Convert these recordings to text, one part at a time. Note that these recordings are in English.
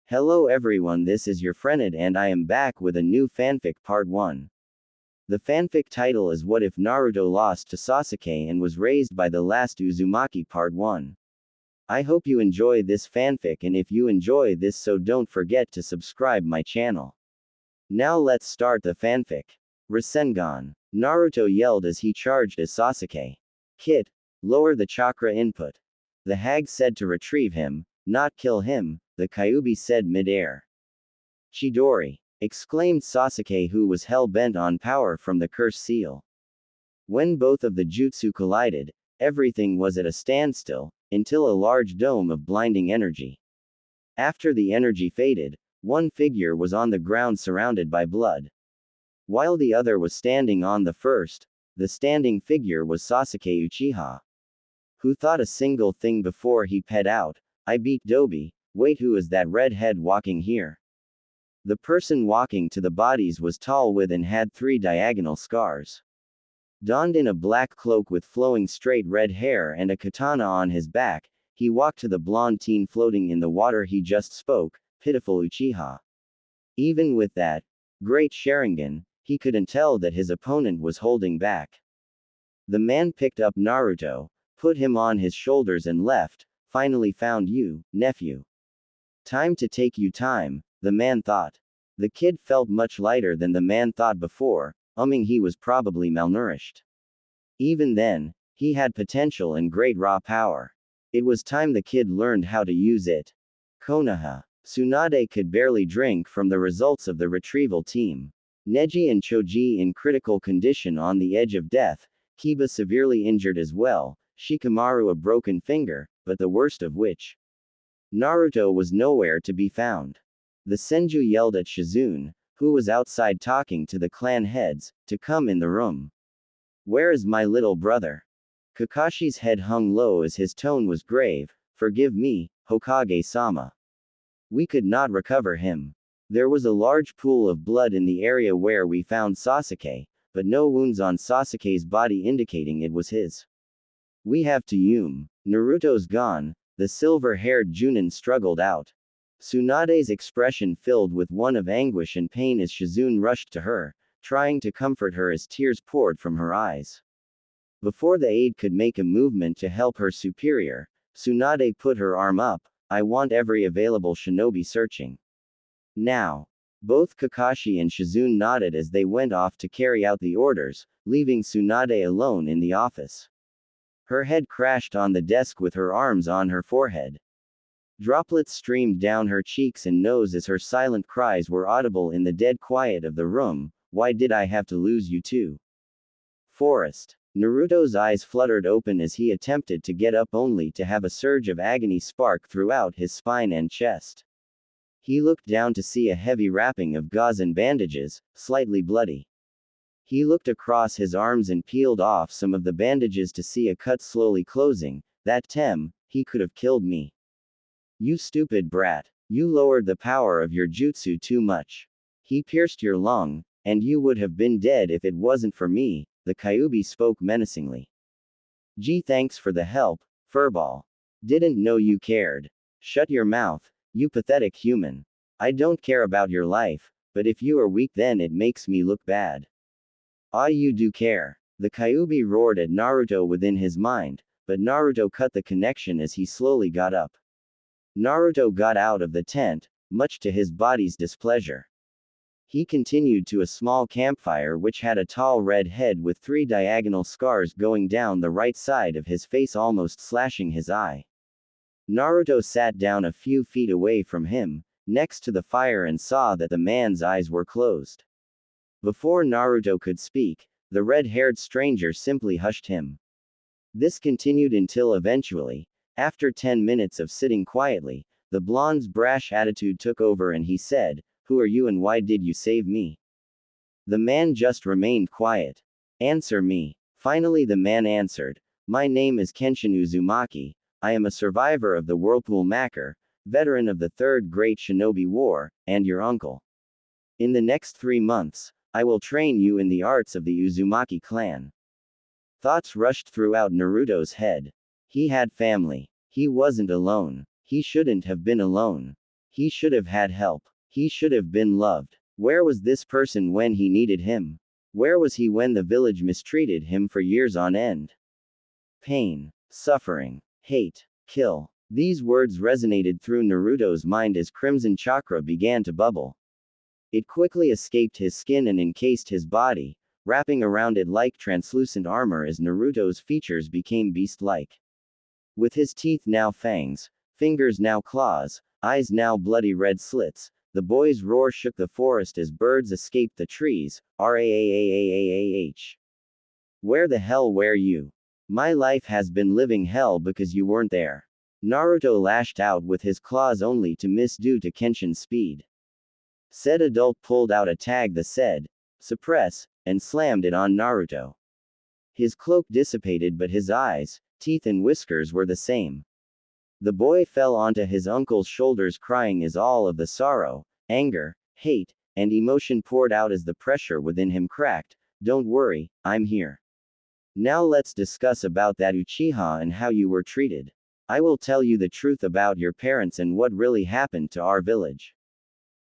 Hello everyone, this is your friend Ed and I am back with a new fanfic part 1. The fanfic title is What If Naruto Lost to Sasuke and Was Raised by the Last Uzumaki part 1. I hope you enjoy this fanfic, and if you enjoy this, so don't forget to subscribe my channel. Now let's start the fanfic. Rasengan. Naruto yelled as he charged at Sasuke. Kid, lower the chakra input. The hag said to retrieve him, not kill him, the Kyuubi said mid-air. Chidori! Exclaimed Sasuke, who was hell-bent on power from the curse seal. When both of the jutsu collided, everything was at a standstill, until a large dome of blinding energy. After the energy faded, one figure was on the ground surrounded by blood. While the other was standing on the first, the standing figure was Sasuke Uchiha. Who thought a single thing before he ped out, I beat Dobi. Wait, who is that redhead walking here? The person walking to the bodies was tall with and had 3 diagonal scars. Donned in a black cloak with flowing straight red hair and a katana on his back, he walked to the blonde teen floating in the water. He just spoke, pitiful Uchiha. Even with that great Sharingan, he couldn't tell that his opponent was holding back. The man picked up Naruto, put him on his shoulders and left. Finally found you, nephew. Time to take you time, the man thought. The kid felt much lighter than the man thought before, he was probably malnourished. Even then, he had potential and great raw power. It was time the kid learned how to use it. Konoha. Tsunade could barely drink from the results of the retrieval team. Neji and Choji in critical condition on the edge of death, Kiba severely injured as well, Shikamaru a broken finger, but the worst of which. Naruto was nowhere to be found. The Senju yelled at Shizune, who was outside talking to the clan heads, to come in the room. Where is my little brother? Kakashi's head hung low as his tone was grave. Forgive me, Hokage-sama. We could not recover him. There was a large pool of blood in the area where we found Sasuke, but no wounds on Sasuke's body indicating it was his. We have to Naruto's gone, the silver-haired Junin struggled out. Tsunade's expression filled with one of anguish and pain as Shizune rushed to her, trying to comfort her as tears poured from her eyes. Before the aide could make a movement to help her superior, Tsunade put her arm up. I want every available shinobi searching. Now. Both Kakashi and Shizune nodded as they went off to carry out the orders, leaving Tsunade alone in the office. Her head crashed on the desk with her arms on her forehead. Droplets streamed down her cheeks and nose as her silent cries were audible in the dead quiet of the room. Why did I have to lose you too? Forest. Naruto's eyes fluttered open as he attempted to get up, only to have a surge of agony spark throughout his spine and chest. He looked down to see a heavy wrapping of gauze and bandages, slightly bloody. He looked across his arms and peeled off some of the bandages to see a cut slowly closing. That he could have killed me. You stupid brat. You lowered the power of your jutsu too much. He pierced your lung, and you would have been dead if it wasn't for me, the Kyuubi spoke menacingly. Gee, thanks for the help, furball. Didn't know you cared. Shut your mouth, you pathetic human. I don't care about your life, but if you are weak then it makes me look bad. Ah, you do care. The Kyuubi roared at Naruto within his mind, but Naruto cut the connection as he slowly got up. Naruto got out of the tent, much to his body's displeasure. He continued to a small campfire which had a tall red head with 3 diagonal scars going down the right side of his face, almost slashing his eye. Naruto sat down a few feet away from him, next to the fire, and saw that the man's eyes were closed. Before Naruto could speak, the red-haired stranger simply hushed him. This continued until eventually, after 10 minutes of sitting quietly, the blonde's brash attitude took over and he said, "Who are you and why did you save me?" The man just remained quiet. "Answer me." Finally the man answered, "My name is Kenshin Uzumaki. I am a survivor of the Whirlpool Massacre, veteran of the Third Great Shinobi War, and your uncle. In the next 3 months, I will train you in the arts of the Uzumaki clan." Thoughts rushed throughout Naruto's head. He had family. He wasn't alone. He shouldn't have been alone. He should have had help. He should have been loved. Where was this person when he needed him? Where was he when the village mistreated him for years on end? Pain, suffering, hate, kill. These words resonated through Naruto's mind as crimson chakra began to bubble. It quickly escaped his skin and encased his body, wrapping around it like translucent armor as Naruto's features became beast-like. With his teeth now fangs, fingers now claws, eyes now bloody red slits, the boy's roar shook the forest as birds escaped the trees. Raaaaaaah. Where the hell were you? My life has been living hell because you weren't there. Naruto lashed out with his claws only to miss due to Kenshin's speed. Said adult pulled out a tag that said, "Suppress," and slammed it on Naruto. His cloak dissipated but his eyes, teeth and whiskers were the same. The boy fell onto his uncle's shoulders crying as all of the sorrow, anger, hate, and emotion poured out as the pressure within him cracked. Don't worry, I'm here. Now let's discuss about that Uchiha and how you were treated. I will tell you the truth about your parents and what really happened to our village.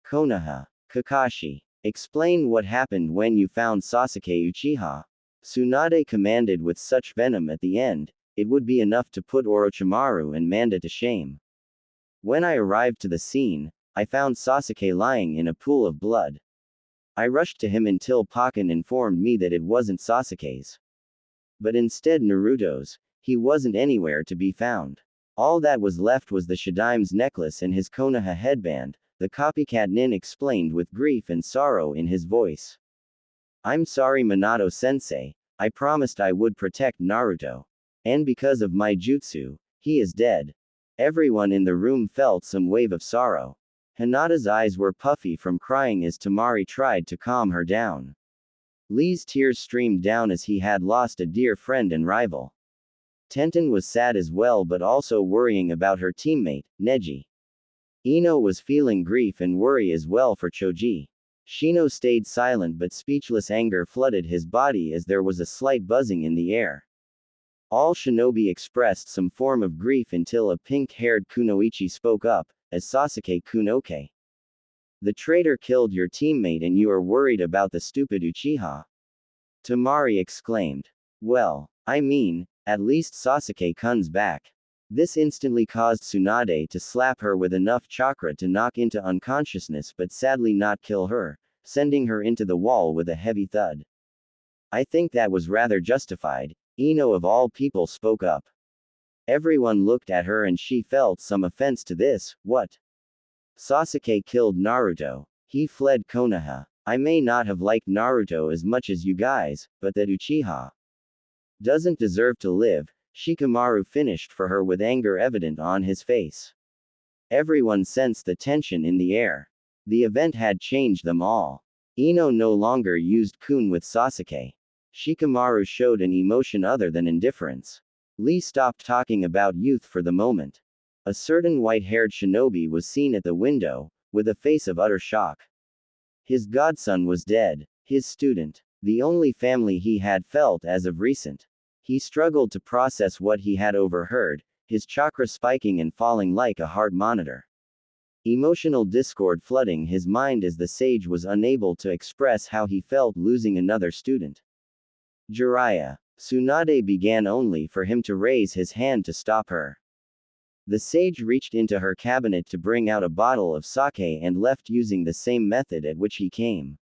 Konoha. Kakashi. Explain what happened when you found Sasuke Uchiha. Tsunade commanded with such venom at the end, it would be enough to put Orochimaru and Manda to shame. When I arrived to the scene, I found Sasuke lying in a pool of blood. I rushed to him until Pakken informed me that it wasn't Sasuke's, but instead Naruto's. He wasn't anywhere to be found. All that was left was the Shadaime's necklace and his Konoha headband, the copycat nin explained with grief and sorrow in his voice. I'm sorry Minato-sensei, I promised I would protect Naruto. And because of my jutsu, he is dead. Everyone in the room felt some wave of sorrow. Hinata's eyes were puffy from crying as Tamari tried to calm her down. Lee's tears streamed down as he had lost a dear friend and rival. Tenten was sad as well but also worrying about her teammate, Neji. Ino was feeling grief and worry as well for Choji. Shino stayed silent but speechless anger flooded his body as there was a slight buzzing in the air. All shinobi expressed some form of grief until a pink-haired Kunoichi spoke up, as Sasuke-kun okay. The traitor killed your teammate and you are worried about the stupid Uchiha? Tamari exclaimed. Well, I mean, at least Sasuke-kun's back. This instantly caused Tsunade to slap her with enough chakra to knock into unconsciousness but sadly not kill her, sending her into the wall with a heavy thud. I think that was rather justified, Ino of all people spoke up. Everyone looked at her and she felt some offense to this. What? Sasuke killed Naruto. He fled Konoha. I may not have liked Naruto as much as you guys, but that Uchiha doesn't deserve to live. Shikamaru finished for her with anger evident on his face. Everyone sensed the tension in the air. The event had changed them all. Ino no longer used kun with Sasuke. Shikamaru showed an emotion other than indifference. Lee stopped talking about youth for the moment. A certain white-haired shinobi was seen at the window, with a face of utter shock. His godson was dead, his student, the only family he had felt as of recent. He struggled to process what he had overheard, his chakra spiking and falling like a heart monitor. Emotional discord flooding his mind as the sage was unable to express how he felt losing another student. Jiraiya. Tsunade began only for him to raise his hand to stop her. The sage reached into her cabinet to bring out a bottle of sake and left using the same method at which he came.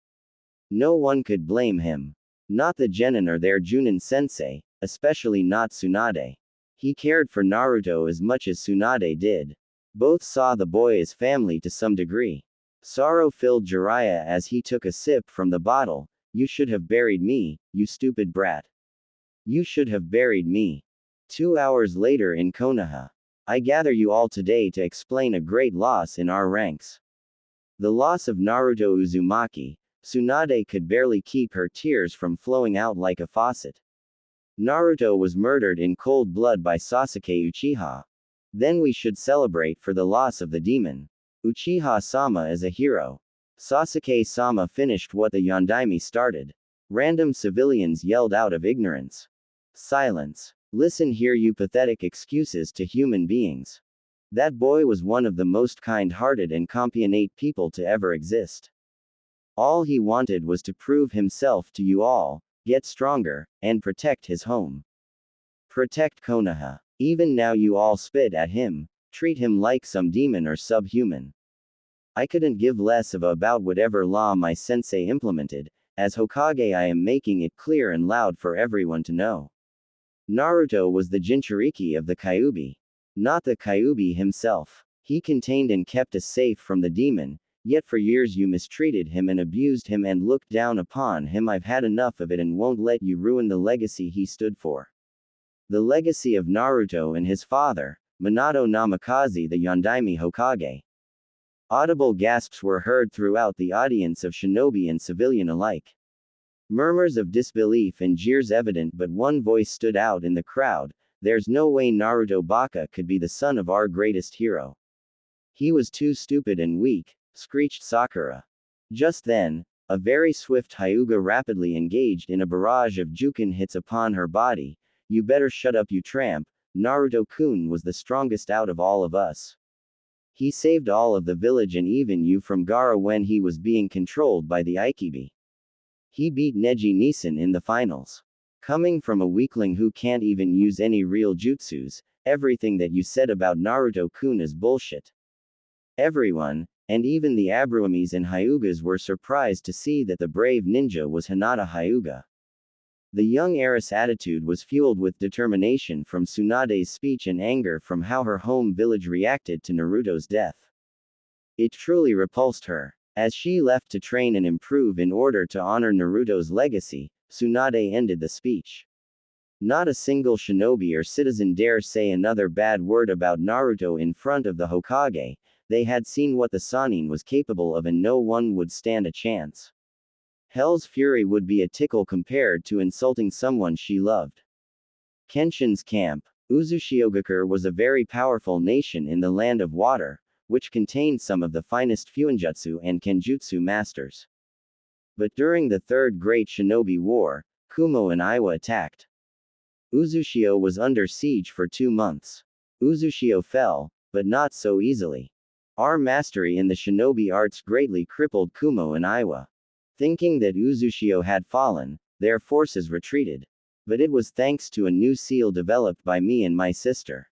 No one could blame him. Not the genin or their Junin sensei, especially not Tsunade. He cared for Naruto as much as Tsunade did. Both saw the boy as family to some degree. Sorrow filled Jiraiya as he took a sip from the bottle. You should have buried me, you stupid brat. You should have buried me. 2 hours later in Konoha. I gather you all today to explain a great loss in our ranks. The loss of Naruto Uzumaki. Tsunade could barely keep her tears from flowing out like a faucet. Naruto was murdered in cold blood by Sasuke Uchiha. Then we should celebrate for the loss of the demon. Uchiha-sama is a hero. Sasuke-sama finished what the Yondaime started. Random civilians yelled out of ignorance. Silence. Listen here, you pathetic excuses to human beings. That boy was one of the most kind-hearted and compassionate people to ever exist. All he wanted was to prove himself to you all, get stronger, and protect his home. Protect Konoha. Even now you all spit at him, treat him like some demon or subhuman. I couldn't give less of a about whatever law my sensei implemented. As Hokage I am making it clear and loud for everyone to know. Naruto was the Jinchuriki of the Kyuubi. Not the Kyuubi himself. He contained and kept us safe from the demon, yet for years you mistreated him and abused him and looked down upon him. I've had enough of it and won't let you ruin the legacy he stood for. The legacy of Naruto and his father, Minato Namikaze the Yondaime Hokage. Audible gasps were heard throughout the audience of shinobi and civilian alike. Murmurs of disbelief and jeers evident, but one voice stood out in the crowd: there's no way Naruto Baka could be the son of our greatest hero. He was too stupid and weak, screeched Sakura. Just then, a very swift Hyuga rapidly engaged in a barrage of Jukin hits upon her body. You better shut up, you tramp. Naruto-kun was the strongest out of all of us. He saved all of the village and even you from Gaara when he was being controlled by the Aikibi. He beat Neji Nisan in the finals. Coming from a weakling who can't even use any real jutsus, everything that you said about Naruto-kun is bullshit. Everyone, and even the Abrahumis and Hyugas, were surprised to see that the brave ninja was Hinata Hyuga. The young heiress' attitude was fueled with determination from Tsunade's speech and anger from how her home village reacted to Naruto's death. It truly repulsed her. As she left to train and improve in order to honor Naruto's legacy, Tsunade ended the speech. Not a single shinobi or citizen dare say another bad word about Naruto in front of the Hokage. They had seen what the Sannin was capable of and no one would stand a chance. Hell's fury would be a tickle compared to insulting someone she loved. Kenshin's camp. Uzushiogakure was a very powerful nation in the land of water, which contained some of the finest fuinjutsu and kenjutsu masters. But during the Third Great Shinobi War, Kumo and Iwa attacked. Uzushio was under siege for 2 months. Uzushio fell, but not so easily. Our mastery in the shinobi arts greatly crippled Kumo and Iwa. Thinking that Uzushio had fallen, their forces retreated. But it was thanks to a new seal developed by me and my sister.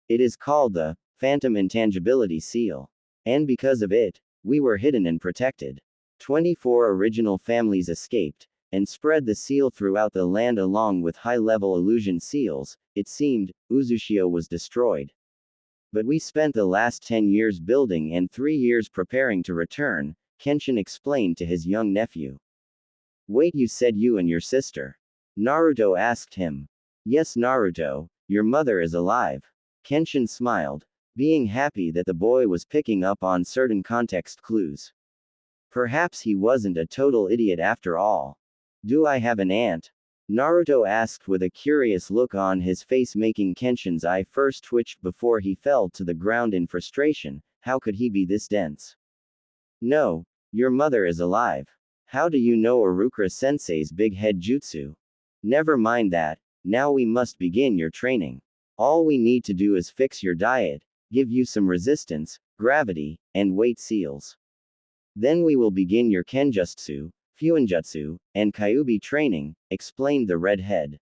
It is called the Phantom Intangibility Seal. And because of it, we were hidden and protected. 24 original families escaped, and spread the seal throughout the land along with high-level illusion seals. It seemed, Uzushio was destroyed. But we spent the last 10 years building and 3 years preparing to return, Kenshin explained to his young nephew. Wait, you said you and your sister? Naruto asked him. Yes, Naruto, your mother is alive. Kenshin smiled, being happy that the boy was picking up on certain context clues. Perhaps he wasn't a total idiot after all. Do I have an aunt? Naruto asked with a curious look on his face, making Kenshin's eye first twitch before he fell to the ground in frustration. How could he be this dense? No, your mother is alive. How do you know Urukura-sensei's big head jutsu? Never mind that, now we must begin your training. All we need to do is fix your diet, give you some resistance, gravity, and weight seals. Then we will begin your kenjutsu, fuinjutsu, and kyuubi training, explained the redhead.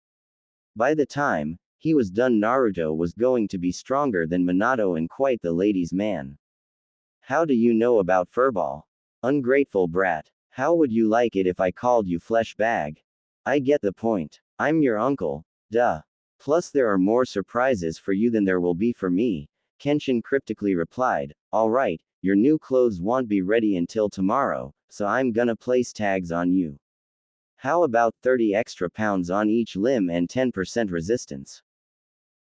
By the time he was done, Naruto was going to be stronger than Minato and quite the ladies' man. How do you know about furball? Ungrateful brat. How would you like it if I called you flesh bag? I get the point. I'm your uncle, duh. Plus there are more surprises for you than there will be for me, Kenshin cryptically replied. Alright, your new clothes won't be ready until tomorrow, so I'm gonna place tags on you. How about 30 extra pounds on each limb and 10% resistance?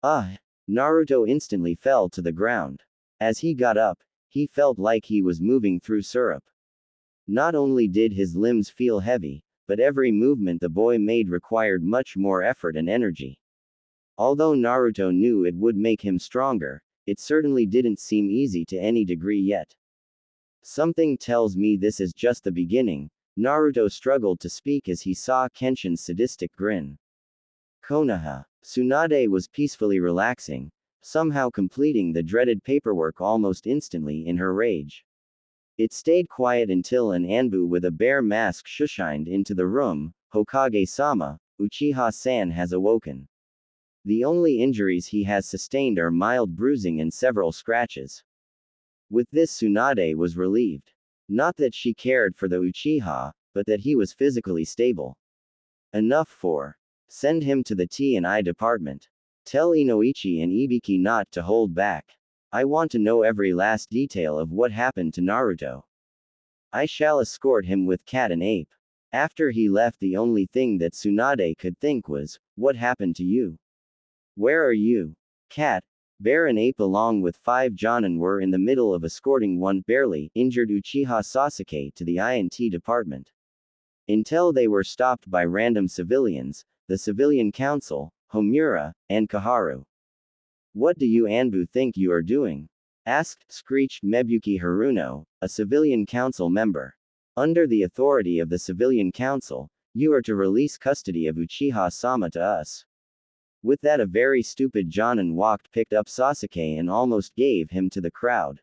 Naruto instantly fell to the ground. As he got up, he felt like he was moving through syrup. Not only did his limbs feel heavy, but every movement the boy made required much more effort and energy. Although Naruto knew it would make him stronger, it certainly didn't seem easy to any degree yet. Something tells me this is just the beginning. Naruto struggled to speak as he saw Kenshin's sadistic grin. Konoha. Tsunade was peacefully relaxing, somehow completing the dreaded paperwork almost instantly in her rage. It stayed quiet until an Anbu with a bear mask shushined into the room. Hokage-sama, Uchiha-san has awoken. The only injuries he has sustained are mild bruising and several scratches. With this Tsunade was relieved. Not that she cared for the Uchiha, but that he was physically stable. Enough for. Send him to the T&I department. Tell Inoichi and Ibiki not to hold back. I want to know every last detail of what happened to Naruto. I shall escort him with Cat and Ape. After he left, the only thing that Tsunade could think was, what happened to you? Where are you? Cat, Bear and Ape along with 5 Jonin were in the middle of escorting one barely injured Uchiha Sasuke to the INT department. Until they were stopped by random civilians, the Civilian Council, Homura, and Kaharu. What do you Anbu think you are doing? Screeched Mebuki Haruno, a Civilian Council member. Under the authority of the Civilian Council, you are to release custody of Uchiha-sama to us. With that, a very stupid Jonin picked up Sasuke and almost gave him to the crowd.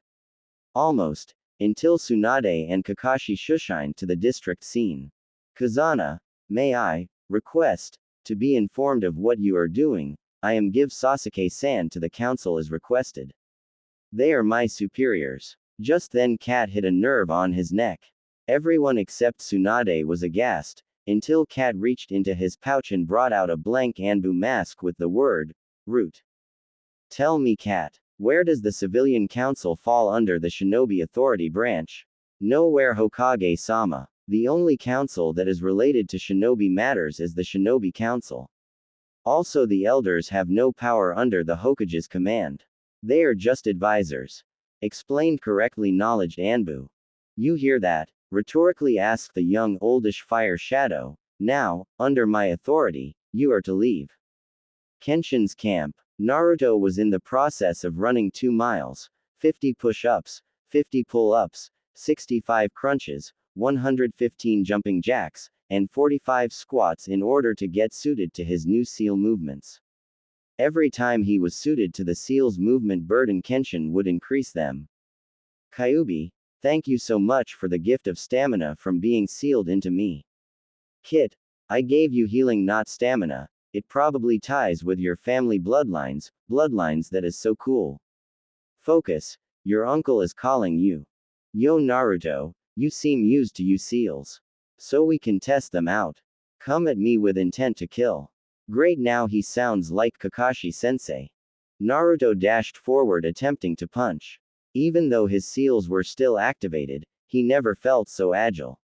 Almost, until Tsunade and Kakashi shushined to the district scene. Kazana, may I request to be informed of what you are doing? I am give Sasuke-san to the council as requested. They are my superiors. Just then Cat hit a nerve on his neck. Everyone except Tsunade was aghast, until Cat reached into his pouch and brought out a blank Anbu mask with the word, root. Tell me Cat, where does the Civilian Council fall under the Shinobi Authority branch? Nowhere Hokage-sama. The only council that is related to Shinobi matters is the Shinobi Council. Also the elders have no power under the Hokage's command. They are just advisors. Explained correctly knowledge Anbu. You hear that? Rhetorically asked the young oldish Fire Shadow. Now, under my authority, you are to leave Kenshin's camp. Naruto was in the process of running 2 miles, 50 push-ups, 50 pull-ups, 65 crunches, 115 jumping jacks, and 45 squats in order to get suited to his new seal movements. Every time he was suited to the seal's movement burden, Kenshin would increase them. Kyuubi, thank you so much for the gift of stamina from being sealed into me. Kit, I gave you healing, not stamina. It probably ties with your family bloodlines that is so cool. Focus, your uncle is calling you. Yo Naruto, you seem used to use seals. So we can test them out. Come at me with intent to kill. Great, now he sounds like Kakashi-sensei. Naruto dashed forward attempting to punch. Even though his seals were still activated, he never felt so agile.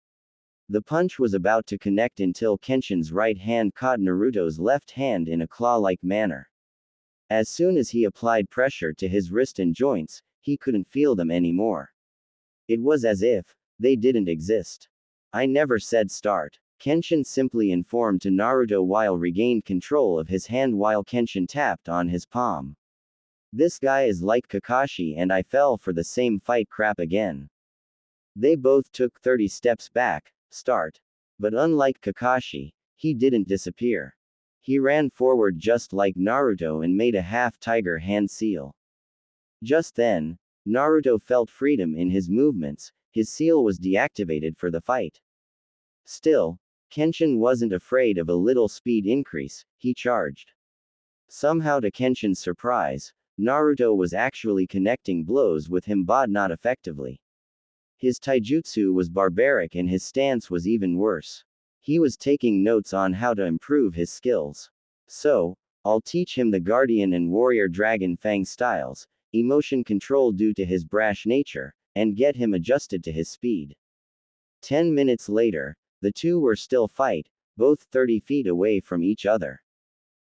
The punch was about to connect until Kenshin's right hand caught Naruto's left hand in a claw-like manner. As soon as he applied pressure to his wrist and joints, he couldn't feel them anymore. It was as if they didn't exist. I never said start. Kenshin simply informed to Naruto while regained control of his hand while Kenshin tapped on his palm. This guy is like Kakashi and I fell for the same fight crap again. They both took 30 steps back, start. But unlike Kakashi, he didn't disappear. He ran forward just like Naruto and made a half-tiger hand seal. Just then, Naruto felt freedom in his movements, his seal was deactivated for the fight. Still, Kenshin wasn't afraid of a little speed increase, he charged. Somehow to Kenshin's surprise, Naruto was actually connecting blows with him but not effectively. His taijutsu was barbaric and his stance was even worse. He was taking notes on how to improve his skills. So, I'll teach him the Guardian and Warrior Dragon Fang styles, emotion control due to his brash nature, and get him adjusted to his speed. 10 minutes later, the two were still fight, both 30 feet away from each other.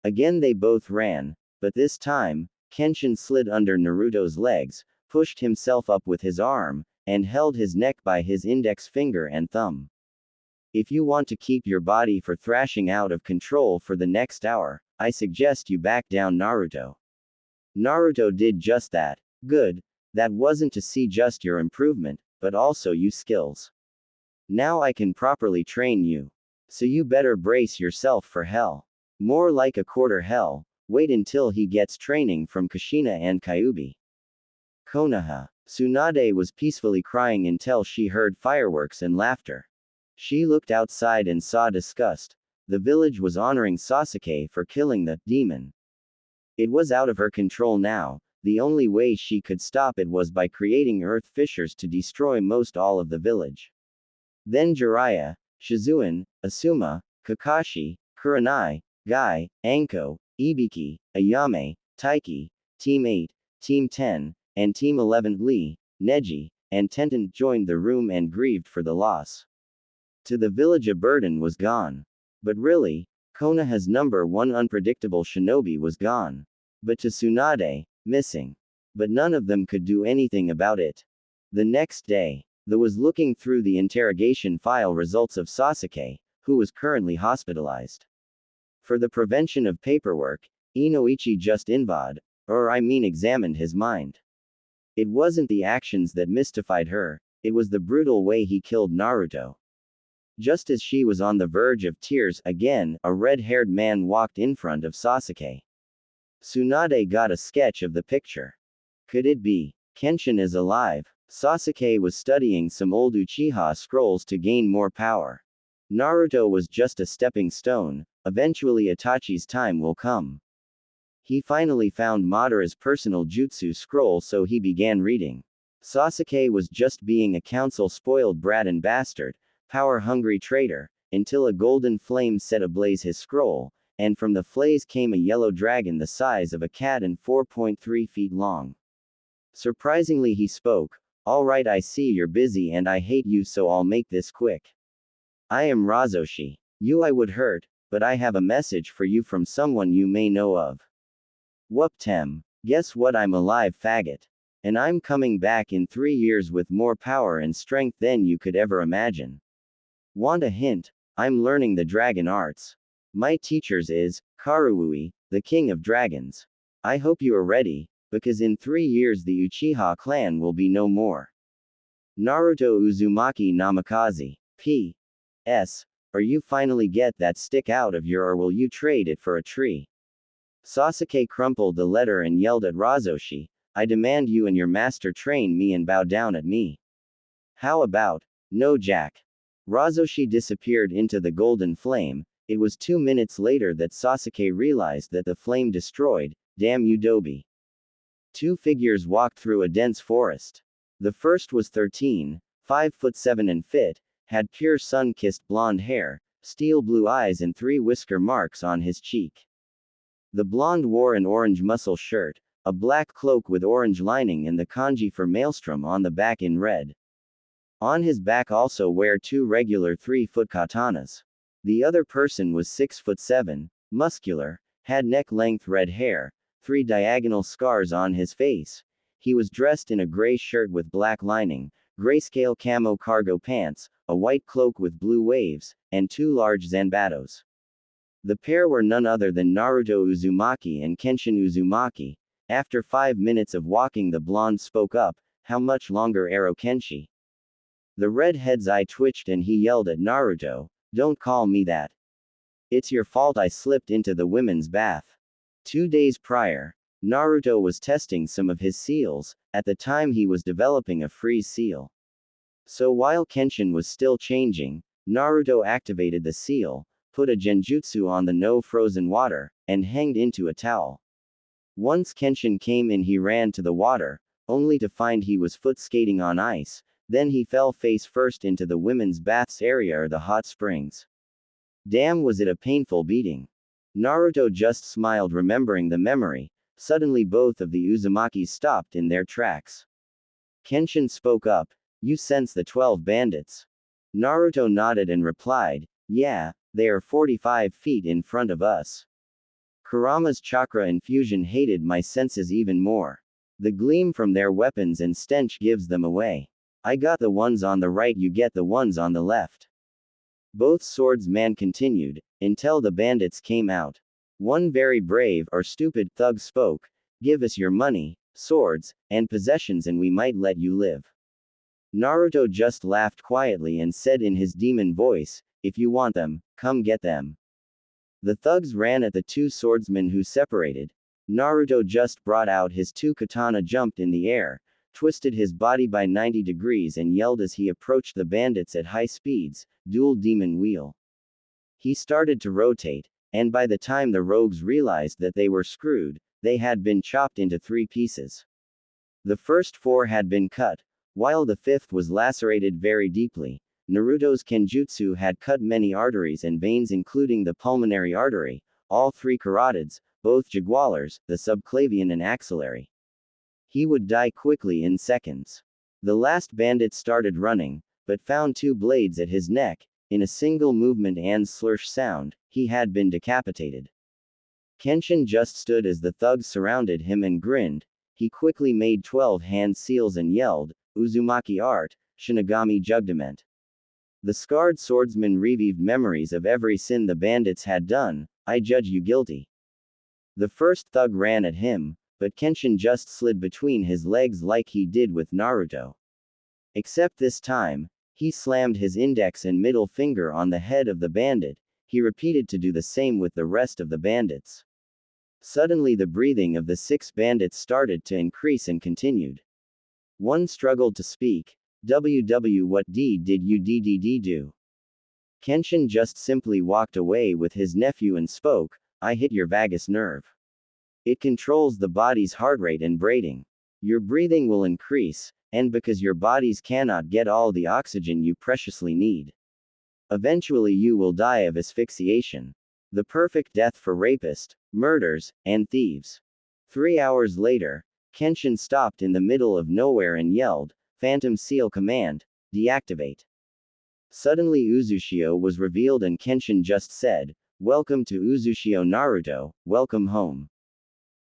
Again they both ran, but this time, Kenshin slid under Naruto's legs, pushed himself up with his arm, and held his neck by his index finger and thumb. If you want to keep your body for thrashing out of control for the next hour, I suggest you back down Naruto. Naruto did just that. Good. That wasn't to see just your improvement, but also you skills. Now I can properly train you. So you better brace yourself for hell. More like a quarter hell, Wait until he gets training from Kushina and Kyuubi. Konoha. Tsunade was peacefully crying until she heard fireworks and laughter. She looked outside and saw disgust. The village was honoring Sasuke for killing the demon. It was out of her control now. The only way she could stop it was by creating earth fissures to destroy most all of the village. Then Jiraiya, Shizuan, Asuma, Kakashi, Kurenai, Guy, Anko, Ibiki, Ayame, Taiki, Team 8, Team 10, and Team 11 Lee, Neji, and Tenten joined the room and grieved for the loss. To the village a burden was gone. But really, Konoha's number one unpredictable shinobi was gone. But to Tsunade, missing. But none of them could do anything about it. The next day, the was looking through the interrogation file results of Sasuke, who was currently hospitalized. For the prevention of paperwork, Inoichi just examined his mind. It wasn't the actions that mystified her, it was the brutal way he killed Naruto. Just as she was on the verge of tears again, a red-haired man walked in front of Sasuke. Tsunade got a sketch of the picture. Could it be? Kenshin is alive. Sasuke was studying some old Uchiha scrolls to gain more power. Naruto was just a stepping stone, eventually Itachi's time will come. He finally found Madara's personal jutsu scroll, so he began reading. Sasuke was just being a council-spoiled brat and bastard, power-hungry traitor, until a golden flame set ablaze his scroll, and from the flames came a yellow dragon the size of a cat and 4.3 feet long. Surprisingly he spoke, "Alright, I see you're busy and I hate you, so I'll make this quick. I am Razoshi. You I would hurt, but I have a message for you from someone you may know of. Whoop-tem. Guess what, I'm alive, faggot. And I'm coming back in 3 years with more power and strength than you could ever imagine. Want a hint? I'm learning the dragon arts. My teachers is Karuui, the king of dragons. I hope you are ready, because in 3 years the Uchiha clan will be no more. Naruto Uzumaki Namikaze. P.S. Or you finally get that stick out of your, or will you trade it for a tree? Sasuke crumpled the letter and yelled at Razoshi, I demand you and your master train me and bow down at me. How about, no Jack? Razoshi disappeared into the golden flame. It was 2 minutes later that Sasuke realized that the flame destroyed, damn you Dobi. 2 figures walked through a dense forest. The first was 13, 5'7" and fit, had pure sun-kissed blonde hair, steel blue eyes and 3 whisker marks on his cheek. The blonde wore an orange muscle shirt, a black cloak with orange lining and the kanji for maelstrom on the back in red. On his back also wear 2 regular 3-foot katanas. The other person was 6'7", muscular, had neck-length red hair, 3 diagonal scars on his face. He was dressed in a gray shirt with black lining, grayscale camo cargo pants, a white cloak with blue waves, and 2 large zanbatos. The pair were none other than Naruto Uzumaki and Kenshin Uzumaki. After 5 minutes of walking the blonde spoke up, how much longer Aro Kenshi? The redhead's eye twitched and he yelled at Naruto, don't call me that. It's your fault I slipped into the women's bath. 2 days prior, Naruto was testing some of his seals, at the time he was developing a freeze seal. So while Kenshin was still changing, Naruto activated the seal, put a genjutsu on the no frozen water, and hanged into a towel. Once Kenshin came in he ran to the water, only to find he was foot skating on ice, then he fell face first into the women's baths area or the hot springs. Damn, was it a painful beating. Naruto just smiled remembering the memory. Suddenly both of the Uzumakis stopped in their tracks. Kenshin spoke up, you sense the 12 bandits? Naruto nodded and replied, yeah, they are 45 feet in front of us. Kurama's chakra infusion hated my senses even more. The gleam from their weapons and stench gives them away. I got the ones on the right, you get the ones on the left. Both swordsmen continued, until the bandits came out. One very brave or stupid thug spoke, give us your money, swords, and possessions and we might let you live. Naruto just laughed quietly and said in his demon voice, if you want them, come get them. The thugs ran at the two swordsmen who separated. Naruto just brought out his two katana, jumped in the air, twisted his body by 90 degrees and yelled as he approached the bandits at high speeds, "Dual demon wheel." He started to rotate, and by the time the rogues realized that they were screwed, they had been chopped into 3 pieces. The first 4 had been cut, while the 5th was lacerated very deeply. Naruto's kenjutsu had cut many arteries and veins, including the pulmonary artery, all 3 carotids, both jugulars, the subclavian and axillary. He would die quickly in seconds. The last bandit started running, but found 2 blades at his neck. In a single movement and slursh sound, he had been decapitated. Kenshin just stood as the thugs surrounded him and grinned. He quickly made 12 hand seals and yelled, "Uzumaki art, Shinigami Judgment." The scarred swordsman revived memories of every sin the bandits had done. "I judge you guilty." The first thug ran at him, but Kenshin just slid between his legs like he did with Naruto. Except this time, he slammed his index and middle finger on the head of the bandit. He repeated to do the same with the rest of the bandits. Suddenly the breathing of the 6 bandits started to increase and continued. One struggled to speak. "WW, what did you do?" Kenshin just simply walked away with his nephew and spoke, "I hit your vagus nerve. It controls the body's heart rate and breathing. Your breathing will increase, and because your bodies cannot get all the oxygen you preciously need. Eventually you will die of asphyxiation. The perfect death for rapists, murderers, and thieves." 3 hours later, Kenshin stopped in the middle of nowhere and yelled, "Phantom Seal command, deactivate." Suddenly Uzushio was revealed and Kenshin just said, "Welcome to Uzushio Naruto, welcome home."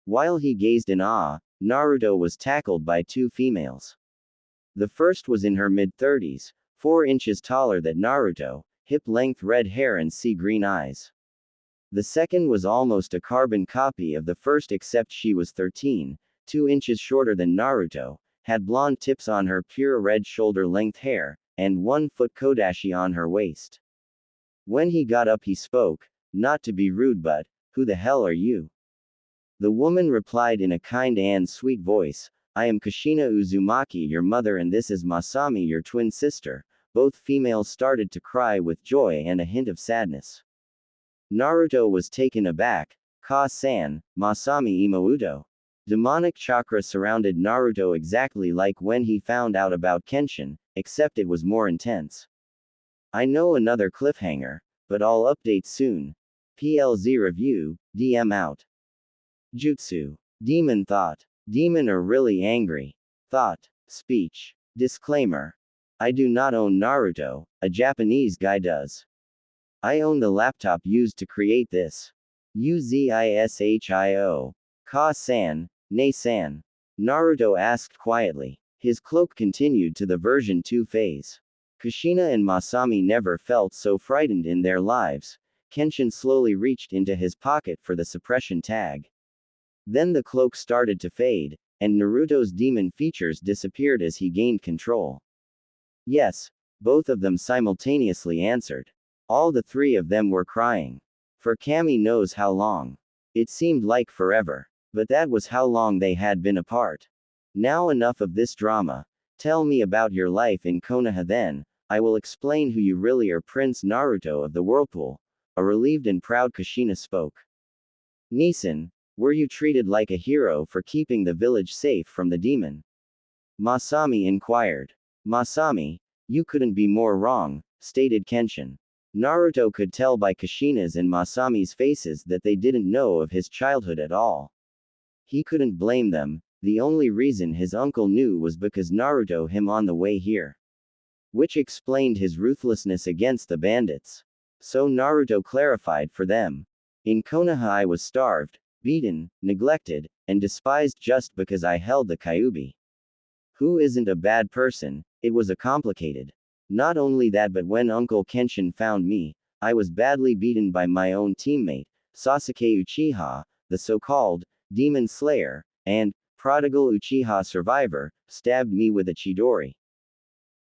While he gazed in awe, Naruto was tackled by 2 females. The first was in her mid-30s, 4 inches taller than Naruto, hip-length red hair and sea-green eyes. The second was almost a carbon copy of the first except she was 13, 2 inches shorter than Naruto, had blonde tips on her pure red shoulder-length hair, and 1-foot kodashi on her waist. When he got up he spoke, not to be rude but, "Who the hell are you?" The woman replied in a kind and sweet voice, "I am Kushina Uzumaki, your mother, and this is Masami, your twin sister." Both females started to cry with joy and a hint of sadness. Naruto was taken aback. "Ka-san, Masami Imouto." Demonic chakra surrounded Naruto exactly like when he found out about Kenshin, except it was more intense. I know another cliffhanger, but I'll update soon. PLZ Review, DM out. Jutsu. Demon thought. Demon are really angry. Thought. Speech. Disclaimer. I do not own Naruto, a Japanese guy does. I own the laptop used to create this. Uzishio. Ka-san, ne-san. Naruto asked quietly. His cloak continued to the version 2 phase. Kushina and Masami never felt so frightened in their lives. Kenshin slowly reached into his pocket for the suppression tag. Then the cloak started to fade, and Naruto's demon features disappeared as he gained control. Yes, both of them simultaneously answered. All the 3 of them were crying. For Kami knows how long. It seemed like forever. But that was how long they had been apart. Now enough of this drama. Tell me about your life in Konoha then. I will explain who you really are. Prince Naruto of the Whirlpool. A relieved and proud Kushina spoke. Nisan, were you treated like a hero for keeping the village safe from the demon? Masami inquired. Masami, you couldn't be more wrong, stated Kenshin. Naruto could tell by Kushina's and Masami's faces that they didn't know of his childhood at all. He couldn't blame them. The only reason his uncle knew was because Naruto him on the way here. Which explained his ruthlessness against the bandits. So Naruto clarified for them. In Konoha I was starved, beaten, neglected, and despised just because I held the Kyuubi. Who isn't a bad person? It was a complicated. Not only that, but when Uncle Kenshin found me, I was badly beaten by my own teammate, Sasuke Uchiha, the so-called Demon Slayer, and prodigal Uchiha survivor, stabbed me with a Chidori.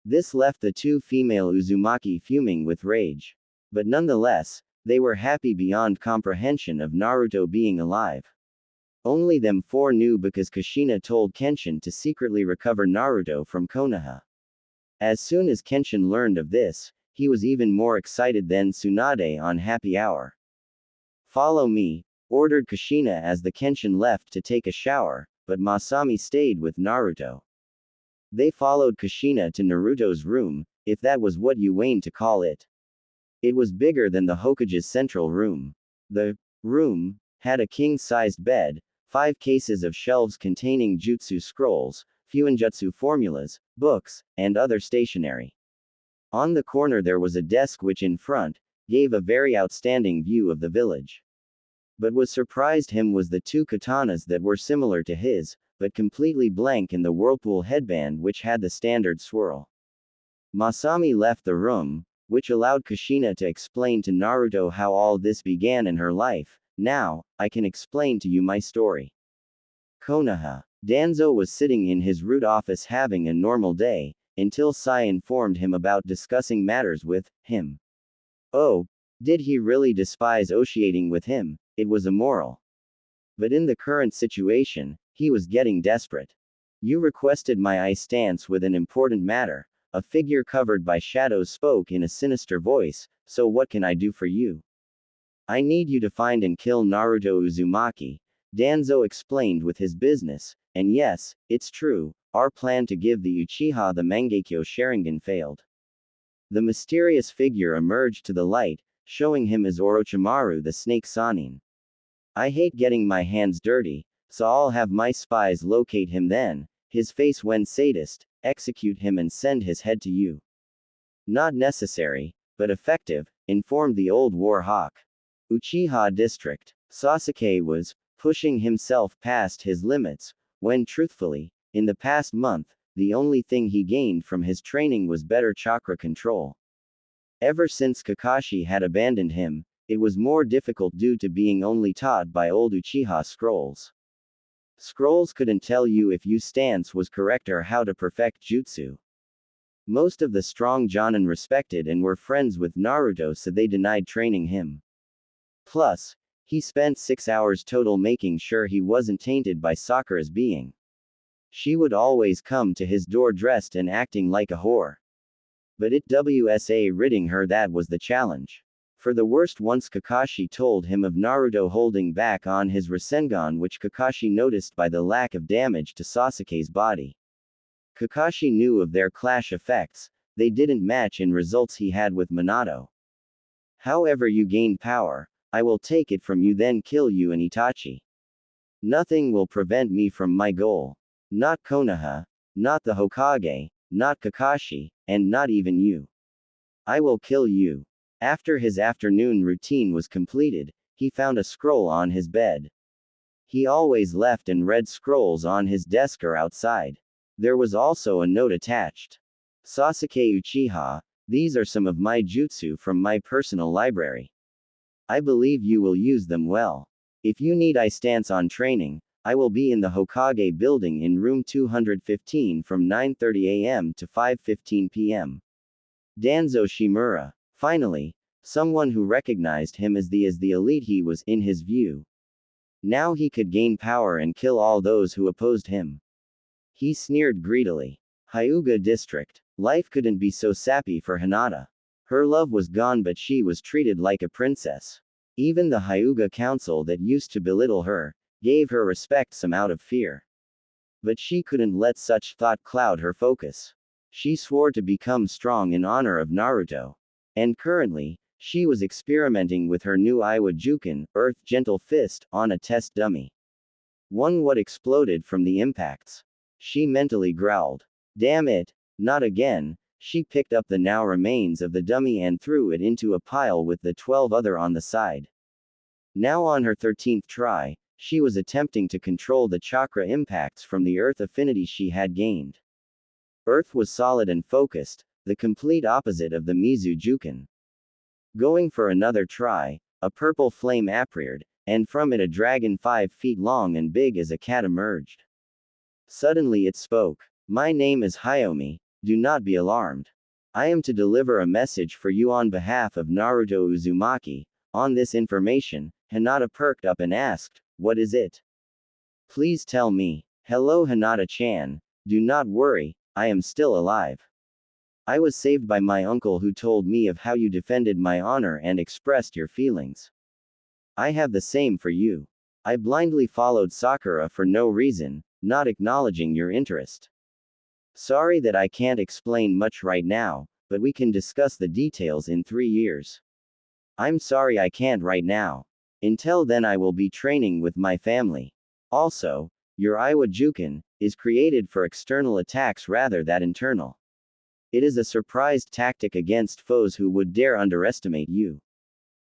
This left the 2 female Uzumaki fuming with rage. But nonetheless, They were happy beyond comprehension of Naruto being alive. Only them four knew because Kushina told Kenshin to secretly recover Naruto from Konoha. As soon as Kenshin learned of this, he was even more excited than Tsunade on Happy Hour. "Follow me," ordered Kushina as the Kenshin left to take a shower, but Masami stayed with Naruto. They followed Kushina to Naruto's room, if that was what you wanted to call it. It was bigger than the Hokage's central room. The room had a king-sized bed, 5 cases of shelves containing jutsu scrolls, fuinjutsu formulas, books, and other stationery. On the corner there was a desk which in front gave a very outstanding view of the village. But what surprised him was the 2 katanas that were similar to his, but completely blank in the whirlpool headband which had the standard swirl. Masami left the room, which allowed Kushina to explain to Naruto how all this began in her life. "Now, I can explain to you my story." Konoha. Danzo was sitting in his root office having a normal day, until Sai informed him about discussing matters with him. Oh, did he really despise officiating with him? It was immoral. But in the current situation, he was getting desperate. "You requested my eye stance with an important matter," a figure covered by shadows spoke in a sinister voice, "so what can I do for you?" "I need you to find and kill Naruto Uzumaki," Danzo explained with his business, "and yes, it's true, our plan to give the Uchiha the Mangekyo Sharingan failed." The mysterious figure emerged to the light, showing him as Orochimaru the Snake Sanin. "I hate getting my hands dirty, so I'll have my spies locate him then, his face when sadist, execute him and send his head to you." "Not necessary, but effective," informed the old war hawk. Uchiha District. Sasuke was pushing himself past his limits, when truthfully, in the past month, the only thing he gained from his training was better chakra control. Ever since Kakashi had abandoned him, it was more difficult due to being only taught by old Uchiha scrolls. Scrolls couldn't tell you if your stance was correct or how to perfect jutsu. Most of the strong Jonin respected and were friends with Naruto, so they denied training him. Plus, he spent 6 hours total making sure he wasn't tainted by Sakura's being. She would always come to his door dressed and acting like a whore. But it was ridding her that was the challenge. For the worst, once Kakashi told him of Naruto holding back on his Rasengan, which Kakashi noticed by the lack of damage to Sasuke's body. Kakashi knew of their clash effects, they didn't match in results he had with Minato. "However you gain power, I will take it from you then kill you and Itachi. Nothing will prevent me from my goal. Not Konoha, not the Hokage, not Kakashi, and not even you. I will kill you." After his afternoon routine was completed, he found a scroll on his bed. He always left and read scrolls on his desk or outside. There was also a note attached. "Sasuke Uchiha, these are some of my jutsu from my personal library. I believe you will use them well. If you need eye stance on training, I will be in the Hokage building in room 215 from 9:30 a.m. to 5:15 p.m. Danzo Shimura. Finally, someone who recognized him as the elite he was, in his view. Now he could gain power and kill all those who opposed him. He sneered greedily. Hyuga District. Life couldn't be so sappy for Hinata. Her love was gone, but she was treated like a princess. Even the Hyuga Council that used to belittle her, gave her respect some out of fear. But she couldn't let such thought cloud her focus. She swore to become strong in honor of Naruto. And currently, she was experimenting with her new Iwa Juken, Earth Gentle Fist, on a test dummy. What exploded from the impacts. She mentally growled. Damn it, not again. She picked up the now remains of the dummy and threw it into a pile with the 12 other on the side. Now on her 13th try, she was attempting to control the chakra impacts from the earth affinity she had gained. Earth was solid and focused, the complete opposite of the Mizu Juken. Going for another try, a purple flame appeared, and from it a dragon 5 feet long and big as a cat emerged. Suddenly it spoke. My name is Hyomi, do not be alarmed. I am to deliver a message for you on behalf of Naruto Uzumaki, On this information, Hinata perked up and asked, "What is it? Please tell me." "Hello Hinata-chan. Do not worry, I am still alive. I was saved by my uncle who told me of how you defended my honor and expressed your feelings. I have the same for you. I blindly followed Sakura for no reason, not acknowledging your interest. Sorry that I can't explain much right now, but we can discuss the details in 3 years. I'm sorry I can't right now. Until then I will be training with my family. Also, your Iwa Juken is created for external attacks rather than internal. It is a surprised tactic against foes who would dare underestimate you.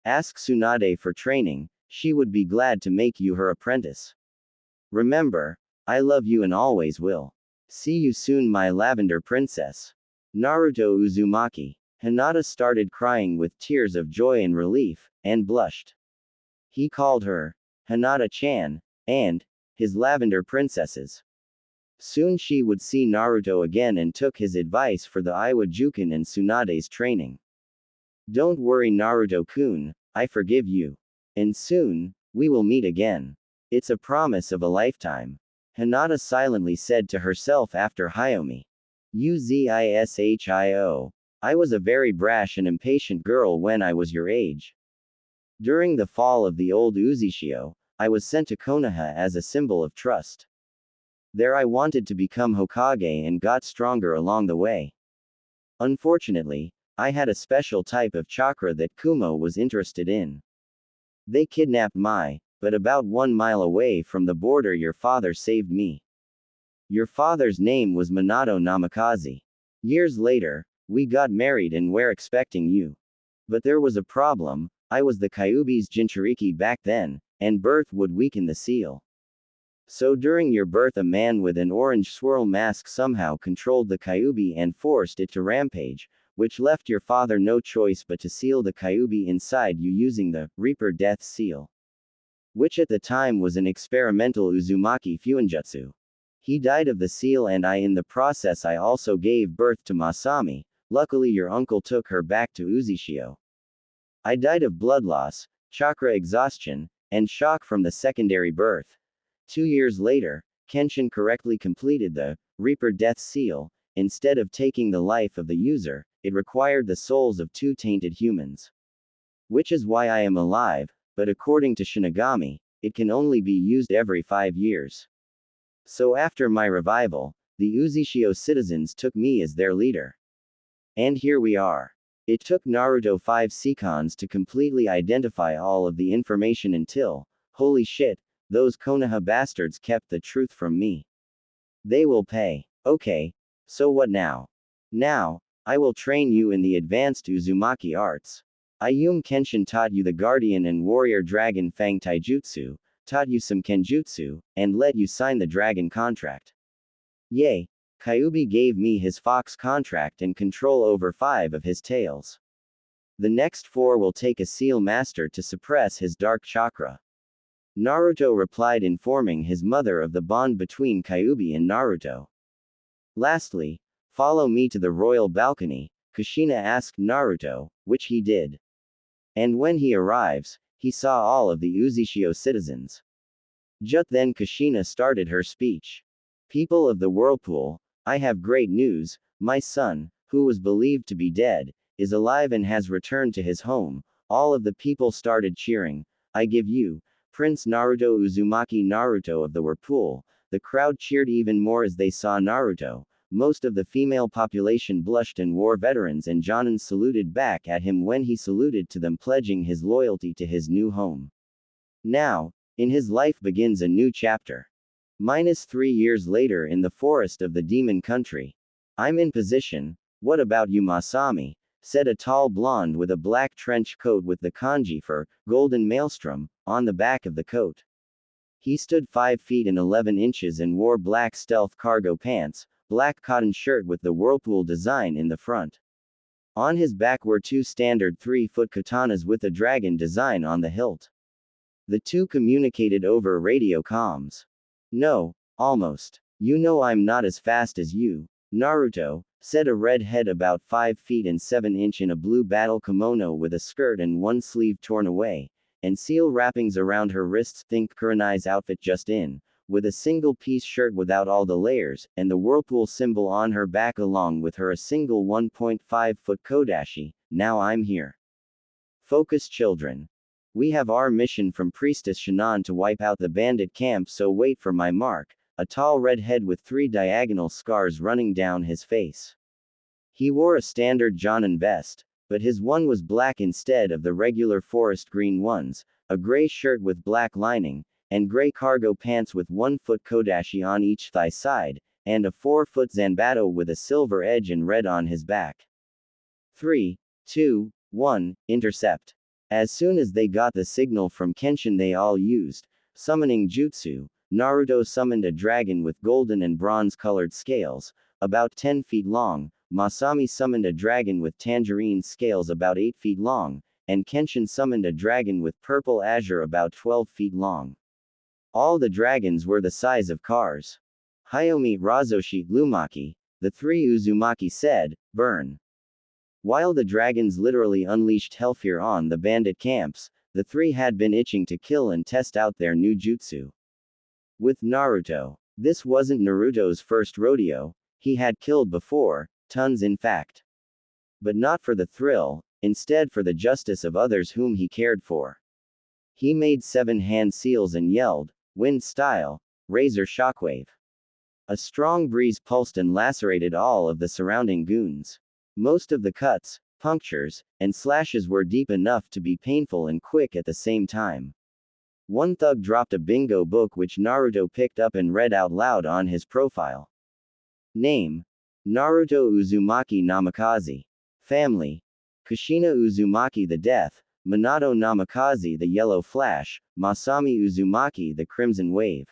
Ask Tsunade for training, she would be glad to make you her apprentice. Remember, I love you and always will. See you soon my lavender princess." Naruto Uzumaki. Hinata started crying with tears of joy and relief, and blushed. He called her Hinata-chan, and his lavender princesses. Soon she would see Naruto again and took his advice for the Iwa Juken and Tsunade's training. "Don't worry Naruto-kun, I forgive you. And soon, we will meet again. It's a promise of a lifetime." Hinata silently said to herself after Hyomi. Uzishio. I was a very brash and impatient girl when I was your age. During the fall of the old Uzishio, I was sent to Konoha as a symbol of trust. There I wanted to become Hokage and got stronger along the way. Unfortunately, I had a special type of chakra that Kumo was interested in. They kidnapped Mai, but about 1 mile away from the border your father saved me. Your father's name was Minato Namikaze. Years later, we got married and were expecting you. But there was a problem, I was the Kyuubi's Jinchuriki back then, and birth would weaken the seal. So during your birth a man with an orange swirl mask somehow controlled the Kyuubi and forced it to rampage, which left your father no choice but to seal the Kyuubi inside you using the Reaper Death Seal. Which at the time was an experimental Uzumaki Fuinjutsu. He died of the seal and in the process I also gave birth to Masami, luckily your uncle took her back to Uzishio. I died of blood loss, chakra exhaustion, and shock from the secondary birth. 2 years later, Kenshin correctly completed the Reaper Death Seal. Instead of taking the life of the user, it required the souls of 2 tainted humans. Which is why I am alive, but according to Shinigami, it can only be used every 5 years. So after my revival, the Uzishio citizens took me as their leader. And here we are. It took Naruto 5 seconds to completely identify all of the information until, holy shit, those Konoha bastards kept the truth from me. They will pay. Okay. So what now? Now, I will train you in the advanced Uzumaki arts. Ayumu Kenshin taught you the Guardian and Warrior Dragon Fang Taijutsu, taught you some Kenjutsu, and let you sign the dragon contract. Yay! Kyuubi gave me his fox contract and control over 5 of his tails. The next 4 will take a seal master to suppress his dark chakra. Naruto replied informing his mother of the bond between Kyuubi and Naruto. Lastly, follow me to the royal balcony, Kushina asked Naruto, which he did. And when he arrives, he saw all of the Uzishio citizens. Just then Kushina started her speech. People of the Whirlpool, I have great news, my son, who was believed to be dead, is alive and has returned to his home. All of the people started cheering. I give you, Prince Naruto Uzumaki Naruto of the Whirlpool. The crowd cheered even more as they saw Naruto. Most of the female population blushed and war veterans and Jonin saluted back at him when he saluted to them pledging his loyalty to his new home. Now, in his life begins a new chapter. -3 years later in the forest of the demon country. I'm in position, what about you Masami? Said a tall blonde with a black trench coat with the kanji for, golden maelstrom, on the back of the coat. He stood 5 feet and 11 inches and wore black stealth cargo pants, black cotton shirt with the whirlpool design in the front. On his back were 2 standard 3-foot katanas with a dragon design on the hilt. The 2 communicated over radio comms. No, almost. You know I'm not as fast as you, Naruto, said a redhead about 5 feet and 7 inch in a blue battle kimono with a skirt and one sleeve torn away, and seal wrappings around her wrists. Think Kurenai's outfit just in, with a single-piece shirt without all the layers, and the whirlpool symbol on her back along with her a single 1.5-foot kodashi. Now I'm here. Focus, children. We have our mission from Priestess Shannon to wipe out the bandit camp, so wait for my mark. A tall redhead with 3 diagonal scars running down his face. He wore a standard Jonin vest, but his one was black instead of the regular forest green ones, a gray shirt with black lining, and gray cargo pants with 1-foot kodashi on each thigh side, and a 4-foot zanbato with a silver edge and red on his back. 3, 2, 1, intercept. As soon as they got the signal from Kenshin, they all used summoning jutsu. Naruto summoned a dragon with golden and bronze-colored scales, about 10 feet long, Masami summoned a dragon with tangerine scales about 8 feet long, and Kenshin summoned a dragon with purple azure about 12 feet long. All the dragons were the size of cars. Hayomi, Razoshi, Lumaki, the 3 Uzumaki said, burn. While the dragons literally unleashed hellfire on the bandit camps, the 3 had been itching to kill and test out their new jutsu. With Naruto, this wasn't Naruto's first rodeo. He had killed before, tons in fact. But not for the thrill, instead for the justice of others whom he cared for. He made 7 hand seals and yelled, wind style, razor shockwave. A strong breeze pulsed and lacerated all of the surrounding goons. Most of the cuts, punctures, and slashes were deep enough to be painful and quick at the same time. One thug dropped a bingo book which Naruto picked up and read out loud on his profile. Name: Naruto Uzumaki Namikaze. Family: Kushina Uzumaki the Death, Minato Namikaze the Yellow Flash, Masami Uzumaki the Crimson Wave.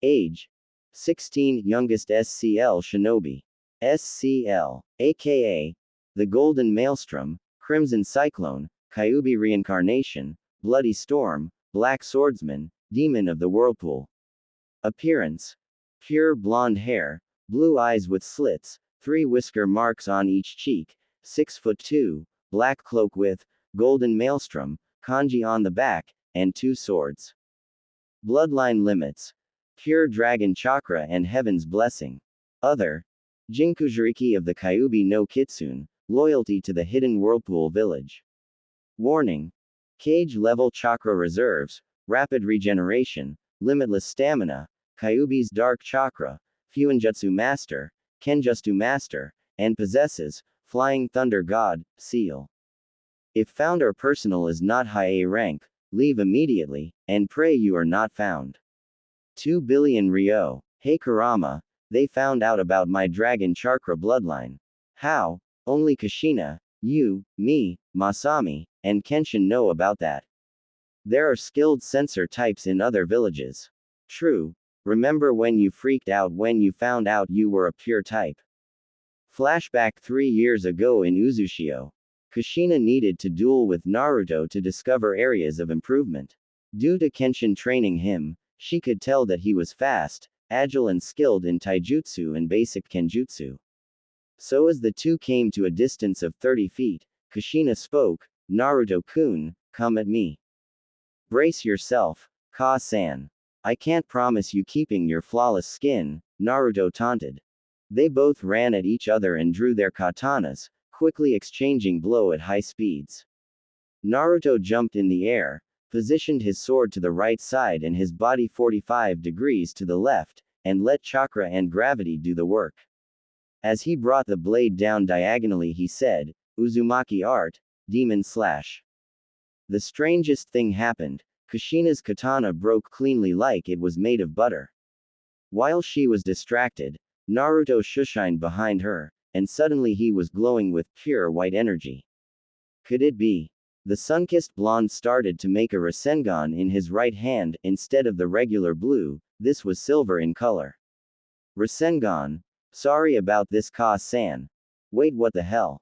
Age: 16, youngest SCL Shinobi. SCL, aka the Golden Maelstrom, Crimson Cyclone, Kyuubi Reincarnation, Bloody Storm, Black Swordsman, Demon of the Whirlpool. Appearance: pure blonde hair, blue eyes with slits, 3 whisker marks on each cheek, 6'2", black cloak with Golden Maelstrom, kanji on the back, and 2 swords. Bloodline limits: pure dragon chakra and heaven's blessing. Other: Jinkujiriki of the Kyuubi no Kitsune, loyalty to the hidden whirlpool village. Warning: cage level chakra reserves, rapid regeneration, limitless stamina, Kyuubi's dark chakra, Fuinjutsu master, Kenjutsu master, and possesses Flying Thunder God seal. If found or personal is not high A rank, leave immediately, and pray you are not found. 2 billion Ryo. Hey Kurama, they found out about my dragon chakra bloodline. How? Only Kushina, you, me, Masami, and Kenshin know about that. There are skilled sensor types in other villages. True. Remember when you freaked out when you found out you were a pure type? Flashback 3 years ago in Uzushio. Kushina needed to duel with Naruto to discover areas of improvement. Due to Kenshin training him, she could tell that he was fast, agile and skilled in taijutsu and basic kenjutsu. So as the two came to a distance of 30 feet, Kushina spoke, Naruto-kun, come at me. Brace yourself, Ka-san. I can't promise you keeping your flawless skin, Naruto taunted. They both ran at each other and drew their katanas, quickly exchanging blow at high speeds. Naruto jumped in the air, positioned his sword to the right side and his body 45 degrees to the left, and let chakra and gravity do the work. As he brought the blade down diagonally he said, Uzumaki art, demon slash. The strangest thing happened. Kushina's katana broke cleanly like it was made of butter. While she was distracted, Naruto shushined behind her, and suddenly he was glowing with pure white energy. Could it be? The sun-kissed blonde started to make a Rasengan in his right hand, instead of the regular blue, this was silver in color. Rasengan. Sorry about this Ka-san. Wait, what the hell?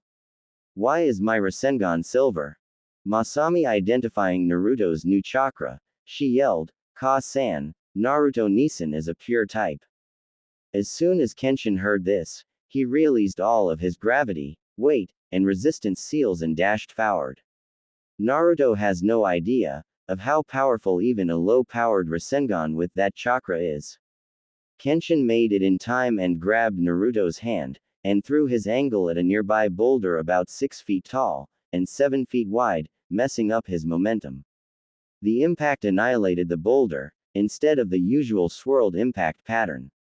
Why is my Rasengan silver? Masami identifying Naruto's new chakra, she yelled, Ka-san, Naruto Nisan is a pure type. As soon as Kenshin heard this, He released all of his gravity, weight, and resistance seals and dashed forward. Naruto has no idea of how powerful even a low-powered Rasengan with that chakra is. Kenshin made it in time and grabbed Naruto's hand, and threw his angle at a nearby boulder about 6 feet tall, and 7 feet wide, messing up his momentum. The impact annihilated the boulder, instead of the usual swirled impact pattern.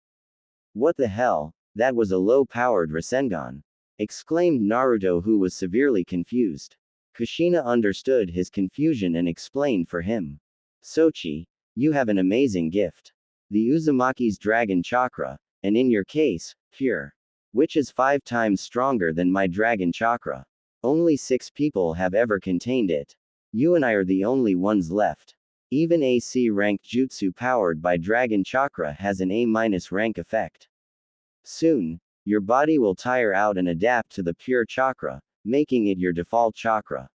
What the hell, that was a low-powered Rasengan! Exclaimed Naruto, who was severely confused. Kushina understood his confusion and explained for him. Sochi, you have an amazing gift. The Uzumaki's dragon chakra, and in your case, pure. Which is 5 times stronger than my dragon chakra. Only 6 people have ever contained it. You and I are the only ones left. Even AC ranked jutsu powered by dragon chakra has an A- rank effect. Soon, your body will tire out and adapt to the pure chakra, making it your default chakra.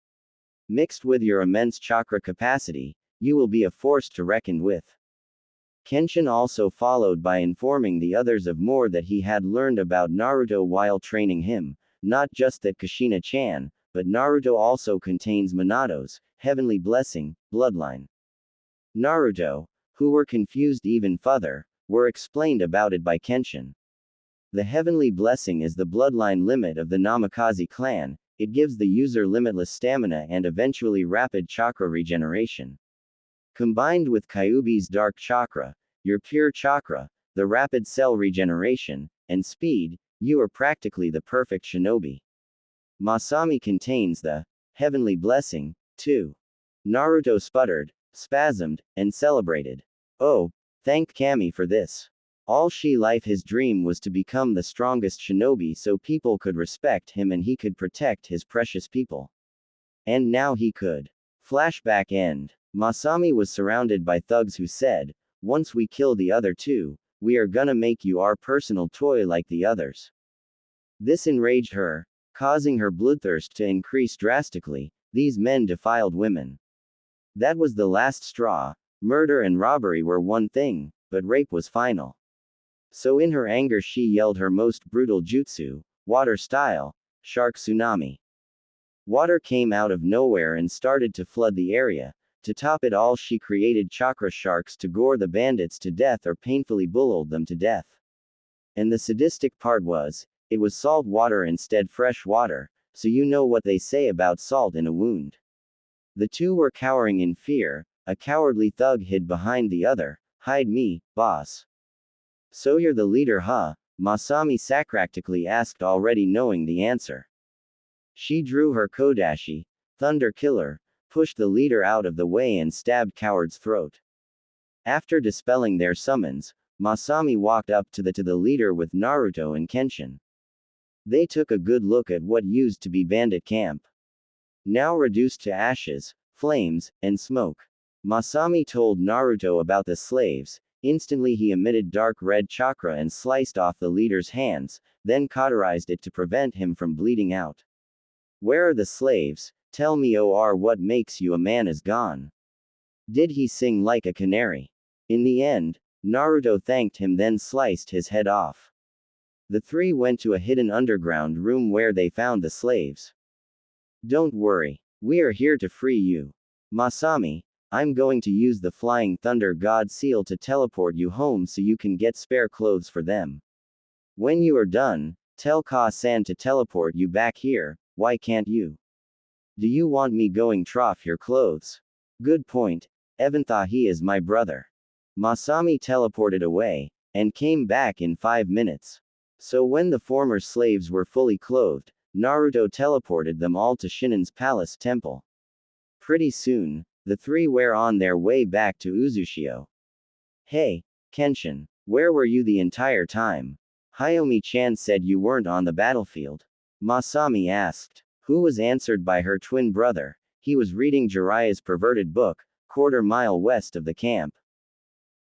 Mixed with your immense chakra capacity, you will be a force to reckon with. Kenshin also followed by informing the others of more that he had learned about Naruto while training him, not just that Kushina-chan, but Naruto also contains Minato's heavenly blessing, bloodline. Naruto, who were confused even further, were explained about it by Kenshin. The heavenly blessing is the bloodline limit of the Namikaze clan. It gives the user limitless stamina and eventually rapid chakra regeneration. Combined with Kyuubi's dark chakra, your pure chakra, the rapid cell regeneration, and speed, you are practically the perfect shinobi. Masami contains the heavenly blessing, too. Naruto sputtered, spasmed, and celebrated. Oh, thank Kami for this. All his dream was to become the strongest shinobi so people could respect him and he could protect his precious people. And now he could. Flashback end. Masami was surrounded by thugs who said, once we kill the other 2, we are gonna make you our personal toy like the others. This enraged her, causing her bloodthirst to increase drastically. These men defiled women. That was the last straw. Murder and robbery were one thing, but rape was final. So in her anger she yelled her most brutal jutsu, water style, shark tsunami. Water came out of nowhere and started to flood the area. To top it all, she created chakra sharks to gore the bandits to death or painfully boiled them to death. And the sadistic part was, it was salt water instead fresh water, so you know what they say about salt in a wound. The 2 were cowering in fear. A cowardly thug hid behind the other. Hide me, boss. So you're the leader, huh? Masami sarcastically asked, already knowing the answer. She drew her kodashi, Thunder Killer, pushed the leader out of the way and stabbed coward's throat. After dispelling their summons, Masami walked up to the leader with Naruto and Kenshin. They took a good look at what used to be bandit camp. Now reduced to ashes, flames, and smoke. Masami told Naruto about the slaves. Instantly he emitted dark red chakra and sliced off the leader's hands, then cauterized it to prevent him from bleeding out. Where are the slaves? Tell me, or what makes you a man is gone. Did he sing like a canary? In the end, Naruto thanked him, then sliced his head off. The 3 went to a hidden underground room where they found the slaves. Don't worry. We are here to free you. Masami, I'm going to use the Flying Thunder God Seal to teleport you home so you can get spare clothes for them. When you are done, tell Ka-san to teleport you back here. Why can't you? Do you want me going trough your clothes? Good point. Even thought he is my brother. Masami teleported away, and came back in 5 minutes. So when the former slaves were fully clothed, Naruto teleported them all to Shinnen's palace temple. Pretty soon, the 3 were on their way back to Uzushio. Hey, Kenshin, where were you the entire time? Hayami-chan said you weren't on the battlefield. Masami asked. Who was answered by her twin brother. He was reading Jiraiya's perverted book, quarter-mile west of the camp.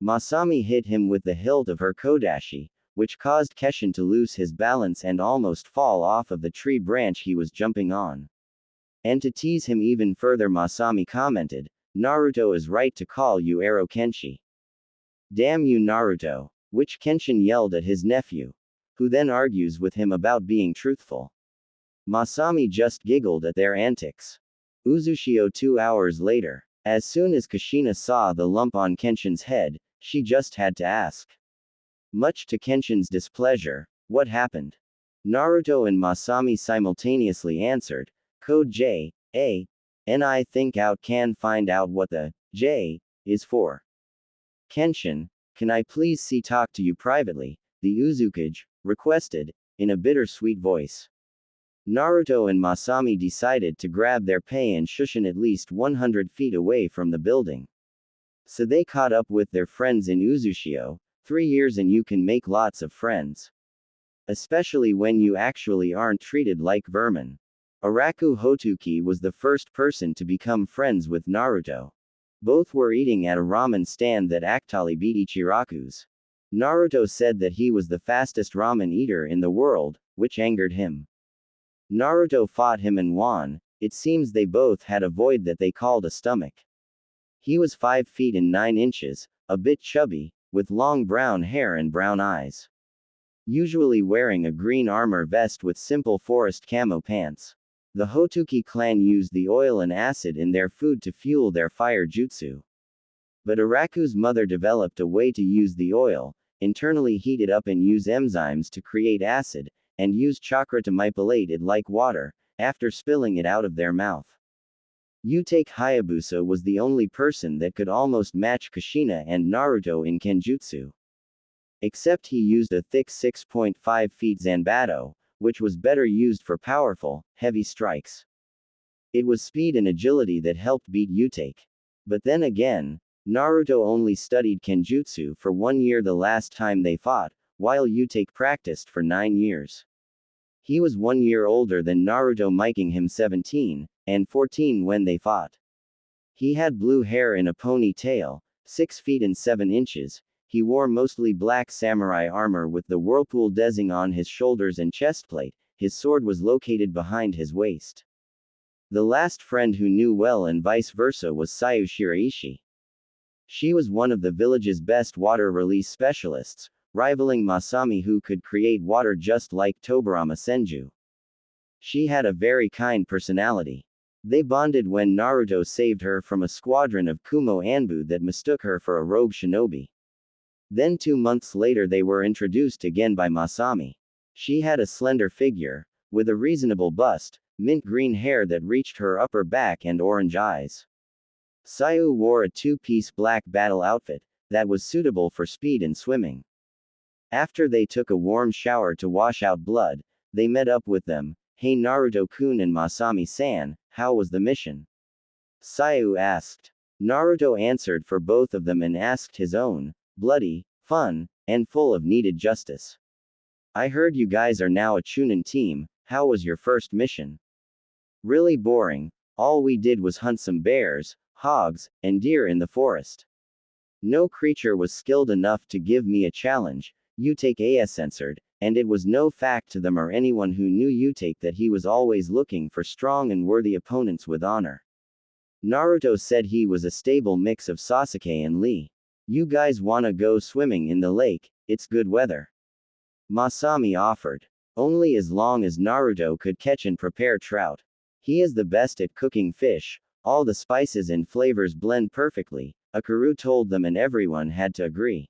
Masami hit him with the hilt of her kodashi, which caused Kenshin to lose his balance and almost fall off of the tree branch he was jumping on. And to tease him even further, Masami commented, Naruto is right to call you Aro Kenshi. Damn you, Naruto. Which Kenshin yelled at his nephew. who then argues with him about being truthful. Masami just giggled at their antics. Uzushio 2 hours later. As soon as Kushina saw the lump on Kenshin's head, she just had to ask. Much to Kenshin's displeasure, what happened? Naruto and Masami simultaneously answered, Code J, A, and I think out can find out what the J is for. Kenshin, can I please talk to you privately? The Uzukage requested, in a bittersweet voice. Naruto and Masami decided to grab their pay and shushin at least 100 feet away from the building. So they caught up with their friends in Uzushio. 3 years and you can make lots of friends. Especially when you actually aren't treated like vermin. Araku Hotuki was the first person to become friends with Naruto. Both were eating at a ramen stand that actually beat Ichiraku's. Naruto said that he was the fastest ramen eater in the world, which angered him. Naruto fought him and won. It seems they both had a void that they called a stomach. He was 5 feet and 9 inches, a bit chubby, with long brown hair and brown eyes. Usually wearing a green armor vest with simple forest camo pants. The Hotuki clan used the oil and acid in their food to fuel their fire jutsu. But Araku's mother developed a way to use the oil, internally heat it up and use enzymes to create acid, and use chakra to manipulate it like water, after spilling it out of their mouth. Utake Hayabusa was the only person that could almost match Kushina and Naruto in Kenjutsu. Except he used a thick 6.5 feet Zanbato, which was better used for powerful, heavy strikes. It was speed and agility that helped beat Utake. But then again, Naruto only studied Kenjutsu for 1 year the last time they fought, while Utake practiced for 9 years. He was 1 year older than Naruto, making him 17, and 14 when they fought. He had blue hair in a ponytail, 6 feet and 7 inches. He wore mostly black samurai armor with the whirlpool design on his shoulders and chestplate. His sword was located behind his waist. The last friend who knew well and vice versa was Sayu Shiraishi. She was one of the village's best water release specialists, rivaling Masami, who could create water just like Tobarama Senju. She had a very kind personality. They bonded when Naruto saved her from a squadron of Kumo Anbu that mistook her for a rogue shinobi. Then 2 months later they were introduced again by Masami. She had a slender figure, with a reasonable bust, mint green hair that reached her upper back and orange eyes. Sayu wore a 2-piece black battle outfit, that was suitable for speed and swimming. After they took a warm shower to wash out blood, they met up with them. Hey Naruto-kun and Masami-san, how was the mission? Sayu asked. Naruto answered for both of them and asked his own. Bloody, fun, and full of needed justice. I heard you guys are now a Chunin team. How was your first mission? Really boring. All we did was hunt some bears, hogs, and deer in the forest. No creature was skilled enough to give me a challenge. Utake AS censored, and it was no fact to them or anyone who knew Utake that he was always looking for strong and worthy opponents with honor. Naruto said he was a stable mix of Sasuke and Lee. You guys wanna go swimming in the lake, it's good weather. Masami offered. Only as long as Naruto could catch and prepare trout. He is the best at cooking fish, all the spices and flavors blend perfectly, Akaru told them, and everyone had to agree.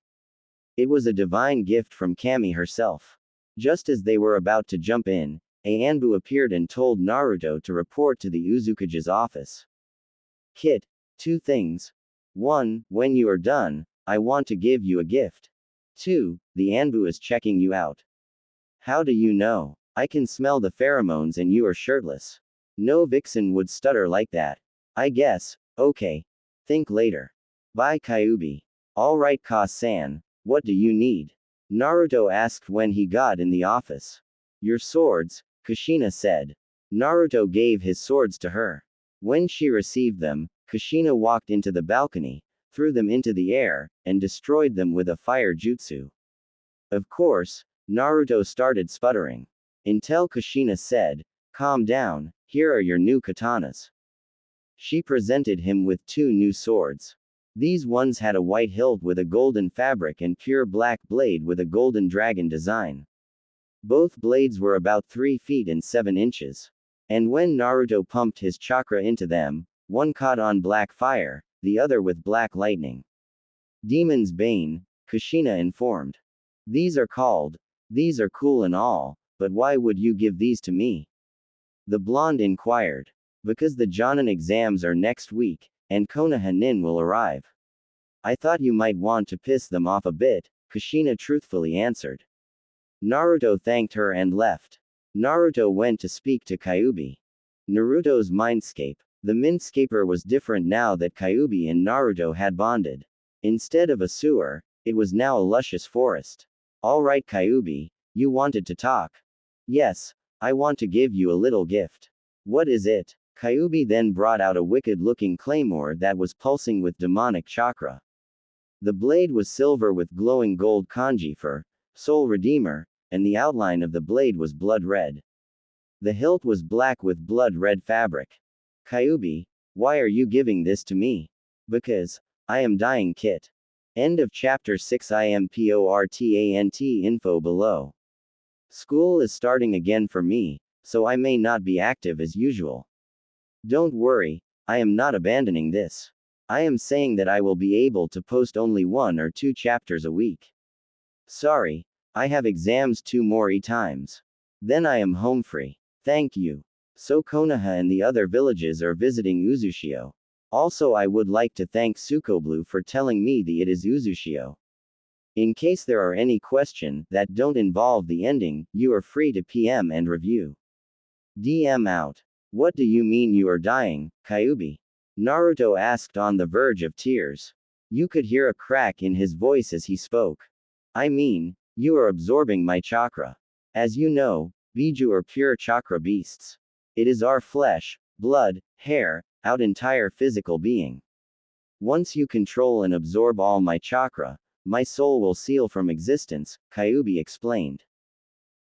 It was a divine gift from Kami herself. Just as they were about to jump in, a Anbu appeared and told Naruto to report to the Uzukage's office. Kit, 2 things. 1, when you are done, I want to give you a gift. 2, the Anbu is checking you out. How do you know? I can smell the pheromones and you are shirtless. No vixen would stutter like that. I guess, okay. Think later. Bye Kyuubi. Alright Ka-san, what do you need? Naruto asked when he got in the office. Your swords, Kushina said. Naruto gave his swords to her. When she received them, Kushina walked into the balcony, threw them into the air, and destroyed them with a fire jutsu. Of course, Naruto started sputtering. Until Kushina said, calm down, here are your new katanas. She presented him with 2 new swords. These ones had a white hilt with a golden fabric and pure black blade with a golden dragon design. Both blades were about 3 feet and 7 inches. And when Naruto pumped his chakra into them, one caught on black fire, the other with black lightning. Demon's Bane, Kushina informed. These are cool and all, but why would you give these to me? The blonde inquired. Because the Jonin exams are next week, and Konoha Nin will arrive. I thought you might want to piss them off a bit, Kushina truthfully answered. Naruto thanked her and left. Naruto went to speak to Kyuubi. Naruto's mindscape. The mindscaper was different now that Kyuubi and Naruto had bonded. Instead of a sewer, it was now a luscious forest. Alright Kyuubi, you wanted to talk. Yes, I want to give you a little gift. What is it? Kyuubi then brought out a wicked-looking claymore that was pulsing with demonic chakra. The blade was silver with glowing gold kanji for Soul Redeemer, and the outline of the blade was blood red. The hilt was black with blood red fabric. Kyuubi, why are you giving this to me? Because I am dying, Kit. End of chapter 6. IMPORTANT info below. School is starting again for me, so I may not be active as usual. Don't worry, I am not abandoning this. I am saying that I will be able to post only 1 or 2 chapters a week. Sorry, I have exams 2 more times. Then I am home free. Thank you. So Konoha and the other villages are visiting Uzushio. Also I would like to thank Sukoblu for telling me that it is Uzushio. In case there are any question that don't involve the ending, you are free to PM and review. DM out. What do you mean you are dying, Kyuubi? Naruto asked on the verge of tears. You could hear a crack in his voice as he spoke. I mean, you are absorbing my chakra. As you know, Biju are pure chakra beasts. It is our flesh, blood, hair, our entire physical being. Once you control and absorb all my chakra, my soul will seal from existence, Kyuubi explained.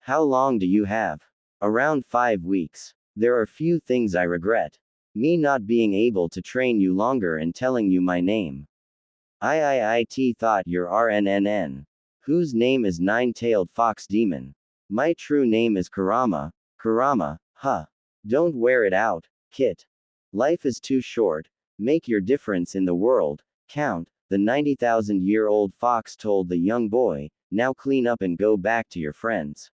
How long do you have? Around 5 weeks. There are few things I regret. Me not being able to train you longer and telling you my name. IIIT thought you're RNNN. Whose name is Nine-Tailed Fox Demon? My true name is Kurama, huh. Don't wear it out, Kit. Life is too short. Make your difference in the world count, the 90,000-year-old fox told the young boy. Now clean up and go back to your friends.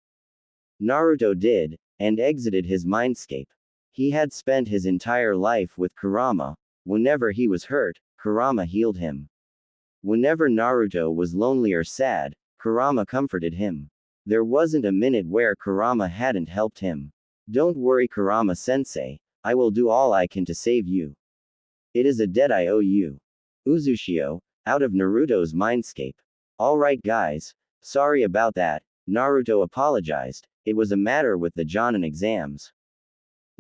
Naruto did, and exited his mindscape. He had spent his entire life with Kurama. Whenever he was hurt, Kurama healed him. Whenever Naruto was lonely or sad, Kurama comforted him. There wasn't a minute where Kurama hadn't helped him. Don't worry Kurama-sensei, I will do all I can to save you. It is a debt I owe you. Uzushio, out of Naruto's mindscape. Alright guys, sorry about that, Naruto apologized, it was a matter with the Jonin exams.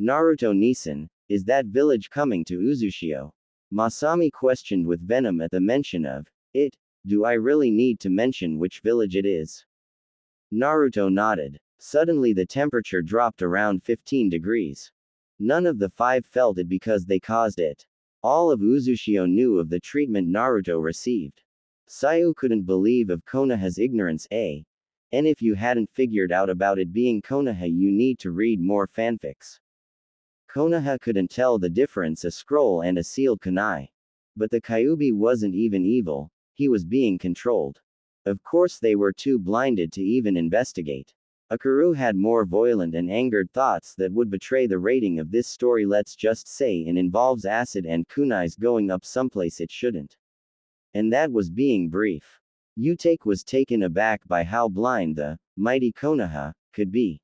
Naruto Nisan, is that village coming to Uzushio? Masami questioned with venom at the mention of it. Do I really need to mention which village it is? Naruto nodded. Suddenly the temperature dropped around 15 degrees. None of the 5 felt it because they caused it. All of Uzushio knew of the treatment Naruto received. Sayu couldn't believe of Konoha's ignorance, and if you hadn't figured out about it being Konoha you need to read more fanfics. Konoha couldn't tell the difference a scroll and a sealed kunai. But the Kyuubi wasn't even evil, he was being controlled. Of course they were too blinded to even investigate. Akaru had more violent and angered thoughts that would betray the rating of this story, let's just say, and involves acid and kunais going up someplace it shouldn't. And that was being brief. Utake was taken aback by how blind the mighty Konoha could be.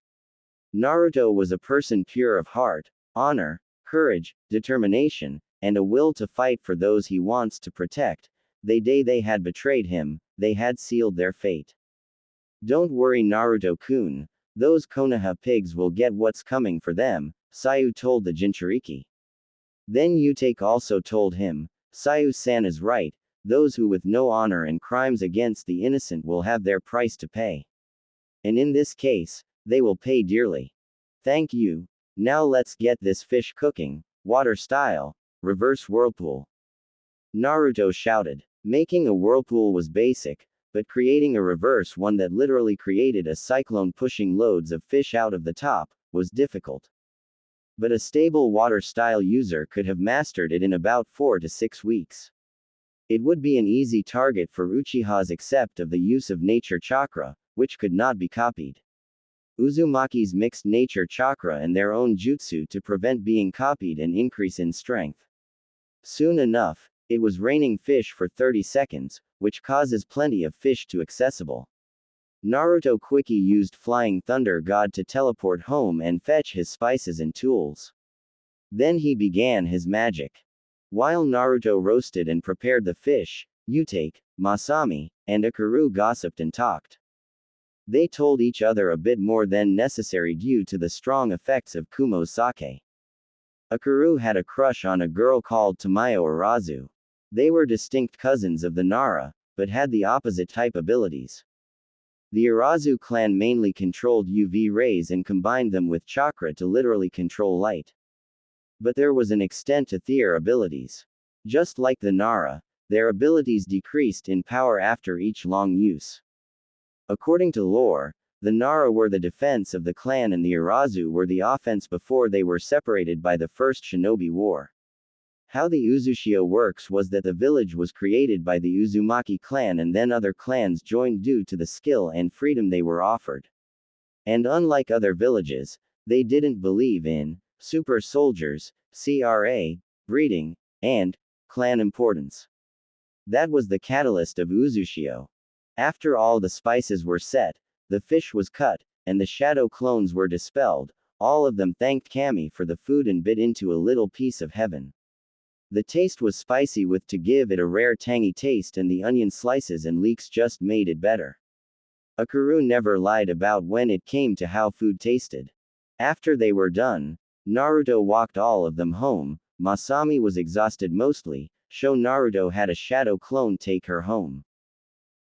Naruto was a person pure of heart, honor, courage, determination, and a will to fight for those he wants to protect. They had betrayed him, they had sealed their fate. Don't worry Naruto-kun, those Konoha pigs will get what's coming for them, Sayu told the Jinchuriki. Then Utake also told him, Sayu-san is right, those who with no honor and crimes against the innocent will have their price to pay. And in this case, they will pay dearly. Thank you. Now let's get this fish cooking, water style, reverse whirlpool. Naruto shouted. Making a whirlpool was basic, but creating a reverse one that literally created a cyclone pushing loads of fish out of the top was difficult. But a stable water-style user could have mastered it in about 4 to 6 weeks. It would be an easy target for Uchihas except of the use of nature chakra, which could not be copied. Uzumaki's mixed nature chakra and their own jutsu to prevent being copied and increase in strength. Soon enough, it was raining fish for 30 seconds, which causes plenty of fish to accessible. Naruto quickly used Flying Thunder God to teleport home and fetch his spices and tools. Then he began his magic. While Naruto roasted and prepared the fish, Utake, Masami, and Akaru gossiped and talked. They told each other a bit more than necessary due to the strong effects of Kumo's sake. Akaru had a crush on a girl called Tamayo Arazu. They were distinct cousins of the Nara, but had the opposite type abilities. The Arazu clan mainly controlled UV rays and combined them with chakra to literally control light. But there was an extent to their abilities. Just like the Nara, their abilities decreased in power after each long use. According to lore, the Nara were the defense of the clan and the Arazu were the offense before they were separated by the First Shinobi War. How the Uzushio works was that the village was created by the Uzumaki clan and then other clans joined due to the skill and freedom they were offered. And unlike other villages, they didn't believe in super soldiers, CRA, breeding, and clan importance. That was the catalyst of Uzushio. After all the spices were set, the fish was cut, and the shadow clones were dispelled, all of them thanked Kami for the food and bit into a little piece of heaven. The taste was spicy with to give it a rare tangy taste and the onion slices and leeks just made it better. Akaru never lied about when it came to how food tasted. After they were done, Naruto walked all of them home. Masami was exhausted mostly, so Naruto had a shadow clone take her home.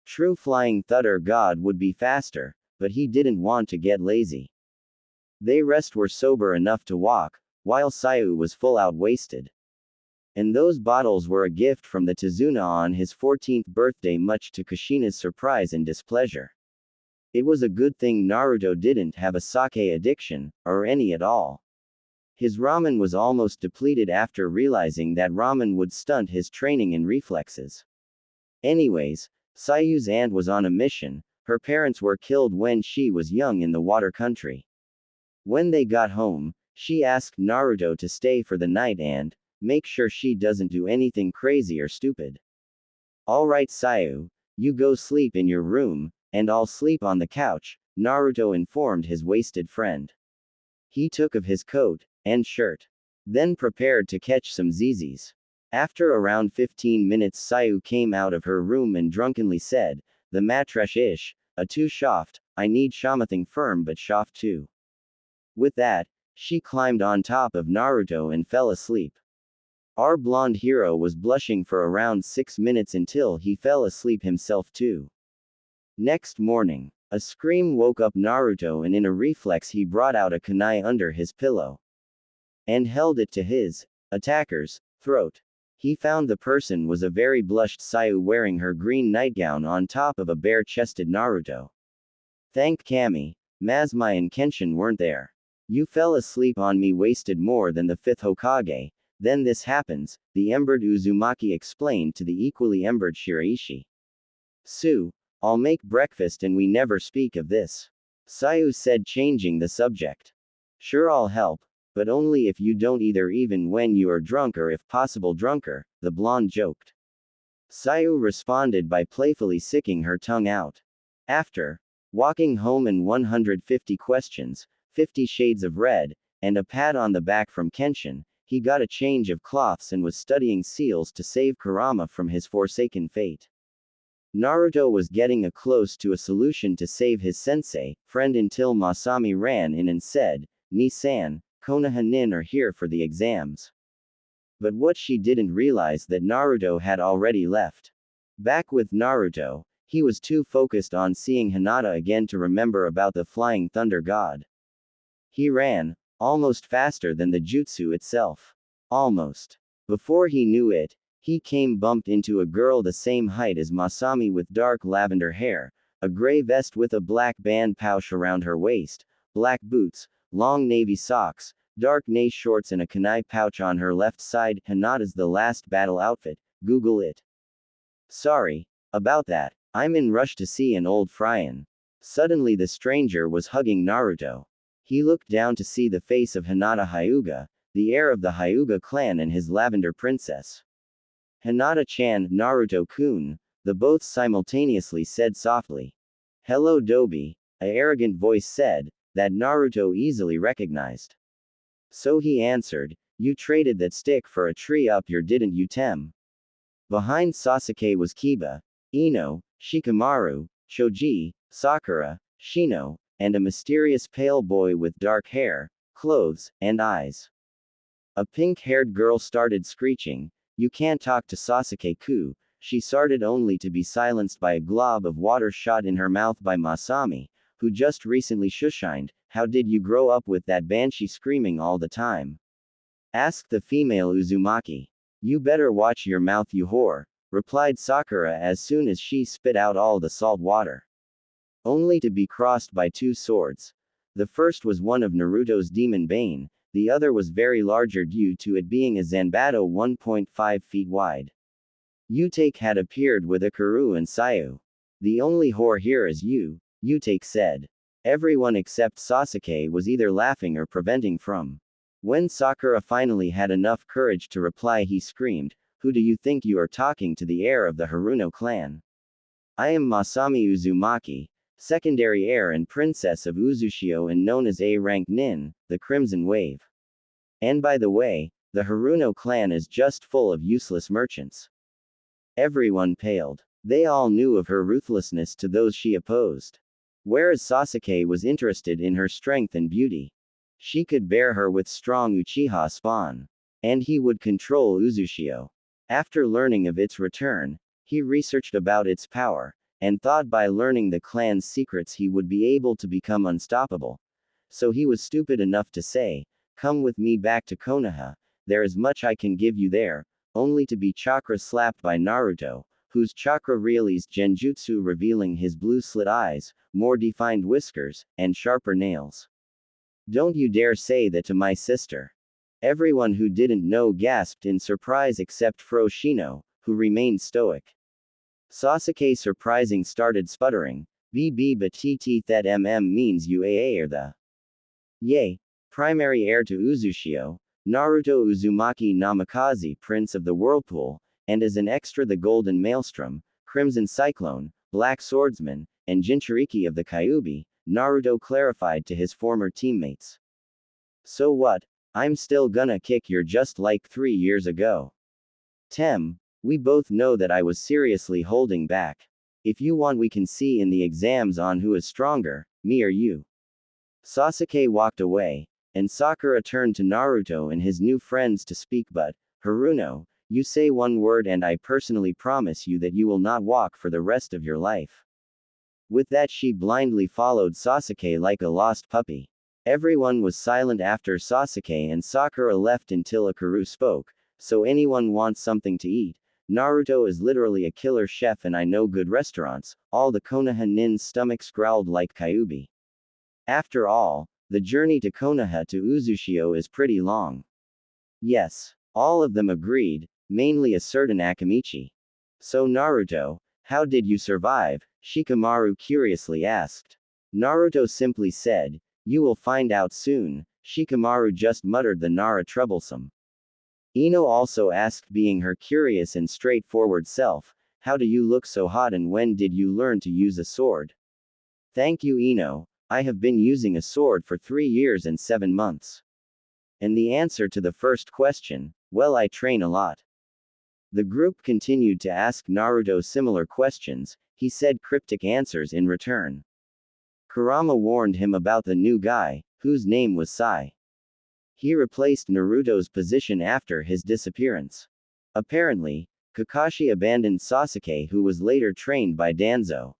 True Flying Thunder God would be faster, but he didn't want to get lazy. They rest were sober enough to walk, while Sayu was full out wasted. And those bottles were a gift from the Tazuna on his 14th birthday, much to Kushina's surprise and displeasure. It was a good thing Naruto didn't have a sake addiction, or any at all. His ramen was almost depleted after realizing that ramen would stunt his training and reflexes. Anyways, Sayu's aunt was on a mission. Her parents were killed when she was young in the water country. When they got home, she asked Naruto to stay for the night and make sure she doesn't do anything crazy or stupid. Alright Sayu, you go sleep in your room, and I'll sleep on the couch, Naruto informed his wasted friend. He took off his coat and shirt. Then prepared to catch some zizis. After around 15 minutes Sayu came out of her room and drunkenly said, the mattress ish, a too soft, I need something firm but soft too. With that, she climbed on top of Naruto and fell asleep. Our blonde hero was blushing for around 6 minutes until he fell asleep himself too. Next morning, a scream woke up Naruto and in a reflex he brought out a kunai under his pillow. And held it to his attacker's throat. He found the person was a very blushed Sayu wearing her green nightgown on top of a bare-chested Naruto. Thank Kami, Masmi and Kenshin weren't there. You fell asleep on me wasted more than the 5th Hokage. Then this happens, the embered Uzumaki explained to the equally embered Shiraishi. Sue, I'll make breakfast and we never speak of this. Sayu said, changing the subject. Sure, I'll help, but only if you don't either, even when you are drunk or if possible drunker, the blonde joked. Sayu responded by playfully sticking her tongue out. After walking home and 150 questions, 50 shades of red, and a pat on the back from Kenshin, he got a change of cloths and was studying seals to save Kurama from his forsaken fate. Naruto was getting close to a solution to save his sensei, friend until Masami ran in and said, Ni-san, Konoha-nin are here for the exams. But what she didn't realize that Naruto had already left. Back with Naruto, he was too focused on seeing Hinata again to remember about the Flying Thunder God. He ran, almost faster than the jutsu itself. Almost. Before he knew it, He came bumped into a girl the same height as Masami with dark lavender hair, a gray vest with a black band pouch around her waist, black boots, long navy socks, dark navy shorts and a kunai pouch on her left side. Hinata's the last battle outfit. Google it. Sorry about that. I'm in rush to see an old friend. Suddenly the stranger was hugging Naruto. He looked down to see the face of Hinata Hyuga, the heir of the Hyuga clan and his lavender princess. Hinata-chan, Naruto-kun, the both simultaneously said softly. Hello Dobi, a arrogant voice said, that Naruto easily recognized. So he answered, you traded that stick for a tree up your didn't you Tem? Behind Sasuke was Kiba, Ino, Shikamaru, Choji, Sakura, Shino, and a mysterious pale boy with dark hair, clothes, and eyes. A pink-haired girl started screeching, you can't talk to Sasuke-ku. She started only to be silenced by a glob of water shot in her mouth by Masami, who just recently shushined. How did you grow up with that banshee screaming all the time? Asked the female Uzumaki. You better watch your mouth you whore, replied Sakura as soon as she spit out all the salt water. Only to be crossed by two swords. The first was one of Naruto's demon bane, the other was very larger due to it being a Zanbato 1.5 feet wide. Utake had appeared with Akaru and Sayu. The only whore here is you, Utake said. Everyone except Sasuke was either laughing or preventing from. When Sakura finally had enough courage to reply, he screamed, who do you think you are talking to? The heir of the Haruno clan. I am Masami Uzumaki, secondary heir and princess of Uzushio and known as A-rank Nin, the Crimson Wave. And by the way, the Haruno clan is just full of useless merchants. Everyone paled. They all knew of her ruthlessness to those she opposed. Whereas Sasuke was interested in her strength and beauty. She could bear her with strong Uchiha spawn. And he would control Uzushio. After learning of its return, he researched about its power, and thought by learning the clan's secrets he would be able to become unstoppable. So he was stupid enough to say, come with me back to Konoha, there is much I can give you there, only to be chakra slapped by Naruto, whose chakra released genjutsu revealing his blue slit eyes, more defined whiskers, and sharper nails. Don't you dare say that to my sister. Everyone who didn't know gasped in surprise except Froshino, who remained stoic. Sasuke surprising started sputtering, BB but TT that means UAA or the. Yay. Primary heir to Uzushio, Naruto Uzumaki Namikaze Prince of the Whirlpool, and as an extra the Golden Maelstrom, Crimson Cyclone, Black Swordsman, and Jinchuriki of the Kyuubi, Naruto clarified to his former teammates. So what? I'm still gonna kick your just like 3 years ago. Tem, we both know that I was seriously holding back. If you want we can see in the exams on who is stronger, me or you. Sasuke walked away, and Sakura turned to Naruto and his new friends to speak but, Haruno, you say one word and I personally promise you that you will not walk for the rest of your life. With that she blindly followed Sasuke like a lost puppy. Everyone was silent after Sasuke and Sakura left until Akaru spoke, so anyone wants something to eat. Naruto is literally a killer chef and I know good restaurants. All the Konoha nin's stomachs growled like Kyuubi. After all, the journey to Konoha to Uzushio is pretty long. Yes. All of them agreed, mainly a certain Akamichi. So Naruto, how did you survive? Shikamaru curiously asked. Naruto simply said, you will find out soon. Shikamaru just muttered the Nara troublesome. Ino also asked, being her curious and straightforward self, how do you look so hot and when did you learn to use a sword? Thank you Ino, I have been using a sword for 3 years and 7 months. And the answer to the first question, well I train a lot. The group continued to ask Naruto similar questions, he said cryptic answers in return. Kurama warned him about the new guy, whose name was Sai. He replaced Naruto's position after his disappearance. Apparently, Kakashi abandoned Sasuke who was later trained by Danzo.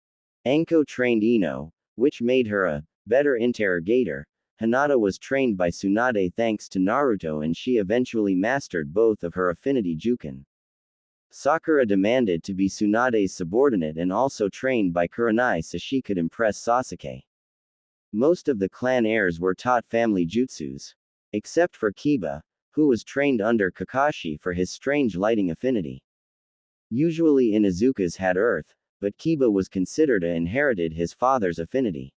Anko trained Ino, which made her a better interrogator. Hinata was trained by Tsunade thanks to Naruto and she eventually mastered both of her affinity Juken. Sakura demanded to be Tsunade's subordinate and also trained by Kurenai so she could impress Sasuke. Most of the clan heirs were taught family jutsus. Except for Kiba, who was trained under Kakashi for his strange lighting affinity. Usually Inuzukas had earth, but Kiba was considered a inherited his father's affinity.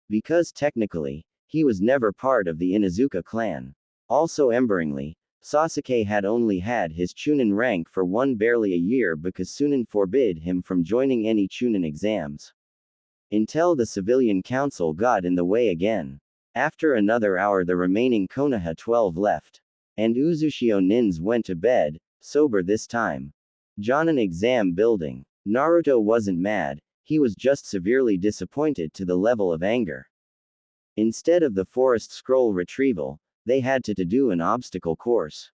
Because technically, he was never part of the Inuzuka clan. Also emberingly, Sasuke had only had his Chunin rank for barely a year because Sunin forbid him from joining any Chunin exams. Until the civilian council got in the way again. After another hour the remaining Konoha 12 left. And Uzushio Nins went to bed, sober this time. Jonin exam building. Naruto wasn't mad, he was just severely disappointed to the level of anger. Instead of the forest scroll retrieval, they had to do an obstacle course.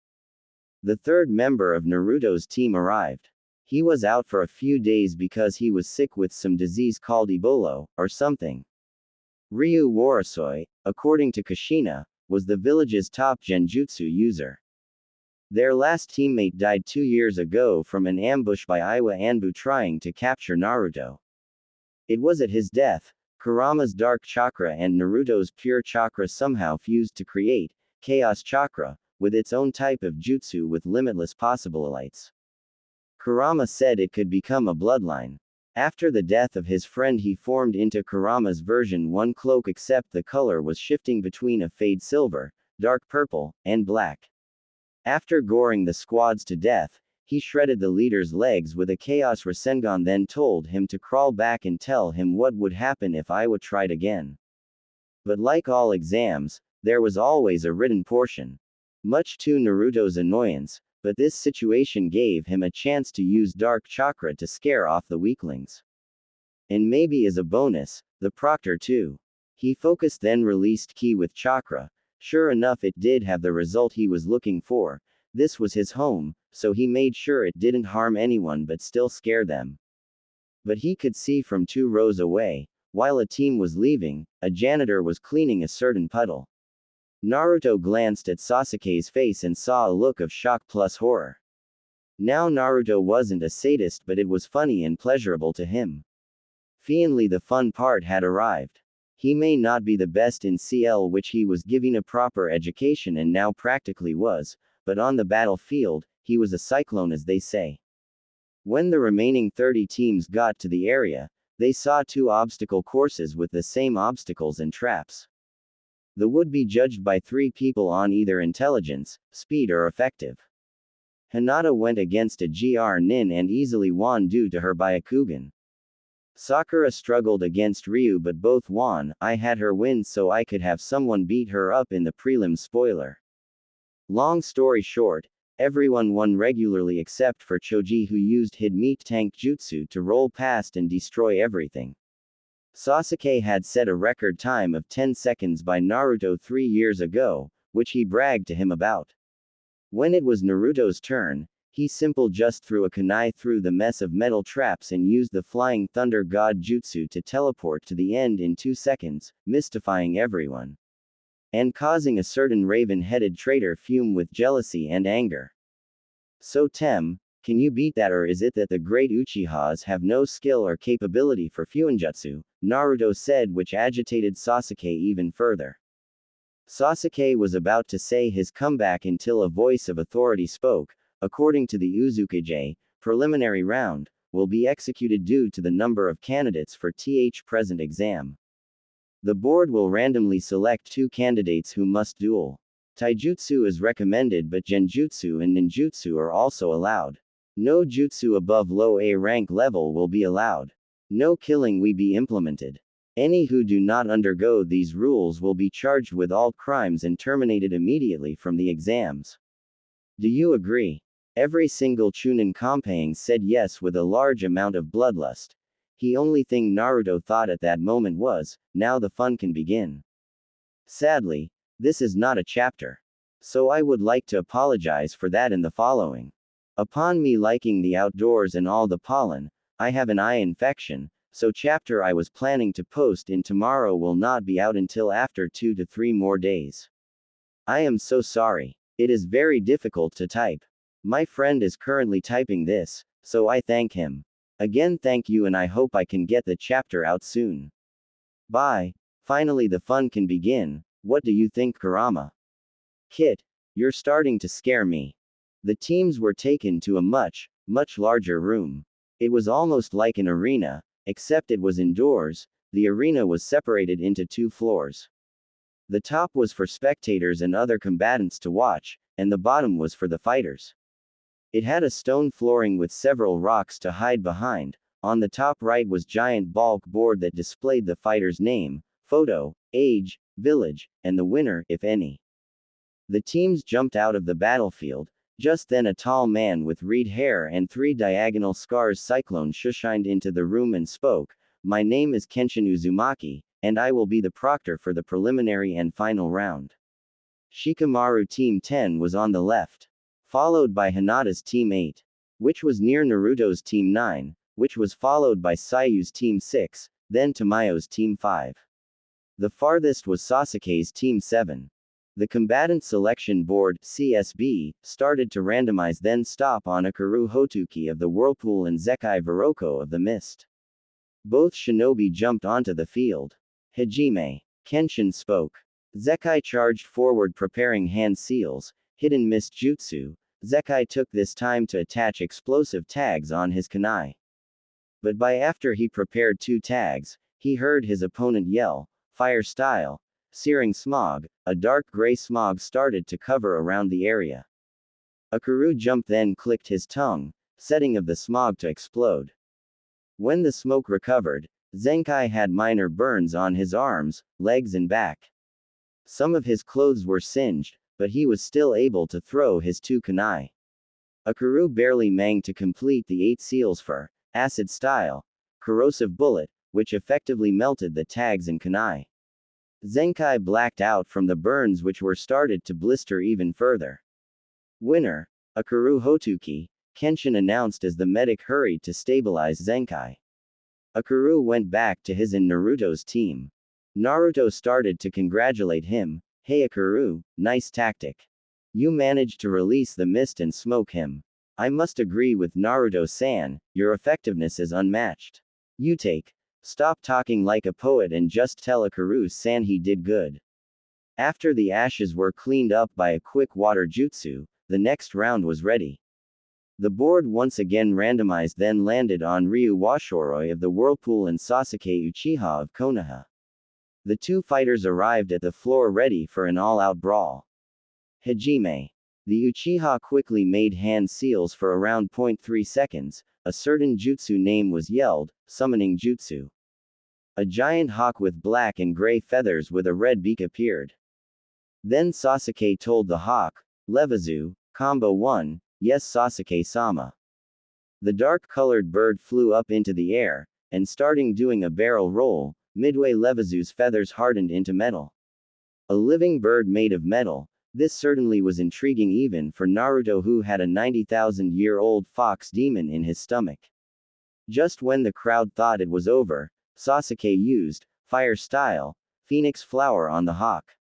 The third member of Naruto's team arrived. He was out for a few days because he was sick with some disease called Ebola, or something. Ryu Warasoi, according to Kushina, was the village's top genjutsu user. Their last teammate died 2 years ago from an ambush by Iwa Anbu trying to capture Naruto. It was at his death, Kurama's dark chakra and Naruto's pure chakra somehow fused to create Chaos Chakra, with its own type of jutsu with limitless possibilities. Kurama said it could become a bloodline. After the death of his friend he formed into Kurama's version 1 cloak except the color was shifting between a fade silver, dark purple, and black. After goring the squads to death, he shredded the leader's legs with a Chaos Rasengan then told him to crawl back and tell him what would happen if Iwa tried again. But like all exams, there was always a written portion. Much to Naruto's annoyance, but this situation gave him a chance to use Dark Chakra to scare off the weaklings. And maybe as a bonus, the proctor too. He focused then released Ki with Chakra. Sure enough it did have the result he was looking for. This was his home, so he made sure it didn't harm anyone but still scare them. But he could see from 2 rows away, while a team was leaving, a janitor was cleaning a certain puddle. Naruto glanced at Sasuke's face and saw a look of shock plus horror. Now Naruto wasn't a sadist but it was funny and pleasurable to him. Finally the fun part had arrived. He may not be the best in CL which he was giving a proper education and now practically was, but on the battlefield, he was a cyclone as they say. When the remaining 30 teams got to the area, they saw 2 obstacle courses with the same obstacles and traps. The would be judged by 3 people on either intelligence, speed or effective. Hinata went against a GR Nin and easily won due to her Byakugan. Sakura struggled against Ryu but both won. I had her win so I could have someone beat her up in the prelim spoiler. Long story short, everyone won regularly except for Choji who used Hid Meat Tank Jutsu to roll past and destroy everything. Sasuke had set a record time of 10 seconds by Naruto 3 years ago, which he bragged to him about. When it was Naruto's turn, he just threw a kunai through the mess of metal traps and used the Flying Thunder God Jutsu to teleport to the end in 2 seconds, mystifying everyone. And causing a certain raven-headed traitor fume with jealousy and anger. So Tem, can you beat that or is it that the great Uchihas have no skill or capability for Fuinjutsu? Naruto said which agitated Sasuke even further. Sasuke was about to say his comeback until a voice of authority spoke, according to the Uzukage, preliminary round, will be executed due to the number of candidates for th present exam. The board will randomly select 2 candidates who must duel. Taijutsu is recommended but Genjutsu and Ninjutsu are also allowed. No jutsu above low A rank level will be allowed. No killing will be implemented. Any who do not undergo these rules will be charged with all crimes and terminated immediately from the exams. Do you agree? Every single Chunin Compang said yes with a large amount of bloodlust. The only thing Naruto thought at that moment was, now the fun can begin. Sadly, this is not a chapter. So I would like to apologize for that in the following. Upon me liking the outdoors and all the pollen, I have an eye infection, so chapter I was planning to post in tomorrow will not be out until after 2 to 3 more days. I am so sorry. It is very difficult to type. My friend is currently typing this, so I thank him. Again, thank you, and I hope I can get the chapter out soon. Bye. Finally, the fun can begin. What do you think, Kurama? Kit, you're starting to scare me. The teams were taken to a much, much larger room. It was almost like an arena, except it was indoors. The arena was separated into 2 floors. The top was for spectators and other combatants to watch, and the bottom was for the fighters. It had a stone flooring with several rocks to hide behind. On the top right was giant bulk board that displayed the fighter's name, photo, age, village, and the winner, if any. The teams jumped out of the battlefield. Just then a tall man with red hair and 3 diagonal scars cyclone shushined into the room and spoke, "My name is Kenshin Uzumaki, and I will be the proctor for the preliminary and final round." Shikamaru Team 10 was on the left, followed by Hinata's Team 8, which was near Naruto's Team 9, which was followed by Sayu's Team 6, then Tamayo's Team 5. The farthest was Sasuke's Team 7. The Combatant Selection Board, CSB, started to randomize then stop on Akaru Hotuki of the Whirlpool and Zekai Viroko of the Mist. Both shinobi jumped onto the field. Hajime. Kenshin spoke. Zekai charged forward preparing hand seals, hidden mist jutsu. Zekai took this time to attach explosive tags on his kunai. But by after he prepared 2 tags, he heard his opponent yell, "Fire style!" Searing smog, a dark gray smog started to cover around the area. Akaru jumped then clicked his tongue, setting of the smog to explode. When the smoke recovered, Zenkai had minor burns on his arms, legs and back. Some of his clothes were singed, but he was still able to throw his 2 kunai. Akaru barely managed to complete the 8 seals for acid style, corrosive bullet, which effectively melted the tags and kunai. Zenkai blacked out from the burns which were started to blister even further. Winner, Akaru Hotuki, Kenshin announced as the medic hurried to stabilize Zenkai. Akaru went back to his and Naruto's team. Naruto started to congratulate him, "Hey Akaru, nice tactic. You managed to release the mist and smoke him. I must agree with Naruto-san, your effectiveness is unmatched. You take. Stop talking like a poet and just tell Akaru-san he did good." After the ashes were cleaned up by a quick water jutsu, the next round was ready. The board once again randomized then landed on Ryu Washoroi of the Whirlpool and Sasuke Uchiha of Konoha. The 2 fighters arrived at the floor ready for an all-out brawl. Hajime. The Uchiha quickly made hand seals for around 0.3 seconds, a certain jutsu name was yelled, summoning jutsu. A giant hawk with black and gray feathers with a red beak appeared. Then Sasuke told the hawk, "Levazu, combo 1, yes Sasuke-sama." The dark-colored bird flew up into the air, and starting doing a barrel roll, midway Levazu's feathers hardened into metal. A living bird made of metal, this certainly was intriguing even for Naruto who had a 90,000-year-old fox demon in his stomach. Just when the crowd thought it was over, Sasuke used, fire style, phoenix flower on the hawk.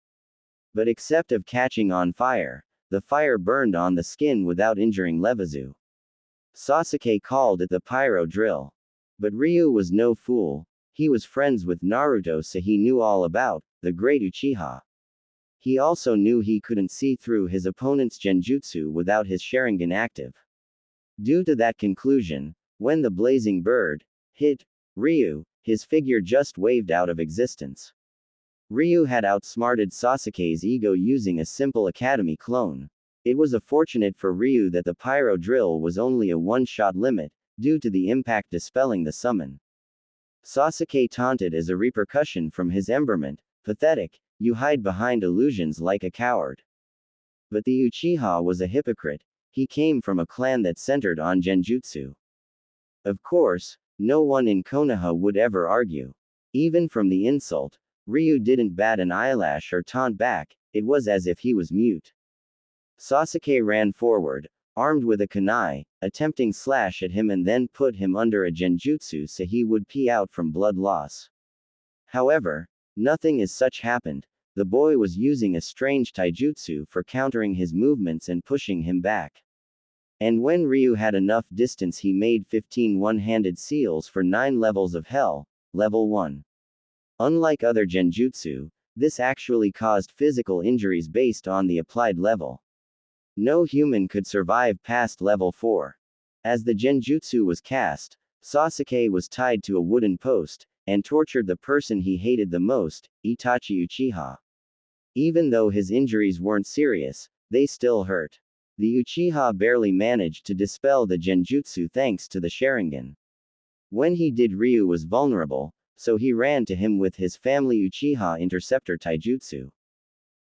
But except of catching on fire, the fire burned on the skin without injuring Levazu. Sasuke called it the pyro drill. But Ryu was no fool. He was friends with Naruto, so he knew all about the great Uchiha. He also knew he couldn't see through his opponent's genjutsu without his Sharingan active. Due to that conclusion, when the blazing bird hit Ryu, his figure just waved out of existence. Ryu had outsmarted Sasuke's ego using a simple academy clone. It was fortunate for Ryu that the pyro drill was only a one-shot limit, due to the impact dispelling the summon. Sasuke taunted as a repercussion from his emberment, "Pathetic, you hide behind illusions like a coward." But the Uchiha was a hypocrite. He came from a clan that centered on genjutsu. Of course, no one in Konoha would ever argue. Even from the insult, Ryu didn't bat an eyelash or taunt back, it was as if he was mute. Sasuke ran forward, armed with a kunai, attempting slash at him and then put him under a genjutsu so he would pee out from blood loss. However, nothing as such happened. The boy was using a strange taijutsu for countering his movements and pushing him back. And when Ryu had enough distance, he made 15 one-handed seals for 9 levels of hell, level 1. Unlike other genjutsu, this actually caused physical injuries based on the applied level. No human could survive past level 4. As the genjutsu was cast, Sasuke was tied to a wooden post, and tortured the person he hated the most, Itachi Uchiha. Even though his injuries weren't serious, they still hurt. The Uchiha barely managed to dispel the genjutsu thanks to the Sharingan. When he did, Ryu was vulnerable, so he ran to him with his family Uchiha Interceptor Taijutsu.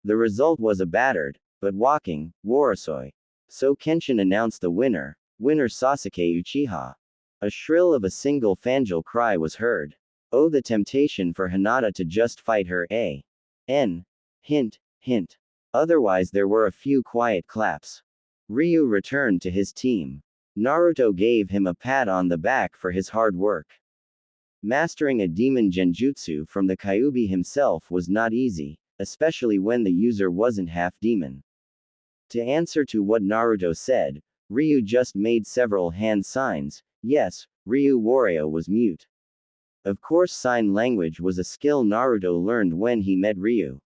The result was a battered, but walking, Warasoi. So Kenshin announced the winner Sasuke Uchiha. A shrill of a single Fangel cry was heard. Oh, the temptation for Hinata to just fight her, hint, hint. Otherwise there were a few quiet claps. Ryu returned to his team. Naruto gave him a pat on the back for his hard work. Mastering a demon genjutsu from the Kyuubi himself was not easy, especially when the user wasn't half demon. To answer to what Naruto said, Ryu just made several hand signs. Yes, Ryu Wario was mute. Of course, sign language was a skill Naruto learned when he met Ryu.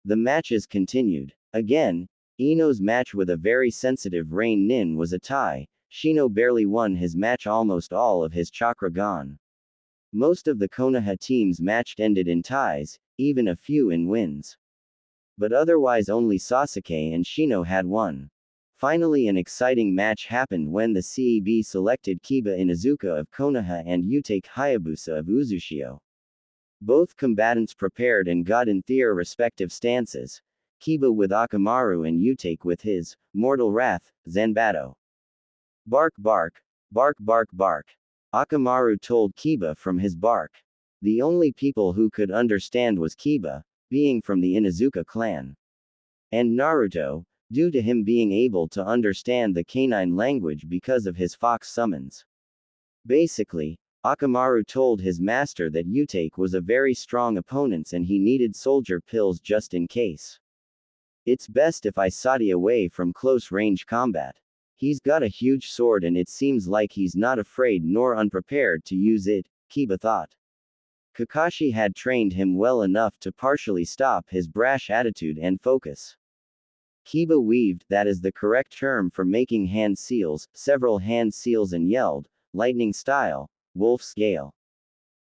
The matches continued. Again, Ino's match with a very sensitive Rain Nin was a tie. Shino barely won his match, almost all of his chakra gone. Most of the Konoha teams matched ended in ties, even a few in wins. But otherwise only Sasuke and Shino had won. Finally, an exciting match happened when the CEB selected Kiba Inuzuka of Konoha and Yutake Hayabusa of Uzushio. Both combatants prepared and got in their respective stances. Kiba with Akamaru and Yutake with his Mortal Wrath, Zanbato. Bark bark, bark bark bark. Akamaru told Kiba from his bark. The only people who could understand was Kiba, being from the Inuzuka clan. And Naruto, due to him being able to understand the canine language because of his fox summons. Basically, Akamaru told his master that Yutake was a very strong opponent and he needed soldier pills just in case. It's best if I stay away from close range combat. He's got a huge sword and it seems like he's not afraid nor unprepared to use it, Kiba thought. Kakashi had trained him well enough to partially stop his brash attitude and focus. Kiba weaved, that is the correct term for making hand seals, several hand seals and yelled, lightning style, wolf's gale.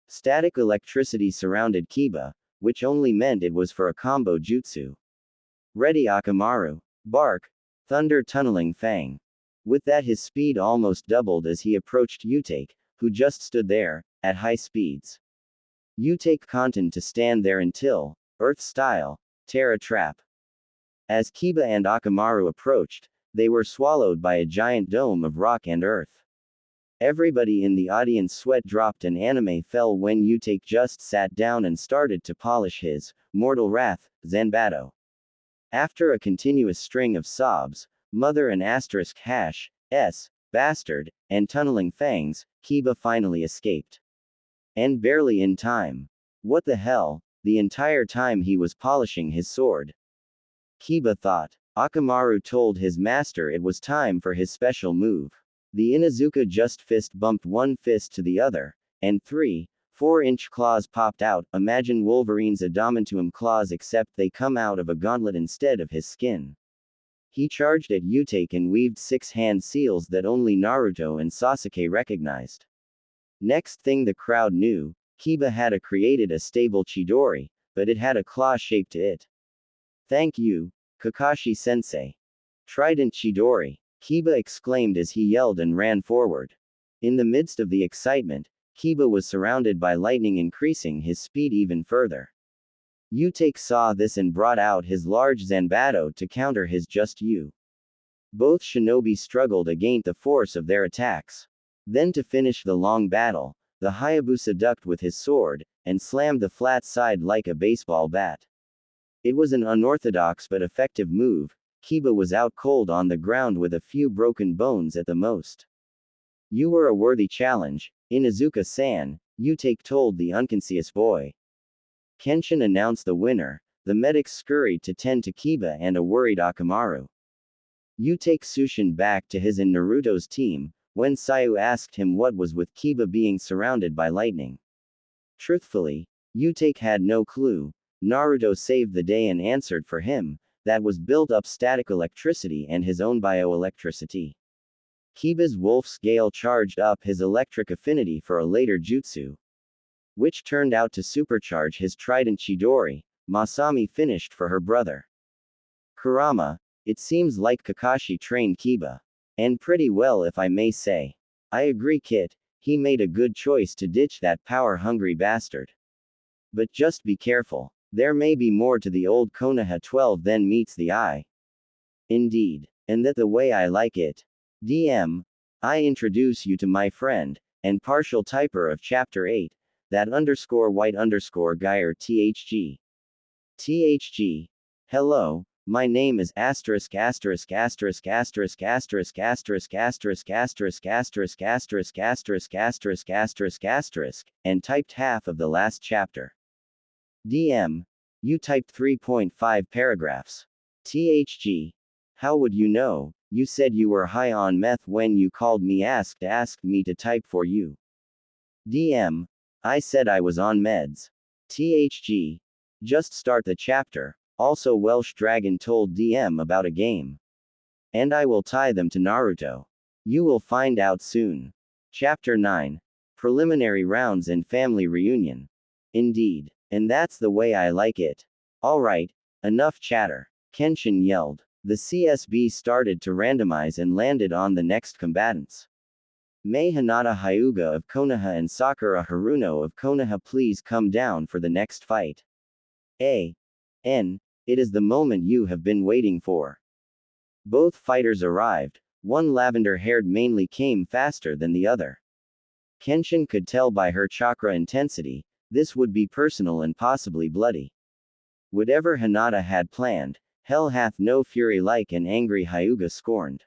Static electricity surrounded Kiba, which only meant it was for a combo jutsu. Ready Akamaru. Bark. Thunder tunneling fang. With that his speed almost doubled as he approached Yutake, who just stood there, at high speeds. Yutake continued to stand there until, Earth style, Terra trap. As Kiba and Akamaru approached, they were swallowed by a giant dome of rock and earth. Everybody in the audience sweat dropped and anime fell when Yutake just sat down and started to polish his Mortal Wrath, Zanbato. After a continuous string of sobs, mother and asterisk hash, s, bastard, and tunneling fangs, Kiba finally escaped. And barely in time. What the hell, the entire time he was polishing his sword. Kiba thought. Akamaru told his master it was time for his special move. The Inuzuka just fist bumped one fist to the other, and 3-4-inch claws popped out. Imagine Wolverine's adamantium claws, except they come out of a gauntlet instead of his skin. He charged at Yutake and weaved 6 hand seals that only Naruto and Sasuke recognized. Next thing the crowd knew, Kiba had created a stable Chidori, but it had a claw shape to it. Thank you, Kakashi-sensei. Trident Chidori, Kiba exclaimed as he yelled and ran forward. In the midst of the excitement, Kiba was surrounded by lightning, increasing his speed even further. Yutake saw this and brought out his large Zanbato to counter his just you. Both shinobi struggled against the force of their attacks. Then to finish the long battle, the Hayabusa ducked with his sword, and slammed the flat side like a baseball bat. It was an unorthodox but effective move. Kiba was out cold on the ground with a few broken bones at the most. You were a worthy challenge, Inuzuka-san, Yutake told the unconscious boy. Kenshin announced the winner. The medics scurried to tend to Kiba and a worried Akamaru. You take Sushin back to his and Naruto's team, when Sayu asked him what was with Kiba being surrounded by lightning. Truthfully, Utake had no clue. Naruto saved the day and answered for him, that was built up static electricity and his own bioelectricity. Kiba's Wolf's Gale charged up his electric affinity for a later jutsu, which turned out to supercharge his trident Chidori. Masami finished for her brother. Kurama, it seems like Kakashi trained Kiba. And pretty well, if I may say. I agree, Kit, he made a good choice to ditch that power-hungry bastard. But just be careful. There may be more to the old Konoha 12 than meets the eye. Indeed. And that the way I like it. DM. I introduce you to my friend, and partial typer of Chapter 8, that _white_Geyer THG. THG. Hello, my name is asterisk asterisk asterisk asterisk asterisk asterisk asterisk asterisk asterisk asterisk asterisk asterisk asterisk asterisk, and typed half of the last chapter. DM. You typed 3.5 paragraphs. THG. How would you know? You said you were high on meth when you called me asked me to type for you. DM. I said I was on meds. THG. Just start the chapter. Also Welsh Dragon told DM about a game. And I will tie them to Naruto. You will find out soon. Chapter 9. Preliminary rounds and family reunion. Indeed. And that's the way I like it. Alright, enough chatter. Kenshin yelled. The CSB started to randomize and landed on the next combatants. May Hinata Hyuga of Konoha and Sakura Haruno of Konoha please come down for the next fight. N. It is the moment you have been waiting for. Both fighters arrived. One lavender-haired mainly came faster than the other. Kenshin could tell by her chakra intensity, this would be personal and possibly bloody. Whatever Hinata had planned, hell hath no fury like an angry Hyuga scorned.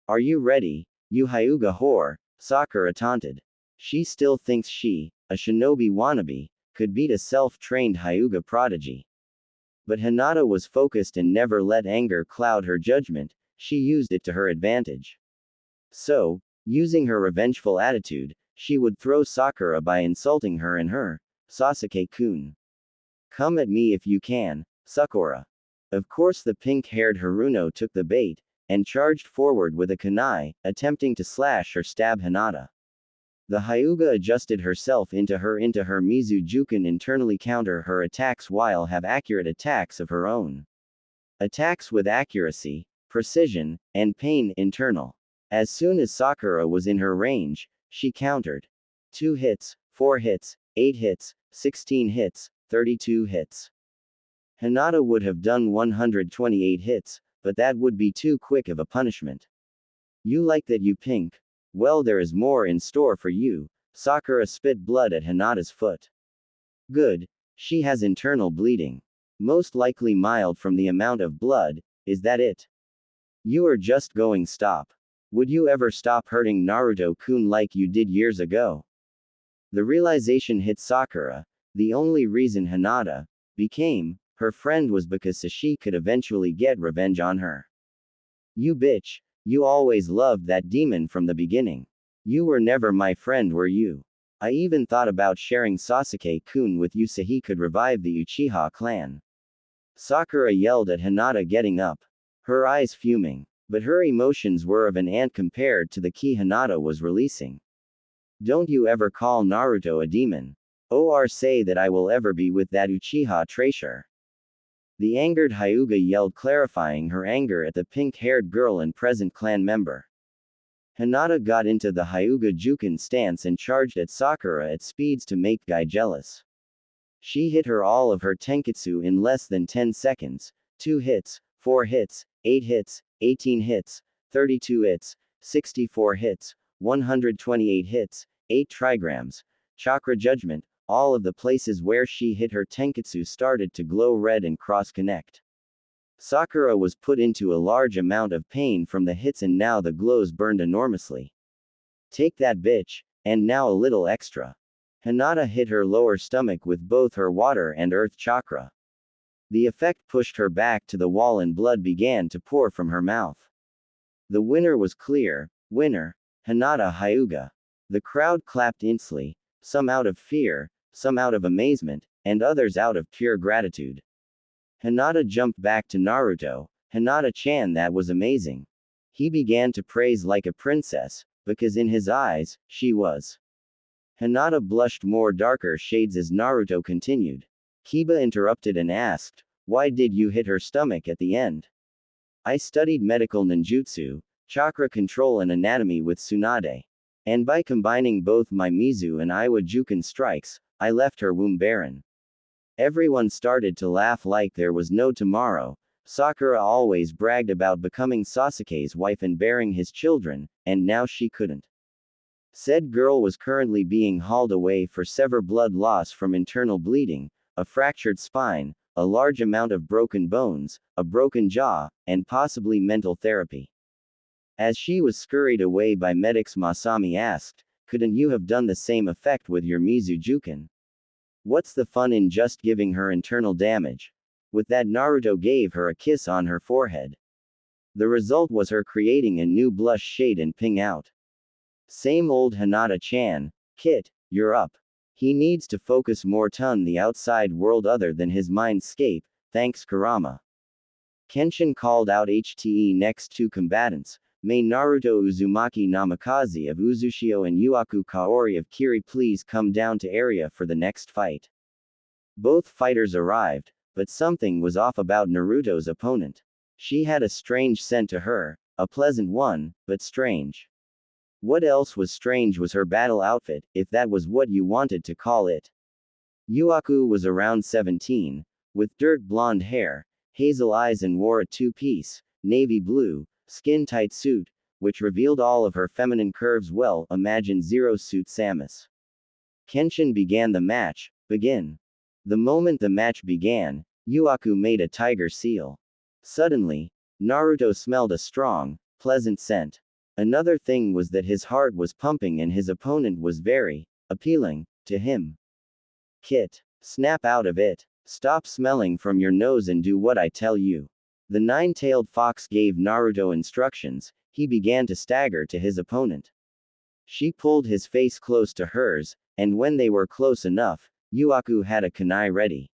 Are you ready, you Hyuga whore? Sakura taunted. She still thinks she, a shinobi wannabe, could beat a self-trained Hyuga prodigy. But Hinata was focused and never let anger cloud her judgment, she used it to her advantage. So, using her revengeful attitude, she would throw Sakura by insulting her and her, Sasuke-kun. Come at me if you can, Sakura. Of course the pink-haired Haruno took the bait, and charged forward with a kunai, attempting to slash or stab Hinata. The Hyuga adjusted herself into her Mizujukan internally counter her attacks while have accurate attacks of her own. Attacks with accuracy, precision, and pain internal. As soon as Sakura was in her range, she countered. 2 hits, 4 hits, 8 hits, 16 hits, 32 hits. Hinata would have done 128 hits, but that would be too quick of a punishment. You like that, you pink? Well, there is more in store for you. Sakura spit blood at Hinata's foot. Good. She has internal bleeding. Most likely mild from the amount of blood, is that it? You are just going stop. Would you ever stop hurting Naruto-kun like you did years ago? The realization hit Sakura. The only reason Hinata became her friend was because Sashi could eventually get revenge on her. You bitch. You always loved that demon from the beginning. You were never my friend, were you? I even thought about sharing Sasuke-kun with you so he could revive the Uchiha clan. Sakura yelled at Hinata, getting up. Her eyes fuming. But her emotions were of an ant compared to the ki Hinata was releasing. Don't you ever call Naruto a demon. Or say that I will ever be with that Uchiha treasure. The angered Hyuga yelled, clarifying her anger at the pink-haired girl and present clan member. Hinata got into the Hyuga Juken stance and charged at Sakura at speeds to make Guy jealous. She hit her all of her tenketsu in less than 10 seconds, 2 hits, 4 hits, 8 hits, 18 hits, 32 hits, 64 hits, 128 hits, 8 trigrams, chakra judgment. All of the places where she hit her tenketsu started to glow red and cross-connect. Sakura was put into a large amount of pain from the hits and now the glows burned enormously. Take that, bitch, and now a little extra. Hinata hit her lower stomach with both her water and earth chakra. The effect pushed her back to the wall and blood began to pour from her mouth. The winner was clear. Winner, Hinata Hyuga. The crowd clapped instantly, some out of fear, some out of amazement, and others out of pure gratitude. Hinata jumped back to Naruto. Hinata-chan, that was amazing. He began to praise like a princess, because in his eyes, she was. Hinata blushed more darker shades as Naruto continued. Kiba interrupted and asked, "Why did you hit her stomach at the end?" "I studied medical ninjutsu, chakra control and anatomy with Tsunade. And by combining both my Mizu and Iwa Juken strikes, I left her womb barren." Everyone started to laugh like there was no tomorrow. Sakura always bragged about becoming Sasuke's wife and bearing his children, and now she couldn't. Said girl was currently being hauled away for severe blood loss from internal bleeding, a fractured spine, a large amount of broken bones, a broken jaw, and possibly mental therapy. As she was scurried away by medics, Masami asked, "Couldn't you have done the same effect with your Mizu Juken? What's the fun in just giving her internal damage?" With that, Naruto gave her a kiss on her forehead. The result was her creating a new blush shade and ping out. "Same old Hinata-chan, Kit, you're up. He needs to focus more on the outside world other than his mindscape, thanks Kurama." Kenshin called out HTE next two combatants. "May Naruto Uzumaki Namikaze of Uzushio and Yuaku Kaori of Kiri please come down to area for the next fight." Both fighters arrived, but something was off about Naruto's opponent. She had a strange scent to her, a pleasant one, but strange. What else was strange was her battle outfit, if that was what you wanted to call it. Yuaku was around 17, with dirt blonde hair, hazel eyes, and wore a two-piece, navy blue, skin-tight suit, which revealed all of her feminine curves well. Imagine Zero Suit Samus. Kenshin began the match. Begin. The moment the match began, Yuaku made a tiger seal. Suddenly, Naruto smelled a strong, pleasant scent. Another thing was that his heart was pumping and his opponent was very appealing to him. "Kit, snap out of it. Stop smelling from your nose and do what I tell you." The nine-tailed fox gave Naruto instructions. He began to stagger to his opponent. She pulled his face close to hers, and when they were close enough, Yuaku had a kunai ready.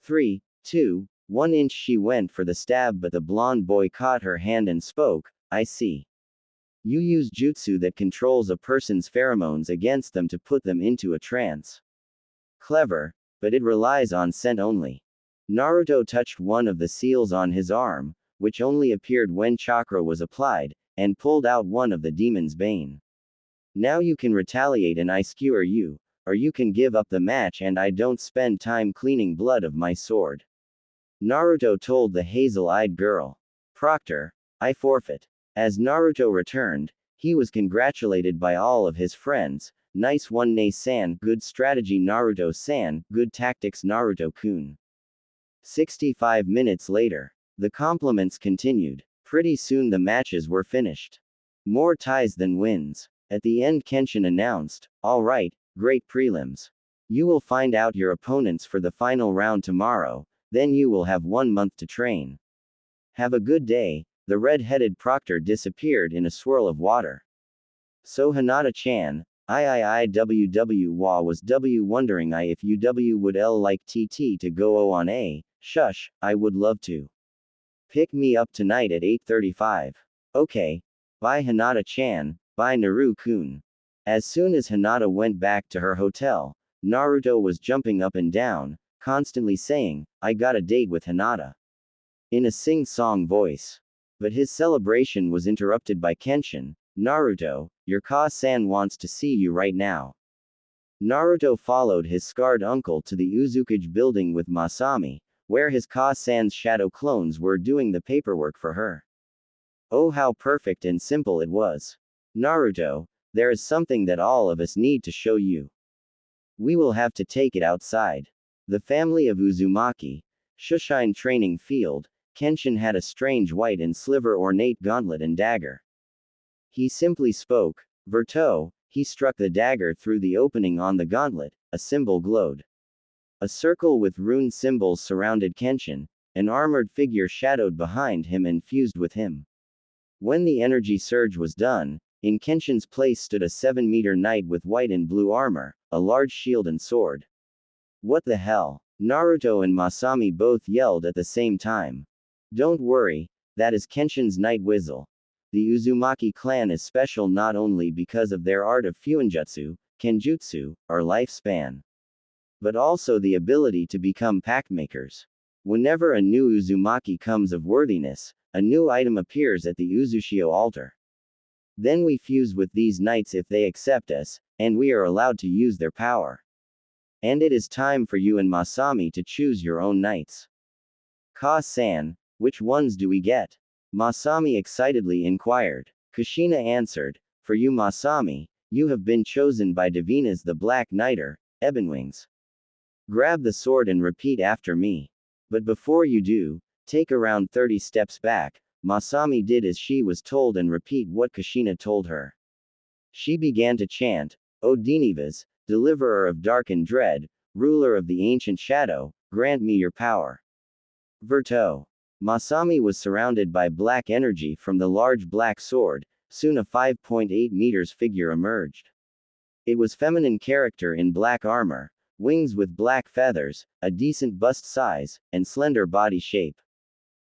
3, 2, 1 inch. She went for the stab, but the blonde boy caught her hand and spoke, "I see. You use jutsu that controls a person's pheromones against them to put them into a trance. Clever, but it relies on scent only." Naruto touched one of the seals on his arm, which only appeared when chakra was applied, and pulled out one of the demon's bane. "Now you can retaliate and I skewer you, or you can give up the match and I don't spend time cleaning blood of my sword." Naruto told the hazel-eyed girl. "Proctor, I forfeit." As Naruto returned, he was congratulated by all of his friends. "Nice one, Nae-san, good strategy Naruto-san, good tactics Naruto-kun." 65 minutes later, the compliments continued. Pretty soon the matches were finished. More ties than wins. At the end, Kenshin announced, "All right, great prelims. You will find out your opponents for the final round tomorrow, then you will have 1 month to train. Have a good day." The red-headed proctor disappeared in a swirl of water. "So Hinata-chan, wa was w wondering if you would like TT to go on a, shush, I would love to. Pick me up tonight at 8:35. Okay. Bye Hinata-chan, bye Naru-kun." As soon as Hinata went back to her hotel, Naruto was jumping up and down, constantly saying, "I got a date with Hinata," in a sing-song voice. But his celebration was interrupted by Kenshin. "Naruto, your Ka-san wants to see you right now." Naruto followed his scarred uncle to the Uzukage building with Masami, where his Ka-san's shadow clones were doing the paperwork for her. Oh, how perfect and simple it was. "Naruto, there is something that all of us need to show you. We will have to take it outside." The family of Uzumaki, Shushine training field. Kenshin had a strange white and sliver ornate gauntlet and dagger. He simply spoke, "Verto." He struck the dagger through the opening on the gauntlet. A symbol glowed. A circle with rune symbols surrounded Kenshin. An armored figure shadowed behind him and fused with him. When the energy surge was done, in Kenshin's place stood a 7-meter knight with white and blue armor, a large shield and sword. What the hell? Naruto and Masami both yelled at the same time. Don't worry, that is Kenshin's Night Whistle. The Uzumaki clan is special not only because of their art of fuinjutsu, kenjutsu, or lifespan, but also the ability to become pact makers. Whenever a new Uzumaki comes of worthiness, a new item appears at the Uzushio altar. Then we fuse with these knights if they accept us, and we are allowed to use their power. And it is time for you and Masami to choose your own knights. Ka-san, which ones do we get? Masami excitedly inquired. Kushina answered, for you Masami, you have been chosen by Davina's the Black Knighter, Ebonwings. Grab the sword and repeat after me. But before you do, take around 30 steps back. Masami did as she was told and repeat what Kushina told her. She began to chant, O Dinivas, deliverer of dark and dread, ruler of the ancient shadow, grant me your power. Verto. Masami was surrounded by black energy from the large black sword. Soon a 5.8 meters figure emerged. It was feminine character in black armor, wings with black feathers, a decent bust size, and slender body shape.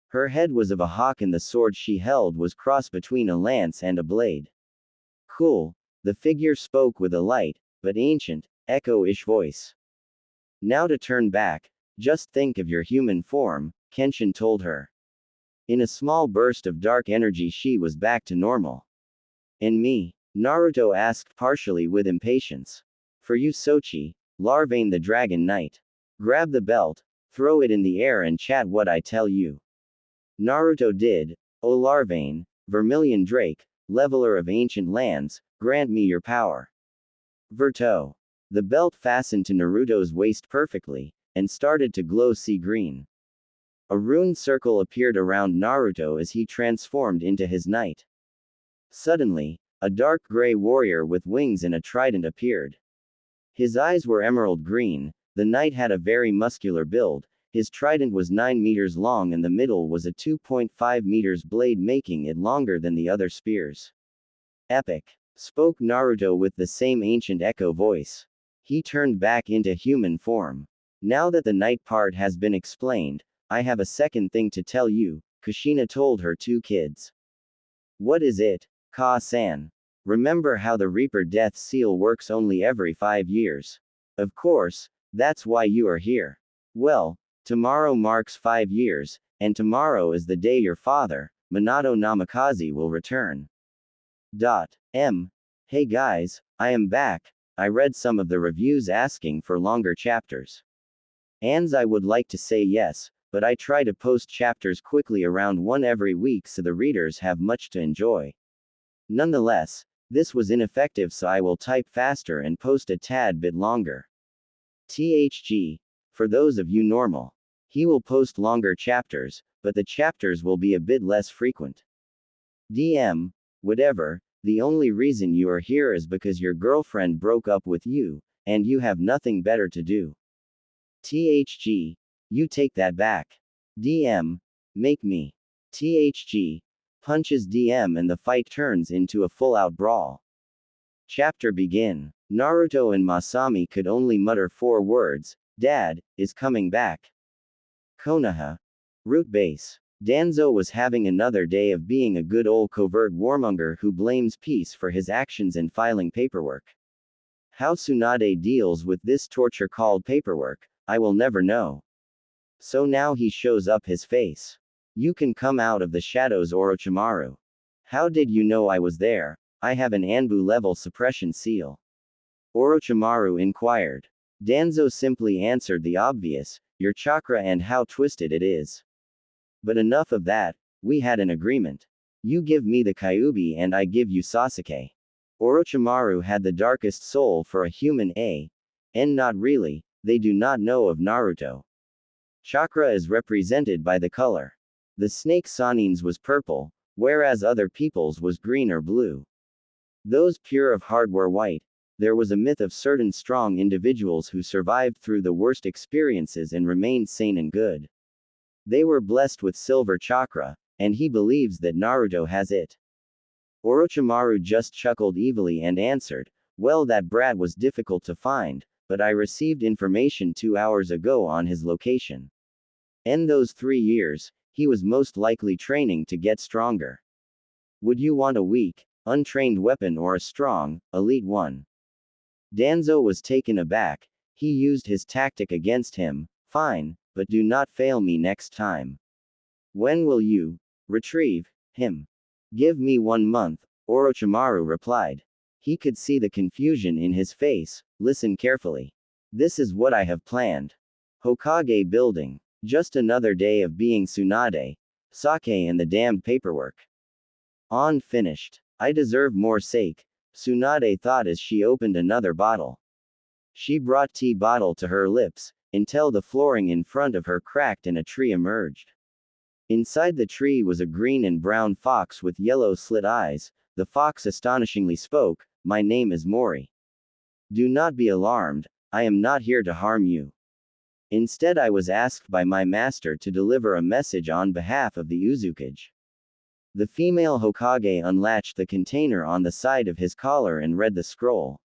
Her head was of a hawk and the sword she held was crossed between a lance and a blade. Cool. The figure spoke with a light, but ancient, echo-ish voice. Now to turn back, just think of your human form, Kenshin told her. In a small burst of dark energy she was back to normal. And me? Naruto asked partially with impatience. For you Sochi, Larvain the Dragon Knight. Grab the belt, throw it in the air and chat what I tell you. Naruto did. O Larvain, Vermilion Drake, leveler of ancient lands, grant me your power. Verto. The belt fastened to Naruto's waist perfectly, and started to glow sea green. A rune circle appeared around Naruto as he transformed into his knight. Suddenly, a dark gray warrior with wings and a trident appeared. His eyes were emerald green, the knight had a very muscular build, his trident was 9 meters long and the middle was a 2.5 meters blade making it longer than the other spears. Epic. Spoke Naruto with the same ancient echo voice. He turned back into human form. Now that the knight part has been explained, I have a second thing to tell you, Kushina told her two kids. What is it, Ka-san? Remember how the Reaper Death Seal works only every 5 years. Of course, that's why you are here. Well, tomorrow marks 5 years, and tomorrow is the day your father, Minato Namikaze will return. Hey guys, I am back. I read some of the reviews asking for longer chapters. And I would like to say yes, but I try to post chapters quickly around one every week so the readers have much to enjoy. Nonetheless, this was ineffective so I will type faster and post a tad bit longer. THG. For those of you normal. He will post longer chapters, but the chapters will be a bit less frequent. Whatever, the only reason you are here is because your girlfriend broke up with you, and you have nothing better to do. THG. You take that back. Make me. THG. Punches and the fight turns into a full-out brawl. Chapter begin. Naruto and Masami could only mutter 4 words, Dad, is coming back. Konoha. Root base. Danzo was having another day of being a good old covert warmonger who blames peace for his actions and filing paperwork. How Tsunade deals with this torture called paperwork, I will never know. So now he shows up his face. You can come out of the shadows Orochimaru. How did you know I was there? I have an Anbu level suppression seal. Orochimaru inquired. Danzo simply answered the obvious, your chakra and how twisted it is. But enough of that, we had an agreement. You give me the Kyuubi and I give you Sasuke. Orochimaru had the darkest soul for a human and not really, they do not know of Naruto. Chakra is represented by the color. The snake Sanin's was purple, whereas other people's was green or blue. Those pure of heart were white. There was a myth of certain strong individuals who survived through the worst experiences and remained sane and good. They were blessed with silver chakra, and he believes that Naruto has it. Orochimaru just chuckled evilly and answered, well, that brat was difficult to find, but I received information 2 hours ago on his location. In those 3 years, he was most likely training to get stronger. Would you want a weak, untrained weapon or a strong, elite one? Danzo was taken aback. He used his tactic against him. Fine, but do not fail me next time. When will you retrieve him? Give me 1 month, Orochimaru replied. He could see the confusion in his face. Listen carefully. This is what I have planned. Hokage building. Just another day of being Tsunade. Sake and the damned paperwork. On finished. I deserve more sake, Tsunade thought as she opened another bottle. She brought tea bottle to her lips, until the flooring in front of her cracked and a tree emerged. Inside the tree was a green and brown fox with yellow slit eyes. The fox astonishingly spoke, my name is Mori. Do not be alarmed, I am not here to harm you. Instead I was asked by my master to deliver a message on behalf of the Uzukage. The female Hokage unlatched the container on the side of his collar and read the scroll.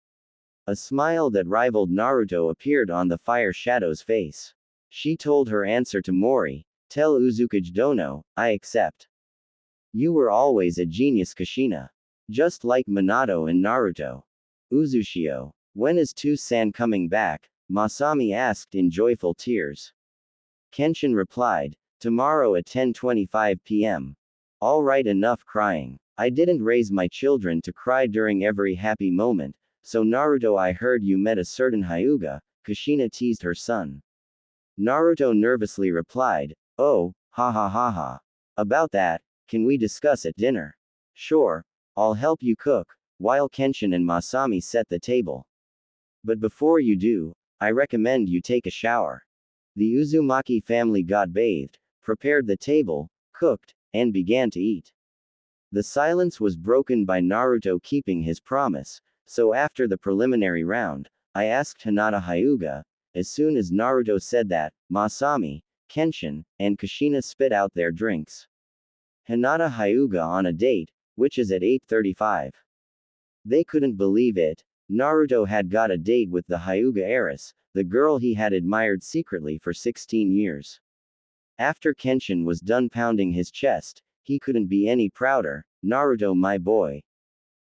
A smile that rivaled Naruto appeared on the fire shadow's face. She told her answer to Mori, tell Uzukage Dono, I accept. You were always a genius Kushina. Just like Minato and Naruto. Uzushio. When is Two-san coming back? Masami asked in joyful tears. Kenshin replied, tomorrow at 10:25 p.m. All right, enough crying. I didn't raise my children to cry during every happy moment, so Naruto, I heard you met a certain Hyuga, Kushina teased her son. Naruto nervously replied, oh, ha ha ha ha. About that, can we discuss at dinner? Sure, I'll help you cook, while Kenshin and Masami set the table. But before you do, I recommend you take a shower. The Uzumaki family got bathed, prepared the table, cooked, and began to eat. The silence was broken by Naruto keeping his promise, so after the preliminary round, I asked Hinata Hyuga. As soon as Naruto said that, Masami, Kenshin, and Kushina spit out their drinks. Hinata Hyuga on a date, which is at 8:35. They couldn't believe it. Naruto had got a date with the Hyuga heiress, the girl he had admired secretly for 16 years. After Kenshin was done pounding his chest, he couldn't be any prouder. Naruto, my boy.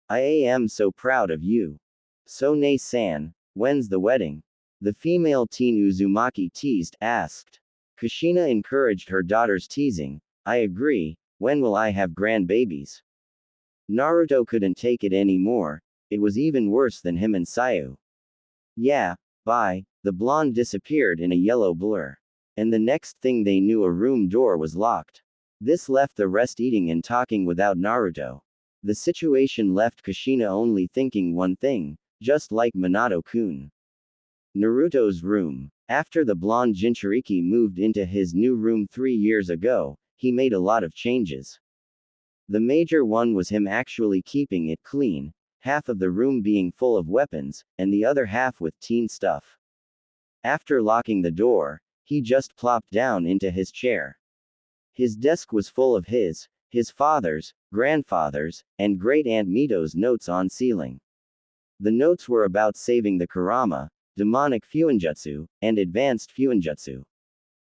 I am so proud of you. So Nei-san, when's the wedding? The female teen Uzumaki asked. Kushina encouraged her daughter's teasing. I agree, when will I have grandbabies? Naruto couldn't take it anymore. It was even worse than him and Sayu. Yeah, bye. The blonde disappeared in a yellow blur. And the next thing they knew, a room door was locked. This left the rest eating and talking without Naruto. The situation left Kushina only thinking one thing, just like Minato-kun. Naruto's room. After the blonde Jinchuriki moved into his new room 3 years ago, he made a lot of changes. The major one was him actually keeping it clean, half of the room being full of weapons, and the other half with teen stuff. After locking the door, he just plopped down into his chair. His desk was full of his father's, grandfather's, and great-aunt Mito's notes on ceiling. The notes were about saving the Kurama, demonic Fuinjutsu, and advanced Fuinjutsu.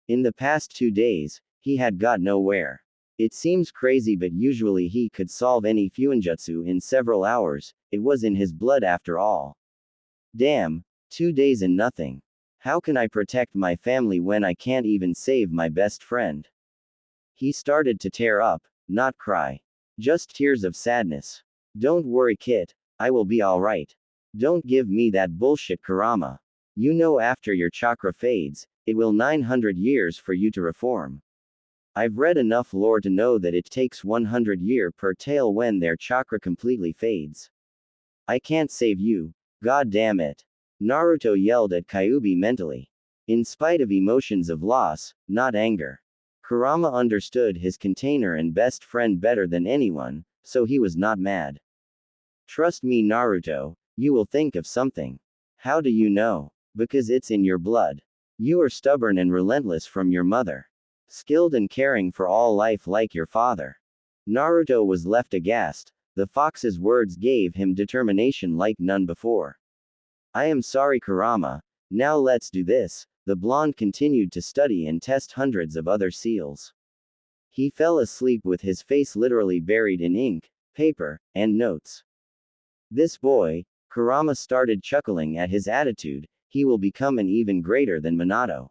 In the past 2 days, he had got nowhere. It seems crazy, but usually he could solve any Fuinjutsu in several hours. It was in his blood after all. Damn, 2 days and nothing. How can I protect my family when I can't even save my best friend? He started to tear up, not cry. Just tears of sadness. Don't worry, kid. I will be alright. Don't give me that bullshit Kurama. You know, after your chakra fades, it will 900 years for you to reform. I've read enough lore to know that it takes 100 years per tale when their chakra completely fades. I can't save you. God damn it. Naruto yelled at Kyuubi mentally. In spite of emotions of loss, not anger. Kurama understood his container and best friend better than anyone, so he was not mad. Trust me, Naruto, you will think of something. How do you know? Because it's in your blood. You are stubborn and relentless from your mother. Skilled and caring for all life like your father. Naruto was left aghast. The fox's words gave him determination like none before. I am sorry, Kurama. Now let's do this. The blonde continued to study and test hundreds of other seals. He fell asleep with his face literally buried in ink, paper, and notes. This boy, Kurama started chuckling at his attitude, he will become an even greater than Minato.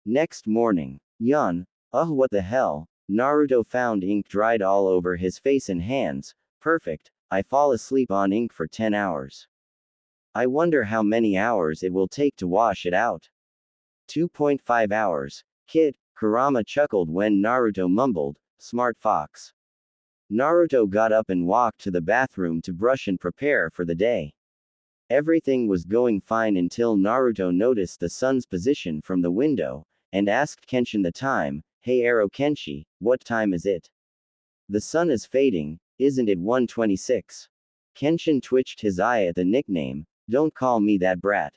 Next morning. What the hell? Naruto found ink dried all over his face and hands. Perfect, I fall asleep on ink for 10 hours. I wonder how many hours it will take to wash it out. 2.5 hours. Kid, Kurama chuckled when Naruto mumbled, smart fox. Naruto got up and walked to the bathroom to brush and prepare for the day. Everything was going fine until Naruto noticed the sun's position from the window, and asked Kenshin the time. Hey Arrow Kenshi, what time is it? The sun is fading, isn't it 1:26? Kenshin twitched his eye at the nickname, don't call me that brat.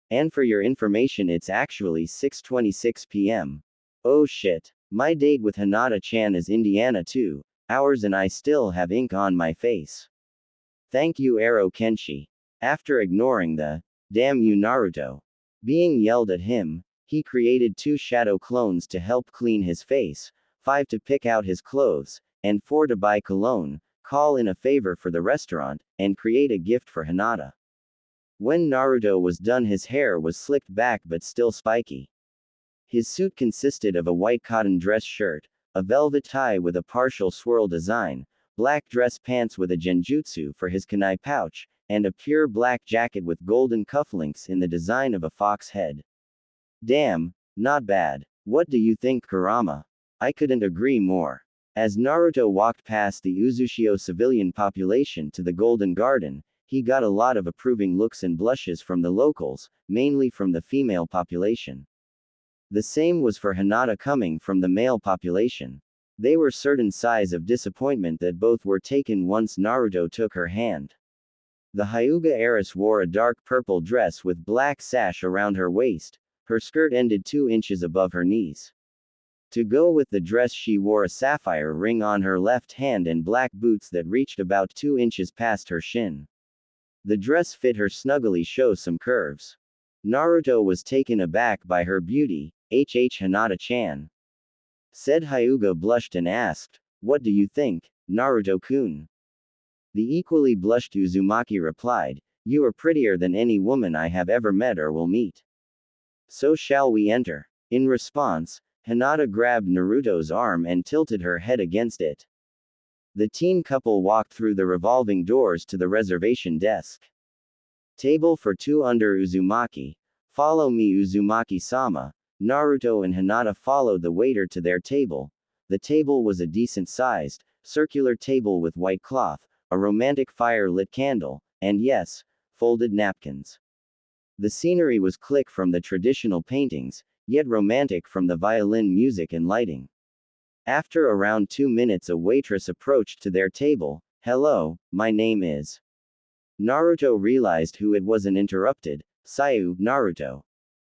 And for your information it's actually 6:26 p.m. Oh shit, my date with Hinata-chan is Indiana 2 hours and I still have ink on my face. Thank you Arrow Kenshi. After ignoring the, damn you Naruto, being yelled at him, he created 2 shadow clones to help clean his face, 5 to pick out his clothes, and 4 to buy cologne, call in a favor for the restaurant, and create a gift for Hinata. When Naruto was done his hair was slicked back but still spiky. His suit consisted of a white cotton dress shirt, a velvet tie with a partial swirl design, black dress pants with a genjutsu for his kunai pouch, and a pure black jacket with golden cufflinks in the design of a fox head. Damn, not bad. What do you think, Kurama? I couldn't agree more. As Naruto walked past the Uzushio civilian population to the Golden Garden, he got a lot of approving looks and blushes from the locals, mainly from the female population. The same was for Hinata coming from the male population. They were certain sighs of disappointment that both were taken once Naruto took her hand. The Hyuga heiress wore a dark purple dress with black sash around her waist, her skirt ended 2 inches above her knees. To go with the dress she wore a sapphire ring on her left hand and black boots that reached about 2 inches past her shin. The dress fit her snuggly show some curves. Naruto was taken aback by her beauty. Hinata-chan. Said Hyuga blushed and asked, what do you think, Naruto-kun? The equally blushed Uzumaki replied, you are prettier than any woman I have ever met or will meet. So shall we enter? In response, Hinata grabbed Naruto's arm and tilted her head against it. The teen couple walked through the revolving doors to the reservation desk. Table for 2 under Uzumaki. Follow me Uzumaki-sama. Naruto and Hinata followed the waiter to their table. The table was a decent-sized, circular table with white cloth, a romantic fire-lit candle, and yes, folded napkins. The scenery was click from the traditional paintings, yet romantic from the violin music and lighting. After around 2 minutes a waitress approached to their table. Hello, my name is. Naruto realized who it was and interrupted. Sayu, Naruto.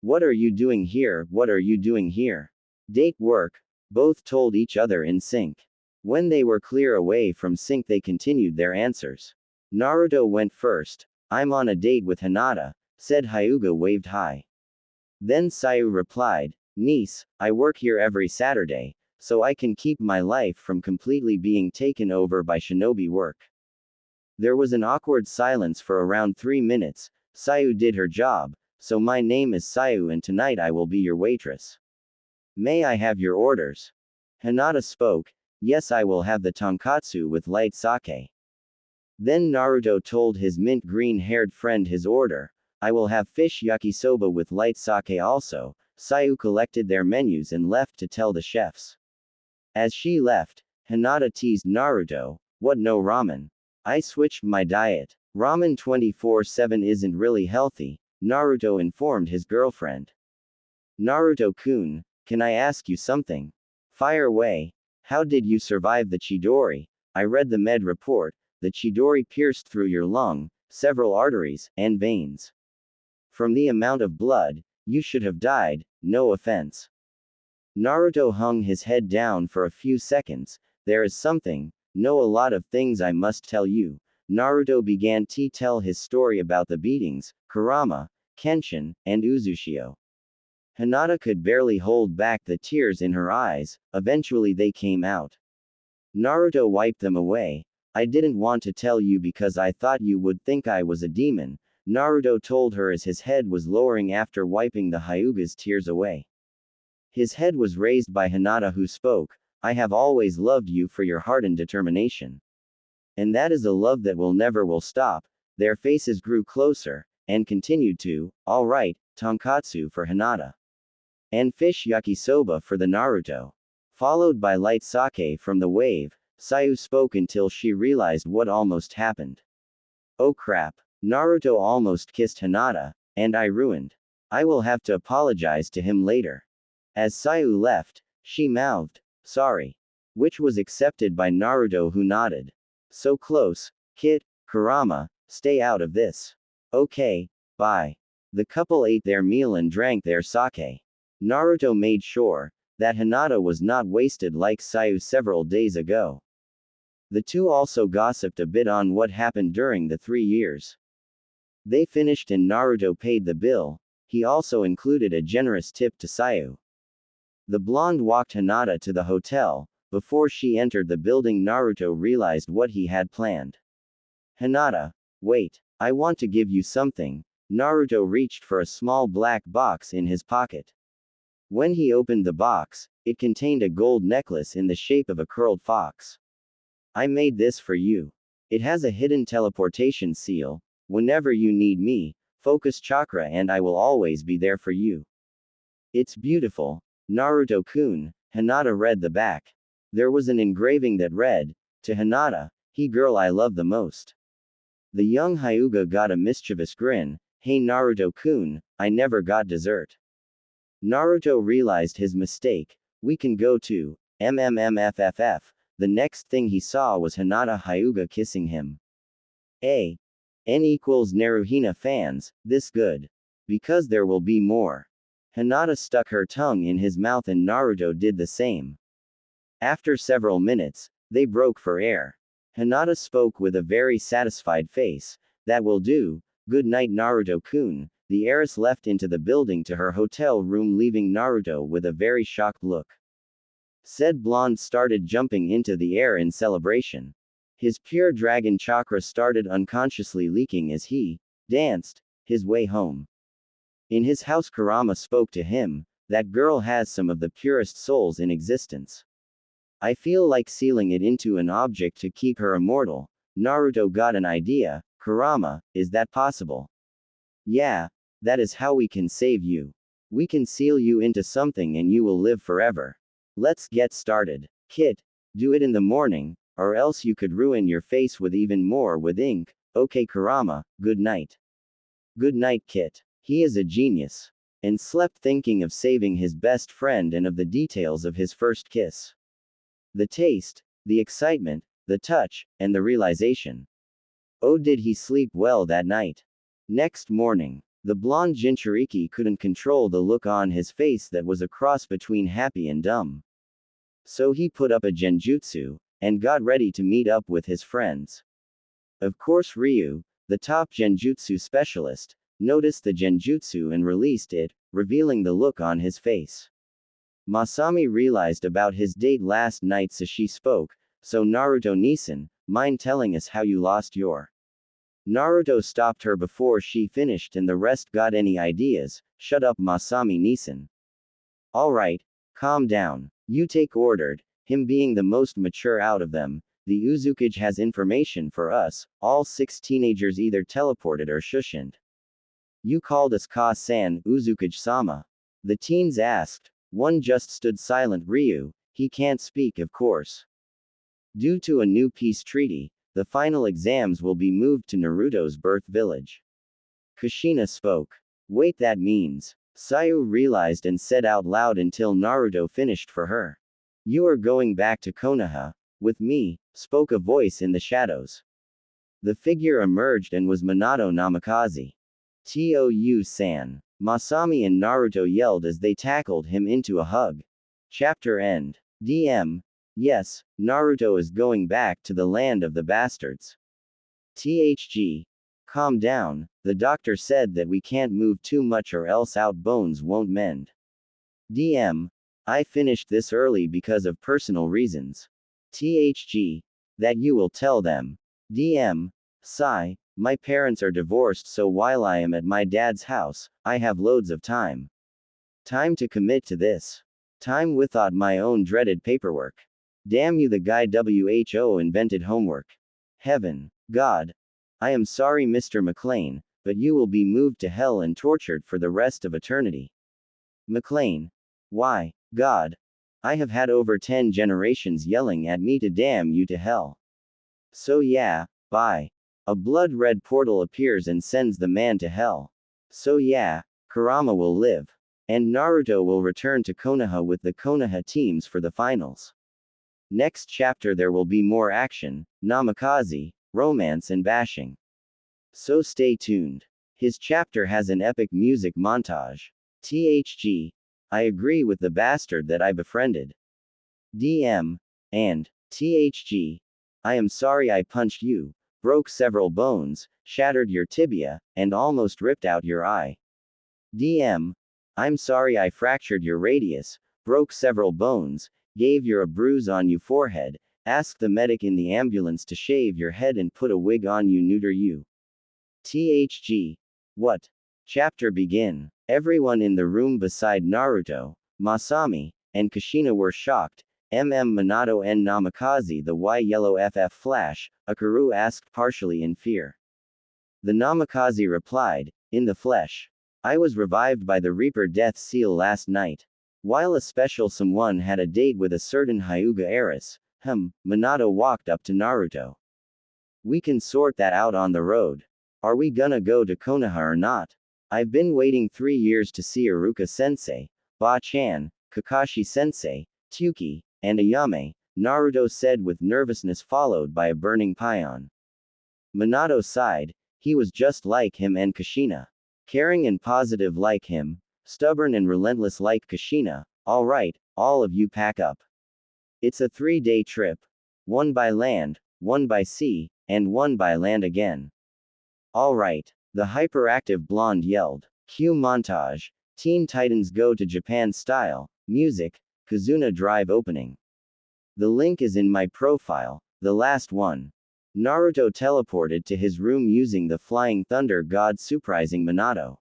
What are you doing here? What are you doing here? Date work. Both told each other in sync. When they were clear away from sync they continued their answers. Naruto went first. I'm on a date with Hinata, said Hyuga waved high. Then Sayu replied, niece, I work here every Saturday, so I can keep my life from completely being taken over by shinobi work. There was an awkward silence for around 3 minutes. Sayu did her job. So my name is Sayu and tonight I will be your waitress. May I have your orders? Hinata spoke. Yes, I will have the tonkatsu with light sake. Then Naruto told his mint green-haired friend his order. I will have fish yakisoba with light sake also. Sayu collected their menus and left to tell the chefs. As she left, Hinata teased Naruto, what no ramen? I switched my diet. Ramen 24/7 isn't really healthy. Naruto informed his girlfriend. Naruto-kun, can I ask you something? Fire away. How did you survive the Chidori? I read the med report, the Chidori pierced through your lung, several arteries, and veins. From the amount of blood, you should have died, no offense. Naruto hung his head down for a few seconds. There is something, Know a lot of things I must tell you. Naruto began to tell his story about the beatings, Kurama, Kenshin, and Uzushio. Hinata could barely hold back the tears in her eyes, eventually they came out. Naruto wiped them away. I didn't want to tell you because I thought you would think I was a demon, Naruto told her as his head was lowering after wiping the Hyuga's tears away. His head was raised by Hinata who spoke, I have always loved you for your heart and determination. And that is a love that will stop. Their faces grew closer, and continued to, alright, tonkatsu for Hinata. And fish yakisoba for the Naruto. Followed by light sake from the wave, Sayu spoke until she realized what almost happened. Oh crap. Naruto almost kissed Hinata, and I ruined. I will have to apologize to him later. As Sayu left, she mouthed, sorry. Which was accepted by Naruto who nodded. So close, Kit, Kurama, stay out of this. Okay, bye. The couple ate their meal and drank their sake. Naruto made sure that Hinata was not wasted like Sayu several days ago. The two also gossiped a bit on what happened during the 3 years. They finished and Naruto paid the bill. He also included a generous tip to Sayu. The blonde walked Hinata to the hotel. Before she entered the building, Naruto realized what he had planned. Hinata, wait, I want to give you something. Naruto reached for a small black box in his pocket. When he opened the box, it contained a gold necklace in the shape of a curled fox. I made this for you. It has a hidden teleportation seal. Whenever you need me, focus chakra and I will always be there for you. It's beautiful. Naruto-kun, Hinata read the back. There was an engraving that read, to Hinata, he girl I love the most. The young Hyuga got a mischievous grin, hey Naruto-kun, I never got dessert. Naruto realized his mistake, we can go to, MMMFFF, the next thing he saw was Hinata Hyuga kissing him. N equals Naruhina fans, this good. Because there will be more. Hinata stuck her tongue in his mouth and Naruto did the same. After several minutes, they broke for air. Hinata spoke with a very satisfied face, that will do, good night Naruto-kun. The heiress left into the building to her hotel room leaving Naruto with a very shocked look. Said blonde started jumping into the air in celebration. His pure dragon chakra started unconsciously leaking as he danced his way home. In his house Kurama spoke to him, that girl has some of the purest souls in existence. I feel like sealing it into an object to keep her immortal. Naruto got an idea, Kurama, is that possible? Yeah, that is how we can save you. We can seal you into something and you will live forever. Let's get started. Kit, do it in the morning, or else you could ruin your face with even more with ink. Okay Kurama, good night. Good night Kit. He is a genius. And slept thinking of saving his best friend and of the details of his first kiss. The taste, the excitement, the touch, and the realization. Oh, did he sleep well that night? Next morning, the blonde Jinchuriki couldn't control the look on his face that was a cross between happy and dumb. So he put up a genjutsu, and got ready to meet up with his friends. Of course Ryu, the top genjutsu specialist, noticed the genjutsu and released it, revealing the look on his face. Masami realized about his date last night so she spoke, so Naruto-Nisan, mind telling us how you lost your. Naruto stopped her before she finished and the rest got any ideas, shut up Masami-Nisan. Alright, calm down. You take ordered, him being the most mature out of them, the Uzukage has information for us, all 6 teenagers either teleported or shushined. You called us Ka-san, Uzukage-sama. The teens asked. One just stood silent Ryu, he can't speak of course. Due to a new peace treaty, the final exams will be moved to Naruto's birth village. Kushina spoke. Wait, that means. Sayu realized and said out loud until Naruto finished for her. You are going back to Konoha, with me, spoke a voice in the shadows. The figure emerged and was Minato Namikaze. Tou-san. Masami and Naruto yelled as they tackled him into a hug. Chapter end. DM. Yes, Naruto is going back to the land of the bastards. THG. Calm down, the doctor said that we can't move too much or else our bones won't mend. DM. I finished this early because of personal reasons. THG. That you will tell them. DM. Sigh. My parents are divorced, so while I am at my dad's house, I have loads of time. Time to commit to this. Time without my own dreaded paperwork. Damn you, the guy WHO invented homework. Heaven. God. I am sorry, Mr. McLean, but you will be moved to hell and tortured for the rest of eternity. McLean. Why, God? I have had over 10 generations yelling at me to damn you to hell. So yeah, bye. A blood-red portal appears and sends the man to hell. So yeah, Kurama will live. And Naruto will return to Konoha with the Konoha teams for the finals. Next chapter there will be more action, namikaze, romance and bashing. So stay tuned. His chapter has an epic music montage. THG. I agree with the bastard that I befriended. DM. And. THG. I am sorry I punched you, broke several bones, shattered your tibia, and almost ripped out your eye. DM. I'm sorry I fractured your radius, broke several bones, gave you a bruise on your forehead, asked the medic in the ambulance to shave your head and put a wig on you, neuter you. THG. What? Chapter begin. Everyone in the room beside Naruto, Masami, and Kushina were shocked. Minato and Namikaze, the yellow FF flash, Akaru asked partially in fear. The Namikaze replied, in the flesh. I was revived by the Reaper Death Seal last night. While a special someone had a date with a certain Hyuga heiress, Minato walked up to Naruto. We can sort that out on the road. Are we gonna go to Konoha or not? I've been waiting 3 years to see Iruka-sensei, Ba-chan, Kakashi-sensei, Tsuki, and Ayame, Naruto said with nervousness followed by a burning paean. Minato sighed. He was just like him and Kushina. Caring and positive like him, stubborn and relentless like Kushina. Alright, all of you pack up. It's a 3-day trip. 1 by land, 1 by sea, and 1 by land again. Alright, the hyperactive blonde yelled. Cue montage. Teen Titans Go to Japan style, music, Kazuna Drive opening. The link is in my profile, the last one. Naruto teleported to his room using the Flying Thunder God, surprising Minato.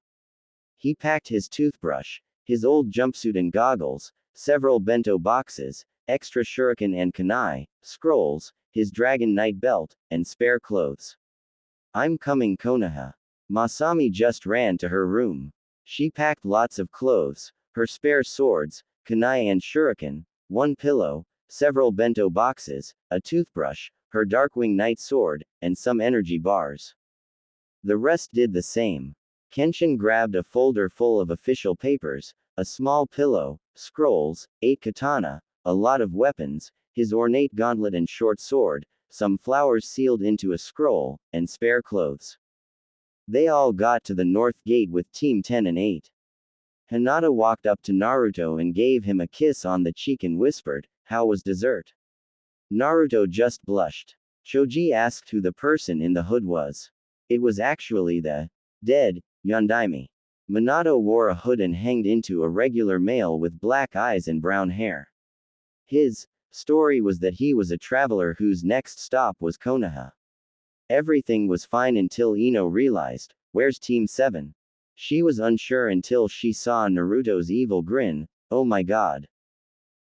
He packed his toothbrush, his old jumpsuit and goggles, several bento boxes, extra shuriken and kunai, scrolls, his Dragon Knight belt, and spare clothes. I'm coming, Konoha. Masami just ran to her room. She packed lots of clothes, her spare swords, kunai and shuriken, 1 pillow, several bento boxes, a toothbrush, her Darkwing Knight sword, and some energy bars. The rest did the same. Kenshin grabbed a folder full of official papers, a small pillow, scrolls, 8 katana, a lot of weapons, his ornate gauntlet and short sword, some flowers sealed into a scroll, and spare clothes. They all got to the north gate with Team 10 and 8. Hinata walked up to Naruto and gave him a kiss on the cheek and whispered, "How was dessert?" Naruto just blushed. Choji asked who the person in the hood was. It was actually the dead Yondaime. Minato wore a hood and hanged into a regular male with black eyes and brown hair. His story was that he was a traveler whose next stop was Konoha. Everything was fine until Ino realized, "Where's Team 7? She was unsure until she saw Naruto's evil grin. Oh my god.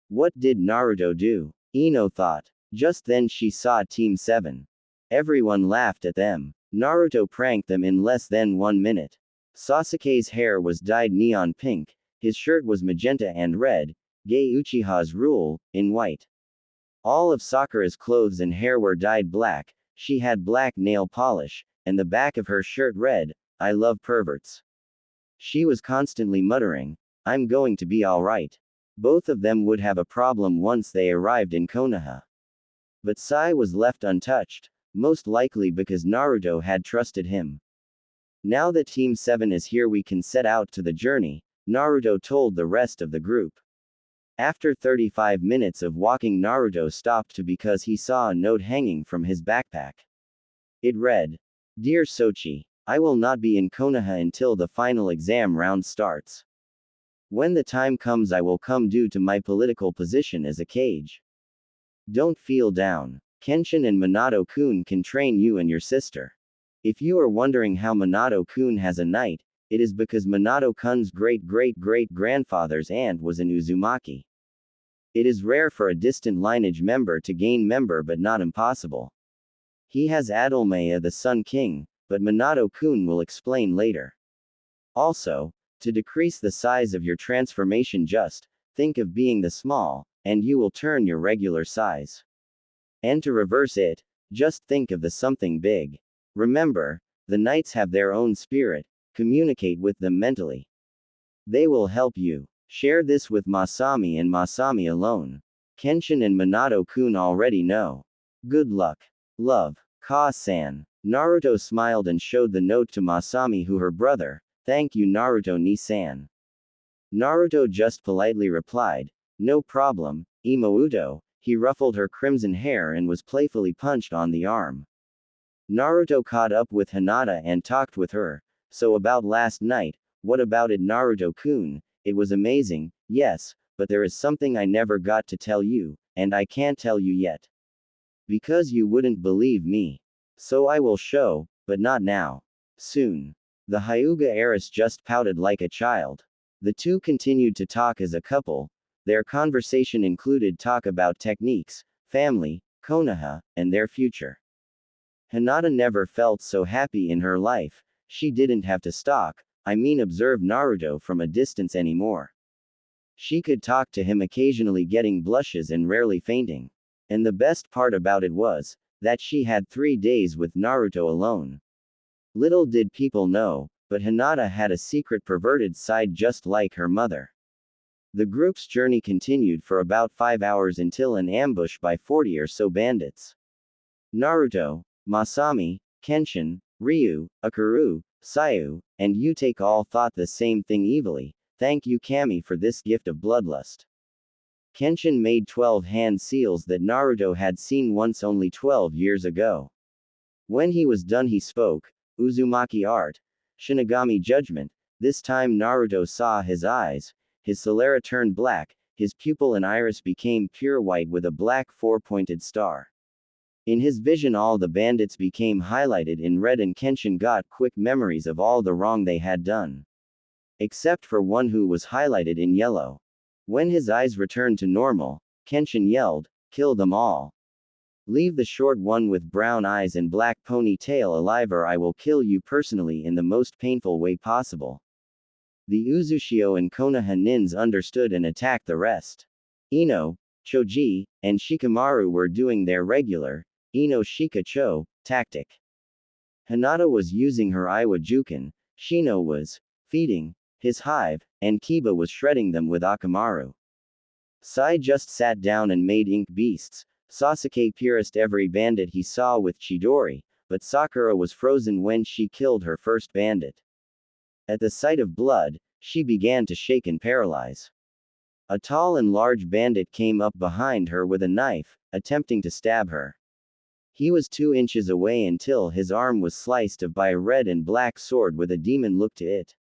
What did Naruto do? Ino thought. Just then she saw Team 7. Everyone laughed at them. Naruto pranked them in less than 1 minute. Sasuke's hair was dyed neon pink, his shirt was magenta and red, Gei Uchiha's rule, in white. All of Sakura's clothes and hair were dyed black, she had black nail polish, and the back of her shirt read, "I love perverts." She was constantly muttering, "I'm going to be alright." Both of them would have a problem once they arrived in Konoha. But Sai was left untouched, most likely because Naruto had trusted him. Now that Team 7 is here, we can set out to the journey, Naruto told the rest of the group. After 35 minutes of walking, Naruto stopped because he saw a note hanging from his backpack. It read, "Dear Sochi, I will not be in Konoha until the final exam round starts. When the time comes, I will come due to my political position as a cage. Don't feel down. Kenshin and Minato-kun can train you and your sister. If you are wondering how Minato-kun has a knight, it is because Minato-kun's great-great-great-grandfather's aunt was an Uzumaki. It is rare for a distant lineage member to gain member, but not impossible. He has Adalmaya the Sun King, but Minato-kun will explain later. Also, to decrease the size of your transformation, just think of being the small, and you will turn your regular size. And to reverse it, just think of the something big. Remember, the knights have their own spirit, communicate with them mentally. They will help you. Share this with Masami and Masami alone. Kenshin and Minato-kun already know. Good luck. Love, Ka-san." Naruto smiled and showed the note to Masami, who her brother. "Thank you, Naruto ni-san." Naruto just politely replied, "No problem, Imouto." He ruffled her crimson hair and was playfully punched on the arm. Naruto caught up with Hinata and talked with her. "So about last night, what about it, Naruto-kun?" "It was amazing, yes, but there is something I never got to tell you, and I can't tell you yet. Because you wouldn't believe me. So I will show, but not now. Soon." The Hyuga heiress just pouted like a child. The two continued to talk as a couple. Their conversation included talk about techniques, family, Konoha, and their future. Hinata never felt so happy in her life. She didn't have to observe Naruto from a distance anymore. She could talk to him, occasionally getting blushes and rarely fainting. And the best part about it was that she had 3 days with Naruto alone. Little did people know, but Hinata had a secret perverted side just like her mother. The group's journey continued for about 5 hours until an ambush by 40 or so bandits. Naruto, Masami, Kenshin, Ryu, Akaru, Sayu, and Utake all thought the same thing evilly. "Thank you, Kami, for this gift of bloodlust." Kenshin made 12 hand seals that Naruto had seen once only 12 years ago. When he was done, he spoke, "Uzumaki art, Shinigami judgment." This time Naruto saw his eyes. His sclera turned black, his pupil and iris became pure white with a black 4-pointed star. In his vision, all the bandits became highlighted in red, and Kenshin got quick memories of all the wrong they had done. Except for one who was highlighted in yellow. When his eyes returned to normal, Kenshin yelled, "Kill them all. Leave the short one with brown eyes and black ponytail alive, or I will kill you personally in the most painful way possible." The Uzushio and Konoha nins understood and attacked the rest. Ino, Choji, and Shikamaru were doing their regular, Ino Shika Cho, tactic. Hinata was using her Iwa Juken, Shino was feeding his hive, and Kiba was shredding them with Akamaru. Sai just sat down and made ink beasts. Sasuke pierced every bandit he saw with Chidori, but Sakura was frozen when she killed her first bandit. At the sight of blood, she began to shake and paralyze. A tall and large bandit came up behind her with a knife, attempting to stab her. He was 2 inches away until his arm was sliced off by a red and black sword with a demon look to it.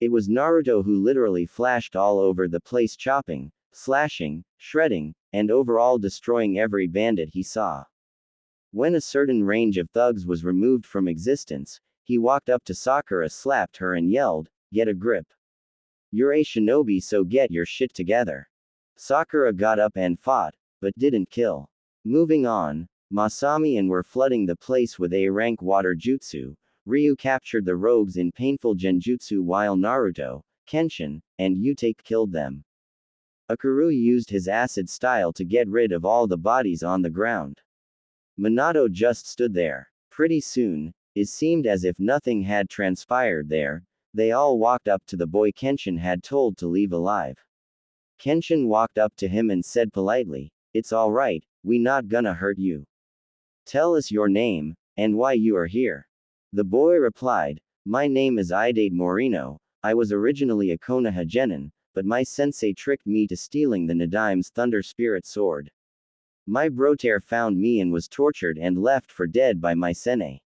It was Naruto, who literally flashed all over the place, chopping, slashing, shredding, and overall destroying every bandit he saw. When a certain range of thugs was removed from existence, he walked up to Sakura, slapped her, and yelled, "Get a grip. You're a shinobi, so get your shit together." Sakura got up and fought, but didn't kill. Moving on, Masami and were flooding the place with A-rank water jutsu. Ryu captured the rogues in painful genjutsu while Naruto, Kenshin, and Utake killed them. Akaru used his acid style to get rid of all the bodies on the ground. Minato just stood there. Pretty soon, it seemed as if nothing had transpired there. They all walked up to the boy Kenshin had told to leave alive. Kenshin walked up to him and said politely, "It's alright, we not gonna hurt you. Tell us your name, and why you are here." The boy replied, "My name is Idate Morino. I was originally a Konoha genin, but my sensei tricked me to stealing the Nadime's Thunder Spirit sword. My brotair found me and was tortured and left for dead by my sensei.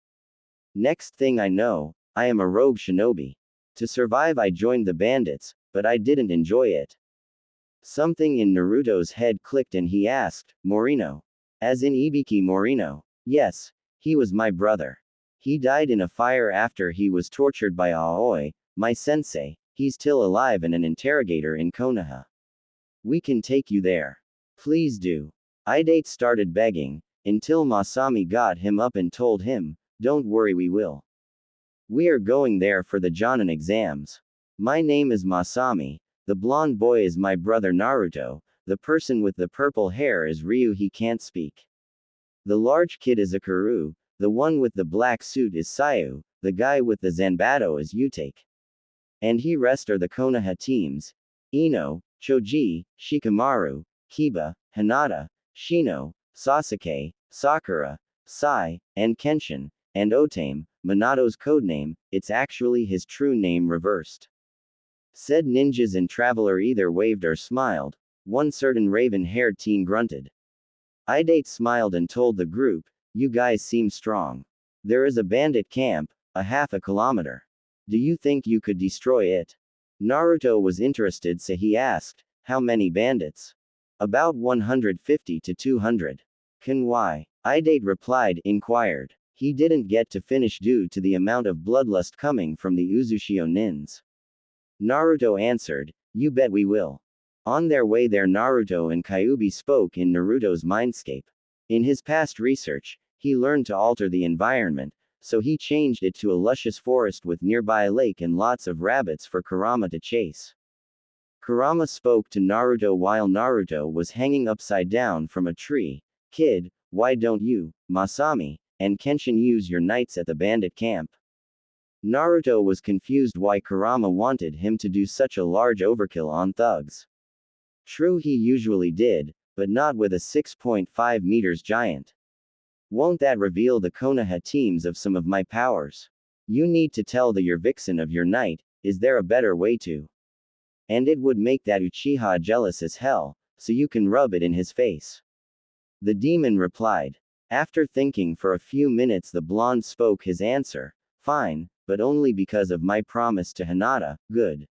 Next thing I know, I am a rogue shinobi. To survive I joined the bandits, but I didn't enjoy it. Something in Naruto's head clicked and he asked, Morino. As in Ibiki Morino. Yes, he was my brother. He died in a fire after he was tortured by Aoi, my sensei. He's still alive and an interrogator in Konoha. We can take you there. Please do. Idate started begging, until Masami got him up and told him, don't worry, we will. We are going there for the Jonin exams. My name is Masami, the blonde boy is my brother Naruto, the person with the purple hair is Ryu, he can't speak. The large kid is Akaru, the one with the black suit is Sayu, the guy with the Zanbato is Utake. And he rest are the Konoha teams, Ino, Choji, Shikamaru, Kiba, Hinata, Shino, Sasuke, Sakura, Sai, and Kenshin, and Otame, Minato's codename, it's actually his true name reversed. Said ninjas and Traveler either waved or smiled, one certain raven-haired teen grunted. Idate smiled and told the group, you guys seem strong. There is a bandit camp, a half a kilometer. Do you think you could destroy it? Naruto was interested, so he asked, how many bandits? About 150 to 200. Can why? Idate replied, inquired. He didn't get to finish due to the amount of bloodlust coming from the Uzushio nins. Naruto answered, you bet we will. On their way there Naruto and Kyuubi spoke in Naruto's mindscape. In his past research, he learned to alter the environment, so he changed it to a luscious forest with nearby a lake and lots of rabbits for Kurama to chase. Kurama spoke to Naruto while Naruto was hanging upside down from a tree. Kid, why don't you, Masami, and Kenshin use your nights at the bandit camp? Naruto was confused why Kurama wanted him to do such a large overkill on thugs. True, he usually did, but not with a 6.5 meters giant. Won't that reveal the Konoha teams of some of my powers? You need to tell the your vixen of your night, is there a better way to? And it would make that Uchiha jealous as hell, so you can rub it in his face. The demon replied. After thinking for a few minutes the blonde spoke his answer, fine, but only because of my promise to Hinata, good.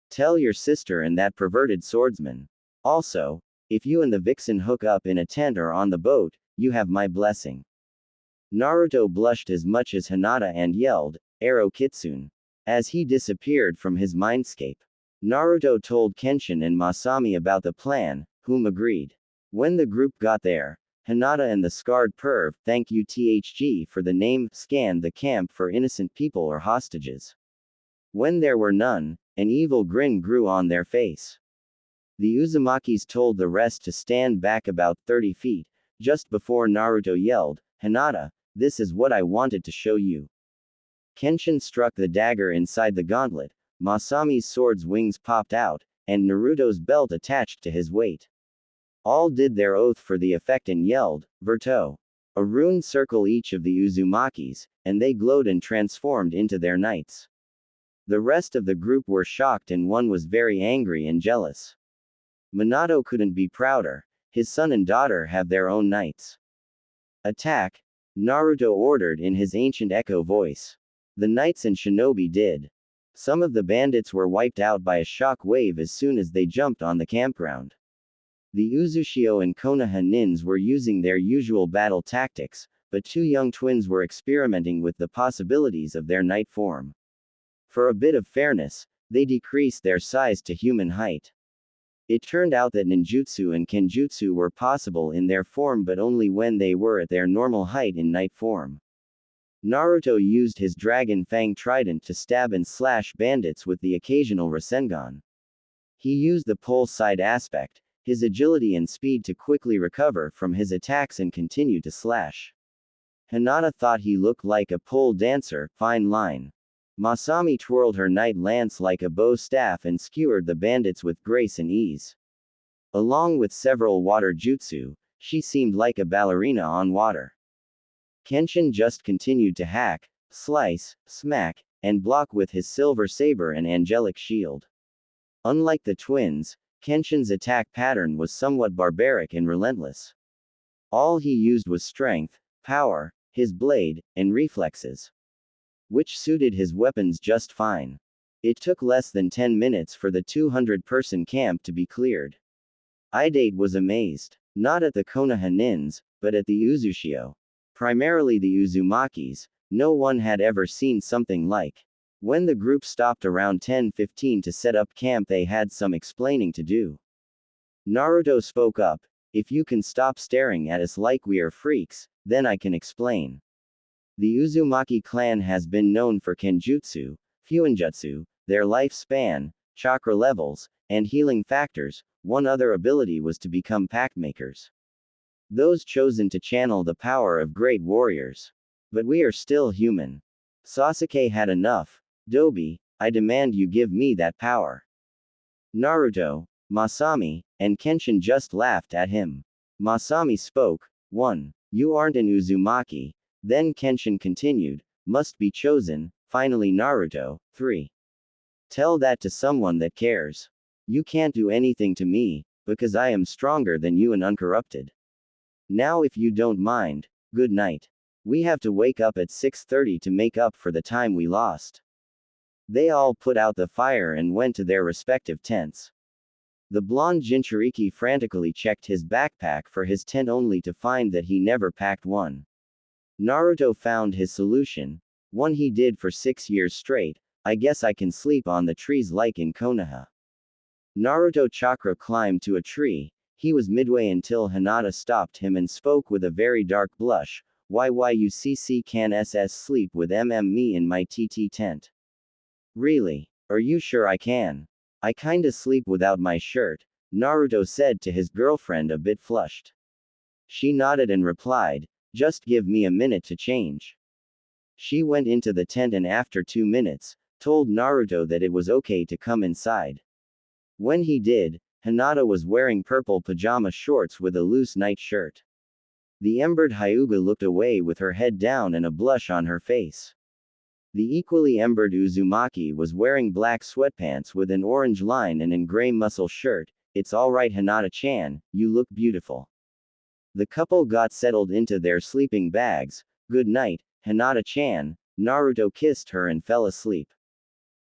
Tell your sister and that perverted swordsman. Also, if you and the vixen hook up in a tent or on the boat, you have my blessing. Naruto blushed as much as Hinata and yelled, Arrow Kitsune. As he disappeared from his mindscape. Naruto told Kenshin and Masami about the plan, whom agreed. When the group got there, Hinata and the scarred perv, thank you THG for the name, scanned the camp for innocent people or hostages. When there were none, an evil grin grew on their face. The Uzumakis told the rest to stand back about 30 feet, just before Naruto yelled, Hinata, this is what I wanted to show you. Kenshin struck the dagger inside the gauntlet, Masami's sword's wings popped out, and Naruto's belt attached to his weight. All did their oath for the effect and yelled, Verto. A rune circle each of the Uzumakis, and they glowed and transformed into their knights. The rest of the group were shocked and one was very angry and jealous. Minato couldn't be prouder, his son and daughter have their own knights. Attack! Naruto ordered in his ancient echo voice. The knights and shinobi did. Some of the bandits were wiped out by a shock wave as soon as they jumped on the campground. The Uzushio and Konoha nins were using their usual battle tactics, but two young twins were experimenting with the possibilities of their knight form. For a bit of fairness, they decreased their size to human height. It turned out that ninjutsu and kenjutsu were possible in their form but only when they were at their normal height in knight form. Naruto used his Dragon Fang trident to stab and slash bandits with the occasional Rasengan. He used the pole side aspect, his agility and speed to quickly recover from his attacks and continue to slash. Hinata thought he looked like a pole dancer, fine line. Masami twirled her knight lance like a bow staff and skewered the bandits with grace and ease. Along with several water jutsu, she seemed like a ballerina on water. Kenshin just continued to hack, slice, smack, and block with his silver saber and angelic shield. Unlike the twins, Kenshin's attack pattern was somewhat barbaric and relentless. All he used was strength, power, his blade, and reflexes, which suited his weapons just fine. It took less than 10 minutes for the 200-person camp to be cleared. Idate was amazed, not at the Konoha nins, but at the Uzushio. Primarily the Uzumakis, no one had ever seen something like. When the group stopped around 10:15 to set up camp, they had some explaining to do. Naruto spoke up, "If you can stop staring at us like we are freaks, then I can explain. The Uzumaki clan has been known for Kenjutsu, Fuinjutsu, their lifespan, chakra levels, and healing factors. One other ability was to become pact makers. Those chosen to channel the power of great warriors. But we are still human. Sasuke had enough. Dobi, I demand you give me that power." Naruto, Masami, and Kenshin just laughed at him. Masami spoke. 1. You aren't an Uzumaki. Then Kenshin continued, "Must be chosen." Finally Naruto. 3. Tell that to someone that cares. You can't do anything to me, because I am stronger than you and uncorrupted. Now if you don't mind, good night. We have to wake up at 6:30 to make up for the time we lost. They all put out the fire and went to their respective tents. The blonde Jinchuriki frantically checked his backpack for his tent only to find that he never packed one. Naruto found his solution, one he did for 6 years straight. I guess I can sleep on the trees like in Konoha. Naruto chakra climbed to a tree. He was midway until Hinata stopped him and spoke with a very dark blush. "YYUCC can SS sleep with me in my TT tent? Really? Are you sure I can? I kinda sleep without my shirt," Naruto said to his girlfriend a bit flushed. She nodded and replied, "Just give me a minute to change." She went into the tent and after 2 minutes, told Naruto that it was okay to come inside. When he did, Hinata was wearing purple pajama shorts with a loose night shirt. The embered Hyuga looked away with her head down and a blush on her face. The equally embered Uzumaki was wearing black sweatpants with an orange line and an gray muscle shirt. "It's alright Hinata-chan, you look beautiful." The couple got settled into their sleeping bags. "Good night, Hinata-chan." Naruto kissed her and fell asleep.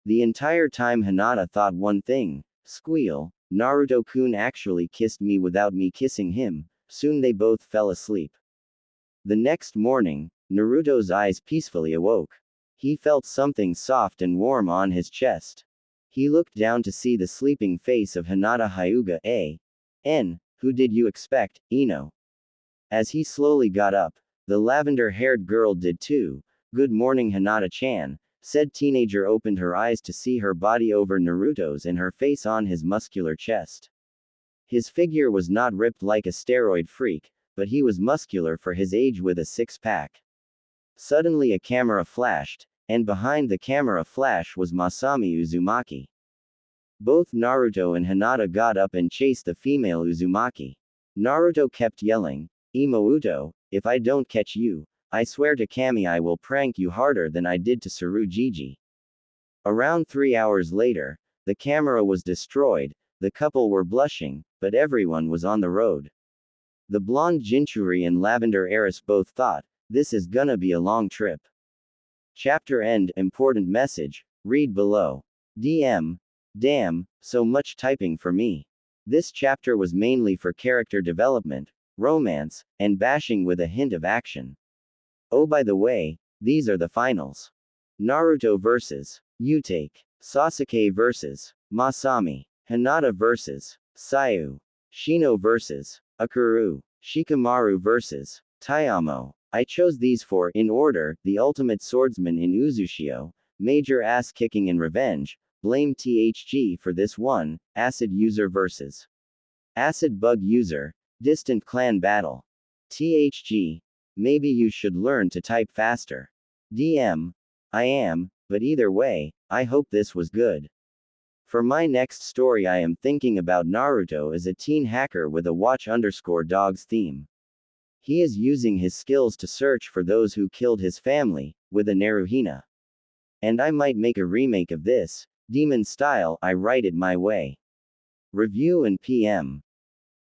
The entire time Hinata thought one thing, squeal, Naruto-kun actually kissed me without me kissing him. Soon they both fell asleep. The next morning, Naruto's eyes peacefully awoke. He felt something soft and warm on his chest. He looked down to see the sleeping face of Hinata Hyuga. Who did you expect, Ino? As he slowly got up, the lavender-haired girl did too. "Good morning Hinata-chan," said teenager opened her eyes to see her body over Naruto's and her face on his muscular chest. His figure was not ripped like a steroid freak, but he was muscular for his age with a six-pack. Suddenly a camera flashed, and behind the camera flash was Masami Uzumaki. Both Naruto and Hinata got up and chased the female Uzumaki. Naruto kept yelling, "Imouto, if I don't catch you, I swear to Kami I will prank you harder than I did to Tsurujiji." Around 3 hours later, the camera was destroyed, the couple were blushing, but everyone was on the road. The blonde Jinchuri and lavender heiress both thought, this is gonna be a long trip. Chapter end. Important message, read below. DM. Damn, so much typing for me. This chapter was mainly for character development, romance, and bashing with a hint of action. Oh by the way, these are the finals. Naruto vs. Utake. Sasuke vs. Masami. Hinata vs. Sayu. Shino vs. Akuru. Shikamaru vs. Tayamo. I chose these four in order: the ultimate swordsman in Uzushio, major ass kicking and revenge, blame THG for this one, acid user vs. acid bug user, distant clan battle. THG. Maybe you should learn to type faster. DM. I am, but either way, I hope this was good. For my next story I am thinking about Naruto as a teen hacker with a watch_dogs theme. He is using his skills to search for those who killed his family, with a Naruhina. And I might make a remake of this, Demon style, I write it my way. Review and PM.